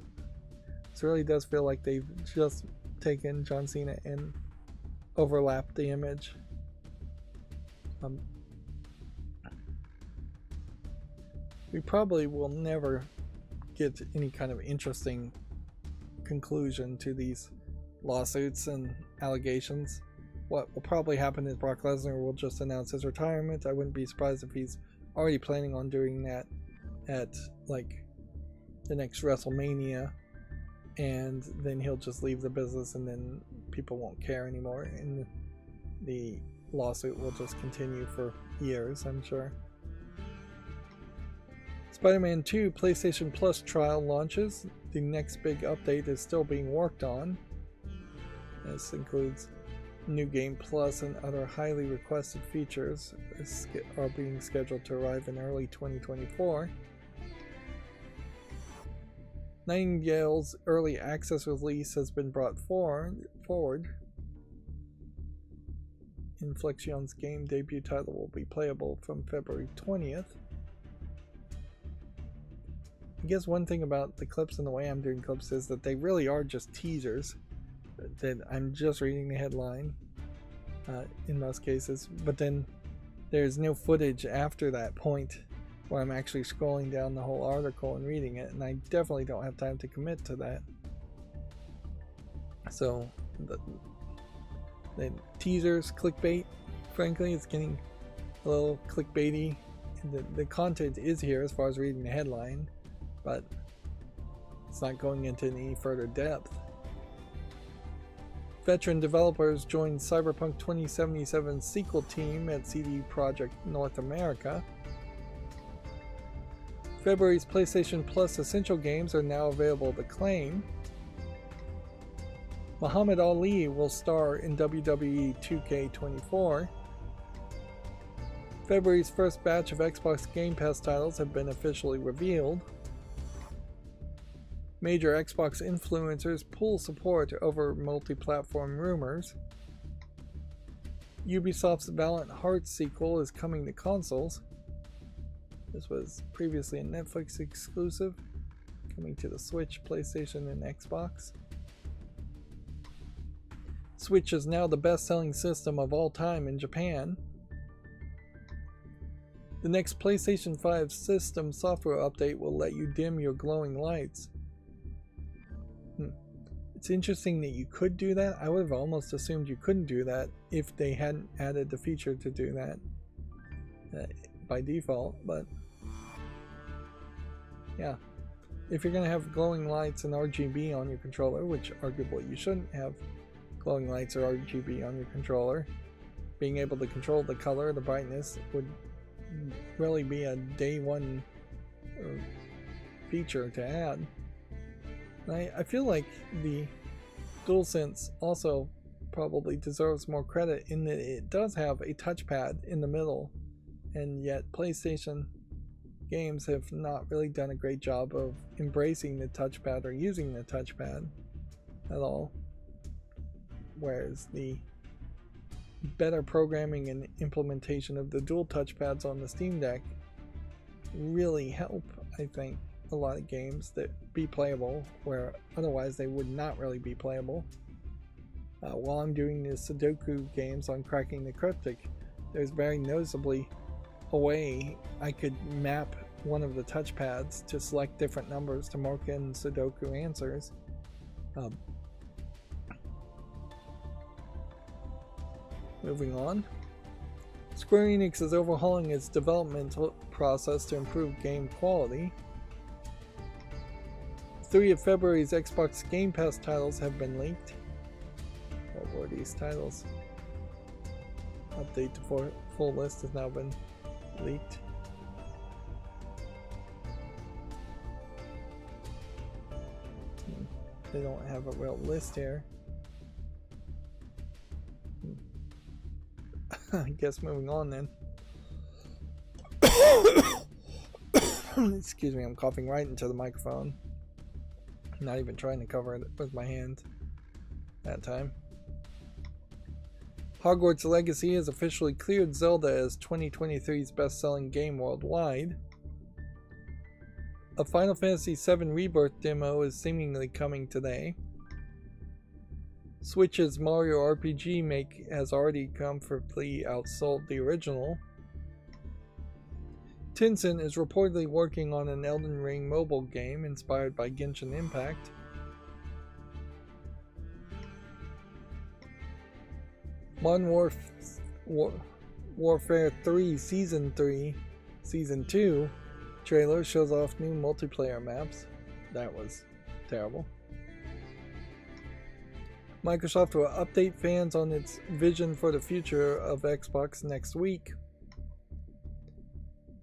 this really does feel like they've just taken John Cena and overlapped the image. We probably will never get any kind of interesting conclusion to these lawsuits and allegations. What will probably happen is Brock Lesnar will just announce his retirement. I wouldn't be surprised if he's already planning on doing that at like the next WrestleMania, and then he'll just leave the business and then people won't care anymore, and the lawsuit will just continue for years, I'm sure. Spider-Man 2 PlayStation Plus trial launches. The next big update is still being worked on. This includes New Game Plus and other highly requested features are being scheduled to arrive in early 2024. Nightingale's early access release has been brought forward. Inflexion's game debut title will be playable from February 20th. I guess one thing about the clips and the way I'm doing clips is that they really are just teasers. That I'm just reading the headline in most cases, but then there's no footage after that point where I'm actually scrolling down the whole article and reading it, and I definitely don't have time to commit to that. So the teasers, clickbait, frankly, it's getting a little clickbaity. The content is here as far as reading the headline, but it's not going into any further depth. Veteran developers joined Cyberpunk 2077 sequel team at CD Projekt North America. February's PlayStation Plus Essential games are now available to claim. Muhammad Ali will star in WWE 2K24. February's first batch of Xbox Game Pass titles have been officially revealed. Major Xbox influencers pull support over multi-platform rumors. Ubisoft's Valiant Hearts sequel is coming to consoles. This was previously a Netflix exclusive, coming to the Switch, PlayStation, and Xbox. Switch is now the best-selling system of all time in Japan. The next PlayStation 5 system software update will let you dim your glowing lights. It's interesting that you could do that. I would have almost assumed you couldn't do that if they hadn't added the feature to do that by default, but yeah. If you're going to have glowing lights and RGB on your controller, which arguably you shouldn't have glowing lights or RGB on your controller, being able to control the color, the brightness would really be a day one feature to add. I feel like the DualSense also probably deserves more credit in that it does have a touchpad in the middle, and yet PlayStation games have not really done a great job of embracing the touchpad or using the touchpad at all. Whereas the better programming and implementation of the dual touchpads on the Steam Deck really help, I think, a lot of games that be playable where otherwise they would not really be playable. While I'm doing the Sudoku games on Cracking the Cryptic, there's very noticeably a way I could map one of the touchpads to select different numbers to mark in Sudoku answers. Moving on. Square Enix is overhauling its development process to improve game quality. 3 of February's Xbox Game Pass titles have been leaked. What were these titles? Update to full list has now been leaked. They don't have a real list here. I guess moving on then. Excuse me, I'm coughing right into the microphone. I'm not even trying to cover it with my hand that time. Hogwarts Legacy has officially cleared Zelda as 2023's best-selling game worldwide. A Final Fantasy VII Rebirth demo is seemingly coming today. Switch's Mario RPG make has already comfortably outsold the original. Tencent is reportedly working on an Elden Ring mobile game inspired by Genshin Impact. Modern Warfare 3 Season 2 trailer shows off new multiplayer maps. That was terrible. Microsoft will update fans on its vision for the future of Xbox next week.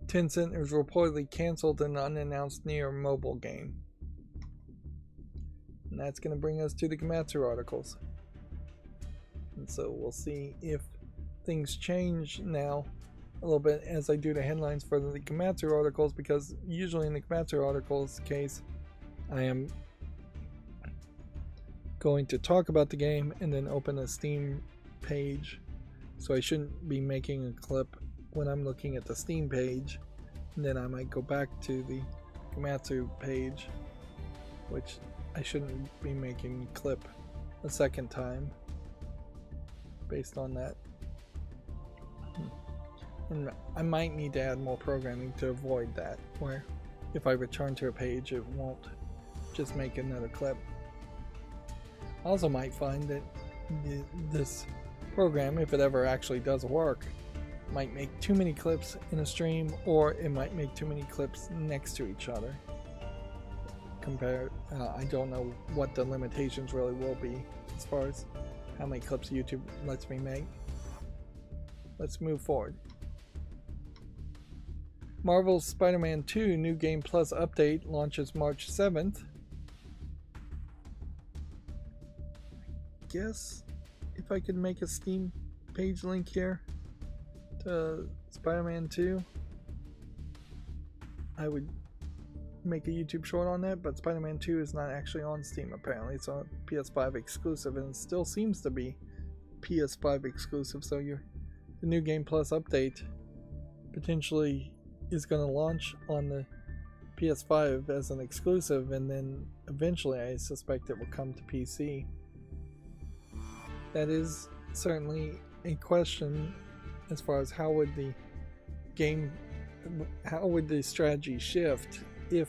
Tencent has reportedly canceled an unannounced Nier mobile game. And that's going to bring us to the Gematsu articles. And so we'll see if things change now a little bit as I do the headlines for the Gematsu articles, because usually in the Gematsu articles case I am going to talk about the game and then open a Steam page, so I shouldn't be making a clip when I'm looking at the Steam page, and then I might go back to the Gematsu page, which I shouldn't be making a clip a second time based on that. And I might need to add more programming to avoid that, where if I return to a page it won't just make another clip. I also might find that this program, if it ever actually does work, might make too many clips in a stream, or it might make too many clips next to each other. I don't know what the limitations really will be as far as how many clips YouTube lets me make. Let's move forward. Marvel's Spider-Man 2 New Game Plus update launches March 7th. I guess if I could make a Steam page link here to Spider-Man 2, I would make a YouTube short on that, but Spider-Man 2 is not actually on Steam apparently. It's on PS5 exclusive, and it still seems to be PS5 exclusive, so the New Game Plus update potentially is going to launch on the PS5 as an exclusive, and then eventually I suspect it will come to PC. That is certainly a question as far as how would the strategy shift if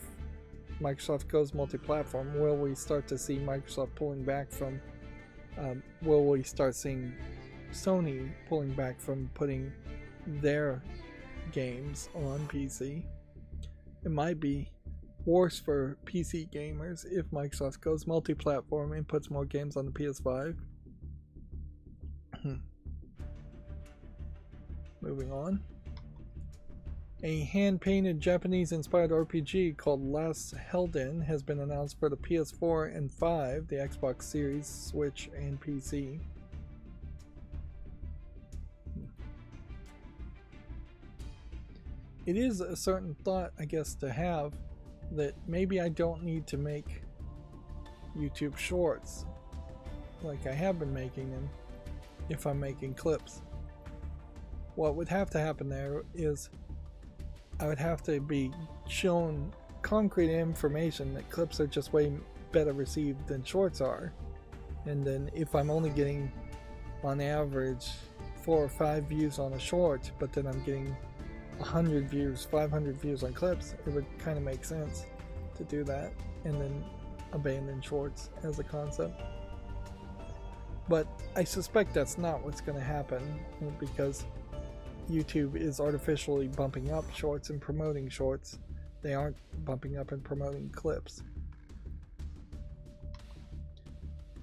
Microsoft goes multi-platform. Will we start to see Microsoft pulling back from will we start seeing Sony pulling back from putting their games on PC? It might be worse for PC gamers if Microsoft goes multi-platform and puts more games on the PS5. Moving on. A hand-painted Japanese-inspired RPG called Last Helden has been announced for the PS4 and 5, the Xbox Series, Switch, and PC. It is a certain thought, I guess, to have that maybe I don't need to make YouTube shorts like I have been making them if I'm making clips. What would have to happen there is I would have to be shown concrete information that clips are just way better received than shorts are. And then if I'm only getting on average 4 or 5 views on a short, but then I'm getting 100 views, 500 views on clips, it would kind of make sense to do that and then abandon shorts as a concept. But I suspect that's not what's going to happen, because YouTube is artificially bumping up shorts and promoting shorts. They aren't bumping up and promoting clips.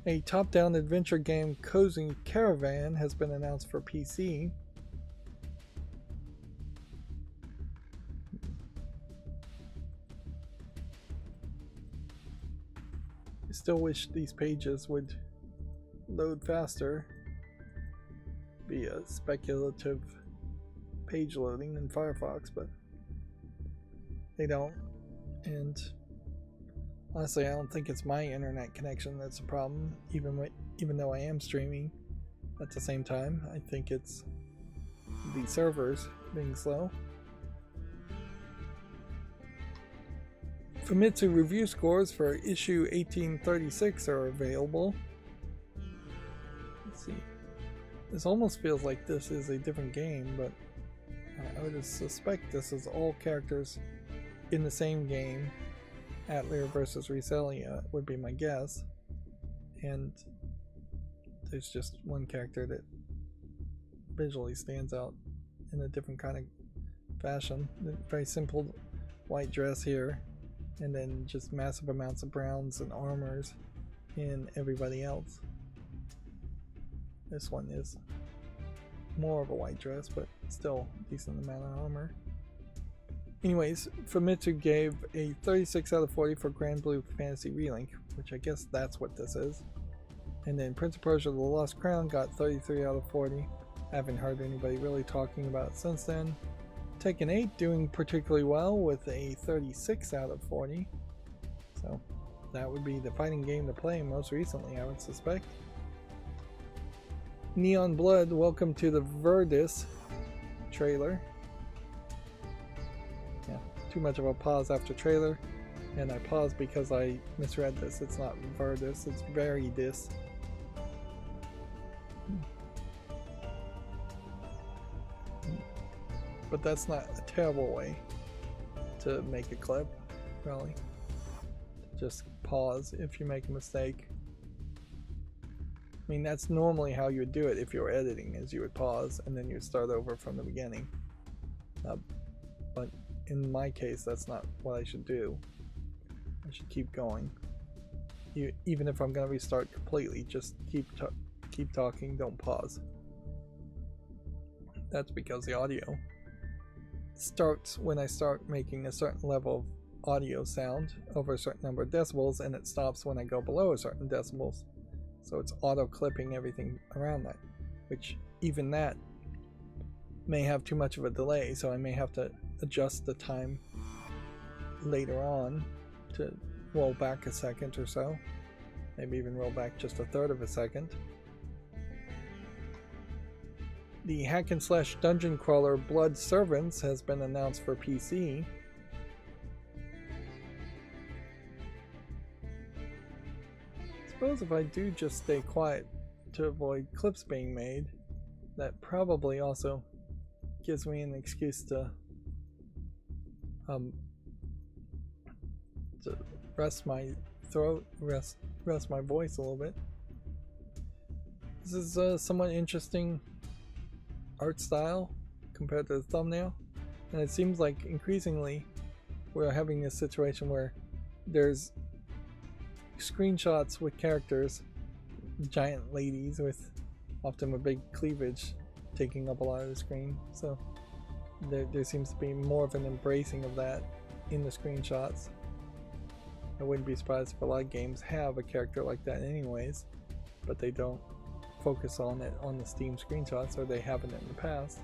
A top-down adventure game, Cozy Caravan, has been announced for PC. I still wish these pages would load faster. Be a speculative page loading in Firefox, but they don't. And honestly, I don't think it's my internet connection that's a problem, even though I am streaming at the same time. I think it's the servers being slow. Famitsu review scores for issue 1836 are available. Let's see. This almost feels like this is a different game, but I would suspect this is all characters in the same game. Atelier versus Reselia would be my guess. And there's just one character that visually stands out in a different kind of fashion. Very simple white dress here, and then just massive amounts of browns and armors in everybody else. This one is more of a white dress, but still a decent amount of armor. Anyways, Famitsu gave a 36 out of 40 for Grand Blue Fantasy Relink, which I guess that's what this is. And then Prince of Persia: The Lost Crown got 33 out of 40. I haven't heard anybody really talking about it since then. Tekken 8 doing particularly well with a 36 out of 40. So that would be the fighting game to play most recently, I would suspect. Neon Blood, welcome to the Verdus trailer. Yeah, too much of a pause after trailer, and I paused because I misread this. It's not Verdus, it's Veridis. But that's not a terrible way to make a clip, really. Just pause if you make a mistake. I mean, that's normally how you would do it if you were editing, is you would pause and then you would start over from the beginning. But in my case, that's not what I should do. I should keep going. Even if I'm going to restart completely, just keep talking, don't pause. That's because the audio starts when I start making a certain level of audio sound over a certain number of decibels, and it stops when I go below a certain decibels. So it's auto clipping everything around that, which even that may have too much of a delay, so I may have to adjust the time later on to roll back a second or so, maybe even roll back just a third of a second. The hack and slash dungeon crawler Blood Servants has been announced for PC. I suppose if I do just stay quiet to avoid clips being made, that probably also gives me an excuse to rest my throat, rest my voice a little bit. This is a somewhat interesting art style compared to the thumbnail, and it seems like increasingly we're having this situation where there's screenshots with characters, giant ladies with often with big cleavage taking up a lot of the screen, so there seems to be more of an embracing of that in the screenshots. I wouldn't be surprised if a lot of games have a character like that anyways, but they don't focus on it on the Steam screenshots, or they haven't in the past.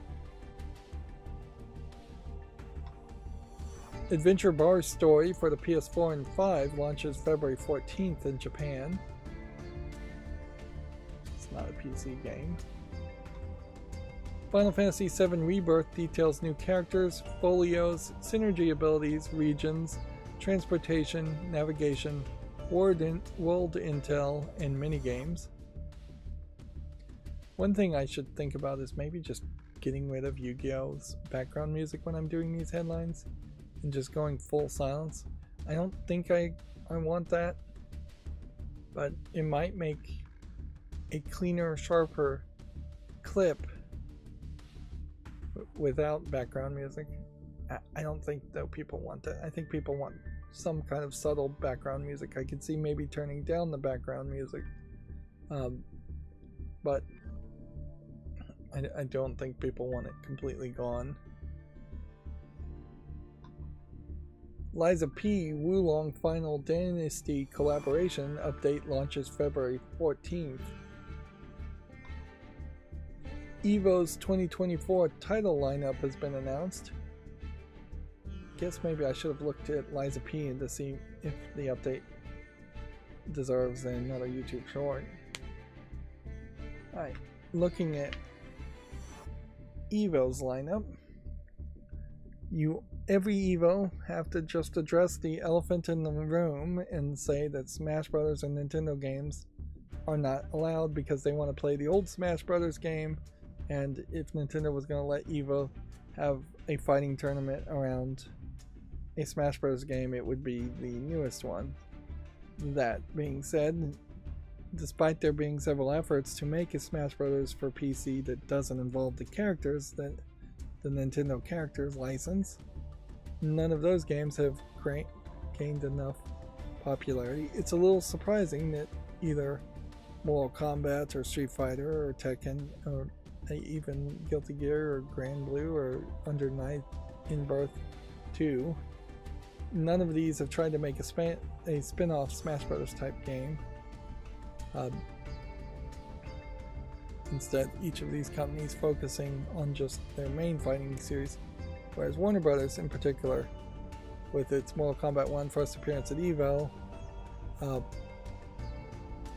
Adventure Bar Story for the PS4 and 5 launches February 14th in Japan. It's not a PC game. Final Fantasy VII Rebirth details new characters, folios, synergy abilities, regions, transportation, navigation, world intel, and minigames. One thing I should think about is maybe just getting rid of Yu-Gi-Oh's background music when I'm doing these headlines and just going full silence. I don't think I want that, but it might make a cleaner, sharper clip without background music. I don't think though people want that. I think people want some kind of subtle background music. I could see maybe turning down the background music, but I don't think people want it completely gone. Liza P. Wulong Final Dynasty collaboration update launches February 14th. EVO's 2024 title lineup has been announced. Guess maybe I should have looked at Liza P to see if the update deserves another YouTube short. Alright, looking at EVO's lineup. every Evo have to just address the elephant in the room and say that Smash Brothers and Nintendo games are not allowed because they want to play the old Smash Brothers game, and if Nintendo was going to let Evo have a fighting tournament around a Smash Bros. Game, it would be the newest one. That being said, despite there being several efforts to make a Smash Bros. For PC that doesn't involve the characters that the Nintendo characters license, none of those games have gained enough popularity. It's a little surprising that either Mortal Kombat or Street Fighter or Tekken or even Guilty Gear or Grand Blue or Under Night in Birth 2, none of these have tried to make a spin-off Smash Brothers type game. Instead, each of these companies focusing on just their main fighting series, whereas Warner Brothers in particular, with its Mortal Kombat 1 first appearance at EVO,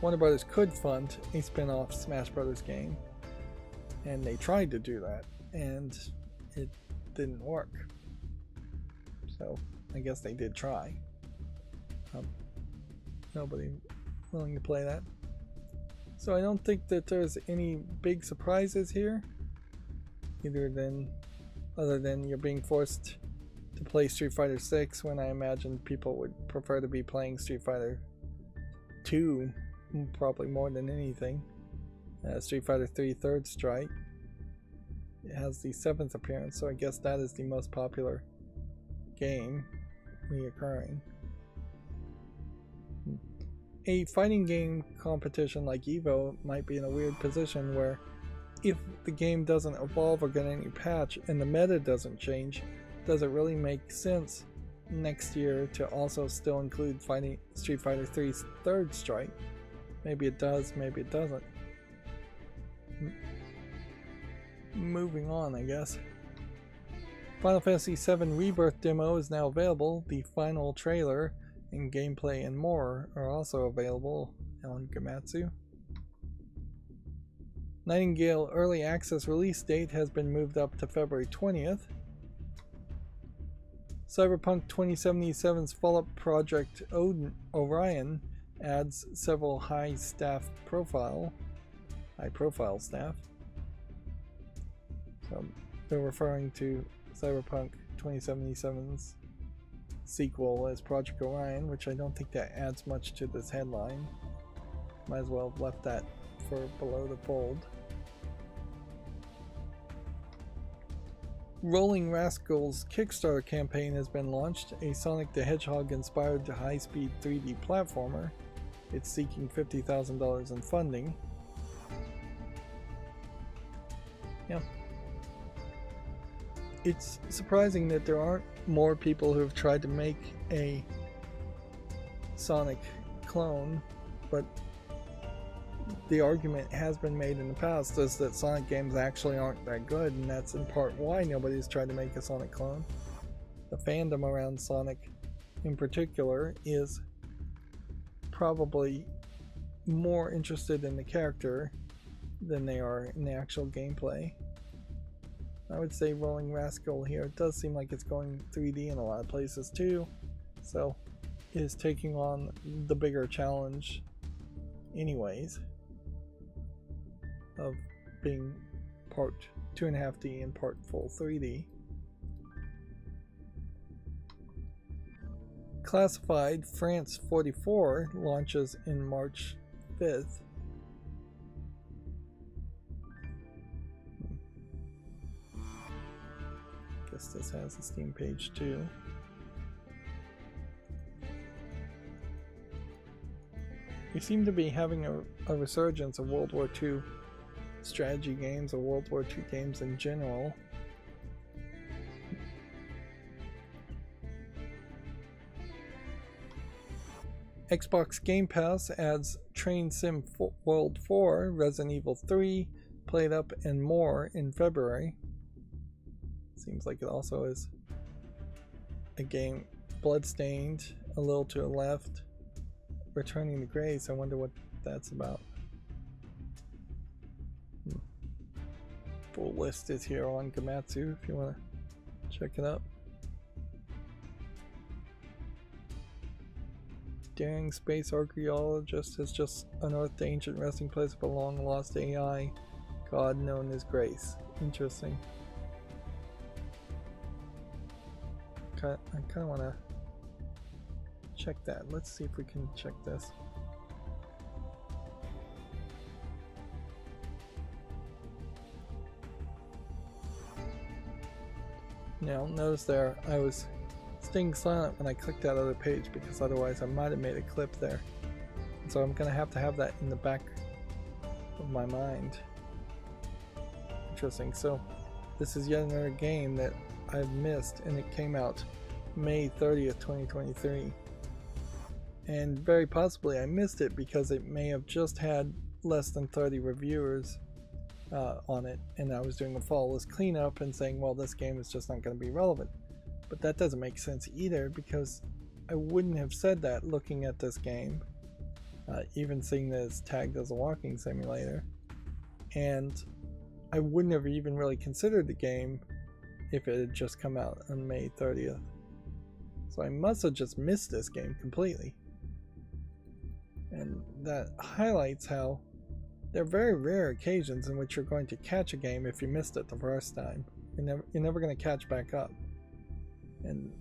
Warner Brothers could fund a spin-off Smash Brothers game, and they tried to do that, and it didn't work. So I guess they did try. Nobody willing to play that. So I don't think that there's any big surprises here, other than you're being forced to play Street Fighter 6 when I imagine people would prefer to be playing Street Fighter 2 probably more than anything. Street Fighter 3 Third Strike, it has the 7th appearance, so I guess that is the most popular game reoccurring. A fighting game competition like EVO might be in a weird position where if the game doesn't evolve or get any patch and the meta doesn't change, does it really make sense next year to also still include Street Fighter 3's Third Strike? Maybe it does, maybe it doesn't. Moving on, I guess. Final Fantasy VII Rebirth demo is now available. The final trailer and gameplay and more are also available on Gamatsu. Nightingale Early Access release date has been moved up to February 20th. Cyberpunk 2077's follow-up project Orion adds several high-profile staff. So they're referring to Cyberpunk 2077's sequel as Project Orion, which I don't think that adds much to this headline. Might as well have left that for below the fold. Rolling Rascals Kickstarter campaign has been launched, a Sonic the Hedgehog inspired high-speed 3D platformer. It's seeking $50,000 in funding. Yeah. It's surprising that there aren't more people who have tried to make a Sonic clone, but the argument has been made in the past is that Sonic games actually aren't that good, and that's in part why nobody's tried to make a Sonic clone. The fandom around Sonic in particular is probably more interested in the character than they are in the actual gameplay. I would say Rolling Rascal here, it does seem like it's going 3D in a lot of places too, so it is taking on the bigger challenge anyways of being part 2.5D and part full 3D. Classified France 44 launches in March 5th. Guess this has a Steam page too. We seem to be having a resurgence of World War II strategy games, or World War II games in general. Xbox Game Pass adds Train Sim World 4, Resident Evil 3, Played Up, and more in February. Seems like it also is a game. Bloodstained, a little to the left. Returning to Grace, I wonder what that's about. Full list is here on Gamatsu if you want to check it up. daring space archaeologist has just unearthed the ancient resting place of a long-lost AI god known as Grace. Interesting. I kind of want to check that. Let's see if we can check this. Now, notice there, I was staying silent when I clicked that other page because otherwise I might have made a clip there. And so I'm going to have that in the back of my mind. Interesting. So this is yet another game that I've missed, and it came out May 30th, 2023. And very possibly I missed it because it may have just had less than 30 reviewers on it, and I was doing a fall list cleanup and saying, well, this game is just not going to be relevant. But that doesn't make sense either, because I wouldn't have said that looking at this game, even seeing that it's tagged as a walking simulator, and I wouldn't have even really considered the game if it had just come out on May 30th. So I must have just missed this game completely. And that highlights how there are very rare occasions in which you're going to catch a game if you missed it the first time. You're never going to catch back up. And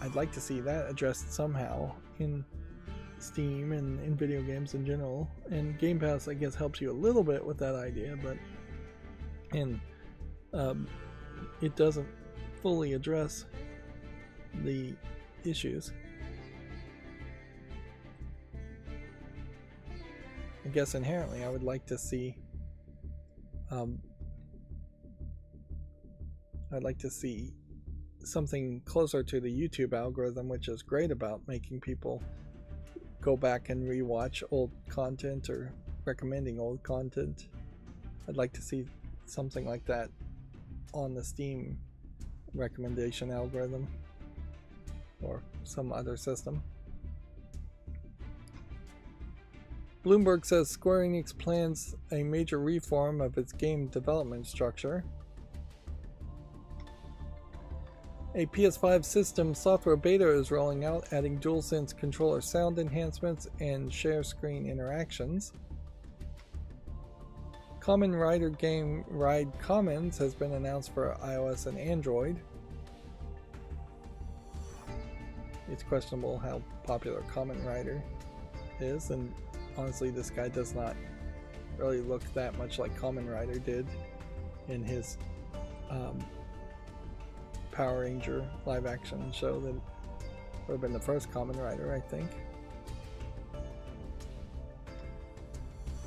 I'd like to see that addressed somehow in Steam and in video games in general. And Game Pass, I guess, helps you a little bit with that idea, but it doesn't fully address the issues. I guess inherently I would like to see something closer to the YouTube algorithm, which is great about making people go back and rewatch old content or recommending old content. I'd like to see something like that on the Steam recommendation algorithm or some other system. Bloomberg says Square Enix plans a major reform of its game development structure. A PS5 system software beta is rolling out, adding DualSense controller sound enhancements and share screen interactions. Common Rider game Ride Commons has been announced for iOS and Android. It's questionable how popular Common Rider is, and honestly, this guy does not really look that much like Kamen Rider did in his Power Ranger live action show that would have been the first Kamen Rider, I think.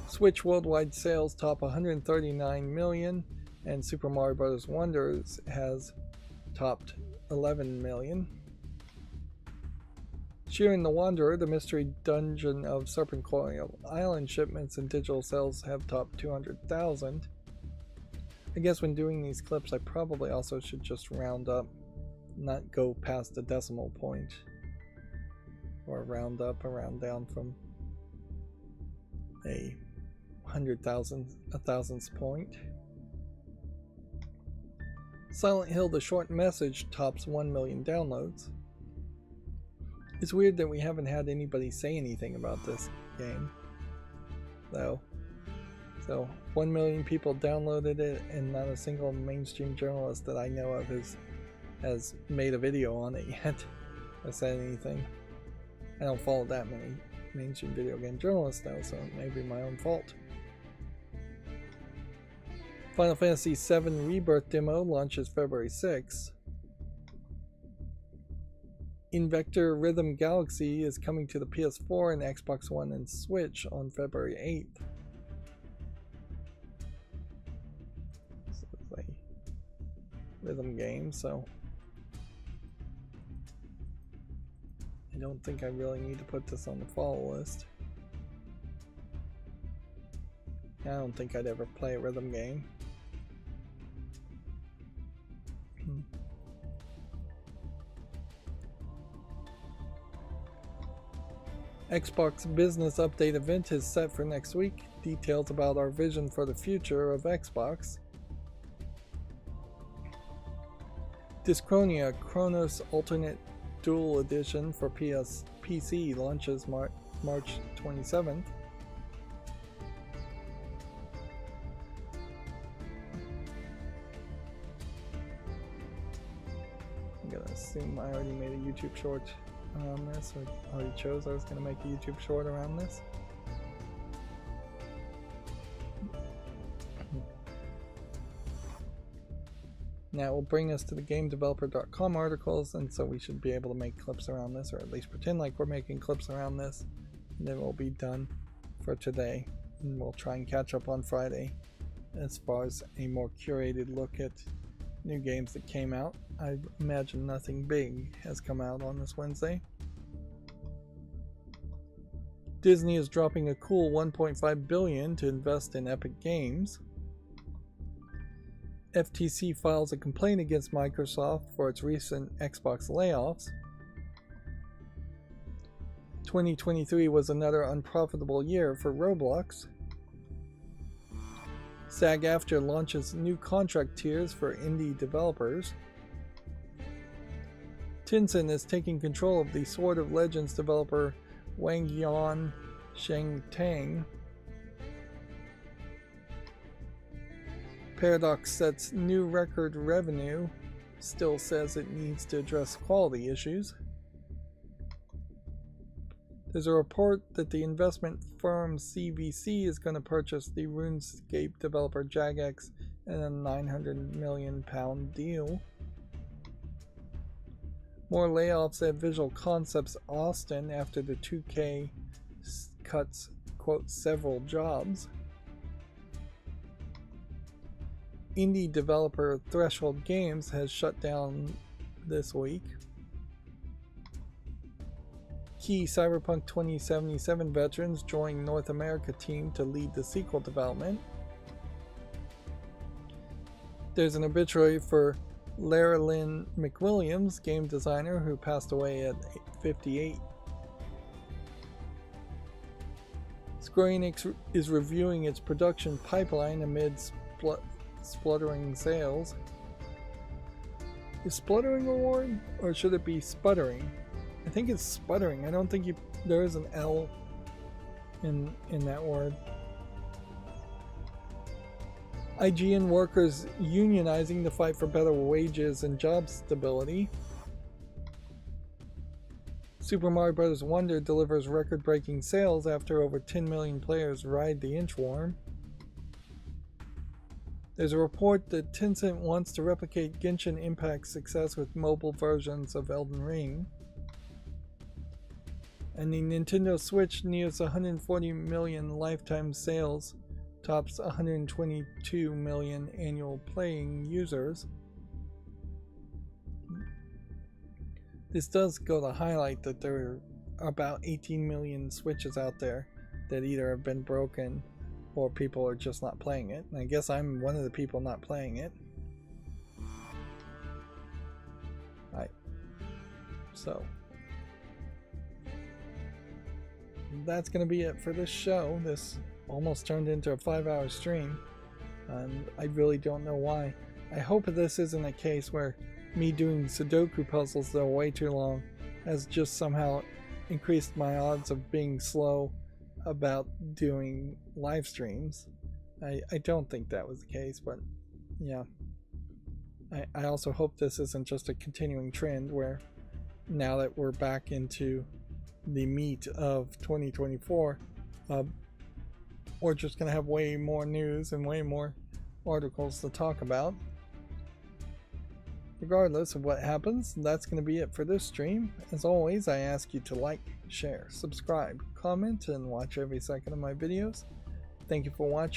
Switch worldwide sales top 139 million, and Super Mario Bros. Wonders has topped 11 million. Shearing the Wanderer, the mystery dungeon of Serpent Coil Island shipments and digital sales have topped 200,000. I guess when doing these clips, I probably also should just round up, not go past the decimal point, or round up or round down from a 1,000th point. Silent Hill: The Short Message tops 1 million downloads. It's weird that we haven't had anybody say anything about this game, though. So, 1 million people downloaded it, and not a single mainstream journalist that I know of has made a video on it yet, or said anything. I don't follow that many mainstream video game journalists, though, so it may be my own fault. Final Fantasy VII Rebirth demo launches February 6th. Invector Rhythm Galaxy is coming to the PS4 and Xbox One and Switch on February 8th. This is a rhythm game, so I don't think I really need to put this on the follow list. I don't think I'd ever play a rhythm game. Xbox Business Update event is set for next week. Details about our vision for the future of Xbox. Dyschronia Chronos Alternate Duel Edition for PSP PC launches March 27th. I'm gonna assume I already made a YouTube short around this, or already chose I was gonna make a YouTube short around this. Now it will bring us to the GameDeveloper.com articles, and so we should be able to make clips around this, or at least pretend like we're making clips around this. And then we'll be done for today, and we'll try and catch up on Friday as far as a more curated look at new games that came out. I imagine nothing big has come out on this Wednesday. Disney is dropping a cool $1.5 billion to invest in Epic Games. FTC files a complaint against Microsoft for its recent Xbox layoffs. 2023 was another unprofitable year for Roblox. SAG-AFTRA launches new contract tiers for indie developers. Tencent is taking control of the Sword of Legends developer Wangyan Shengtang. Paradox sets new record revenue, still says it needs to address quality issues. There's a report that the investment firm CVC is going to purchase the RuneScape developer Jagex in a £900 million deal. More layoffs at Visual Concepts Austin after the 2K cuts, quote, several jobs. Indie developer Threshold Games has shut down this week. Key Cyberpunk 2077 veterans join North America team to lead the sequel development. There's an obituary for Lara Lynn McWilliams, game designer who passed away at 58. Square Enix is reviewing its production pipeline amid spluttering sales. Is spluttering a word, or should it be sputtering? I think it's sputtering. I don't think there is an L in that word. IGN workers unionizing to fight for better wages and job stability. Super Mario Bros. Wonder delivers record-breaking sales after over 10 million players ride the inchworm. There's a report that Tencent wants to replicate Genshin Impact's success with mobile versions of Elden Ring. And the Nintendo Switch nears 140 million lifetime sales, tops 122 million annual playing users. This does go to highlight that there are about 18 million Switches out there that either have been broken or people are just not playing it. And I guess I'm one of the people not playing it. So that's going to be it for this show. This almost turned into a 5-hour stream, and I really don't know why. I hope this isn't a case where me doing Sudoku puzzles that are way too long has just somehow increased my odds of being slow about doing live streams. I don't think that was the case, but yeah. I also hope this isn't just a continuing trend where now that we're back into the meat of 2024, we're just going to have way more news and way more articles to talk about. Regardless of what happens, that's going to be it for this stream. As always, I ask you to like, share, subscribe, comment, and watch every second of my videos. Thank you for watching.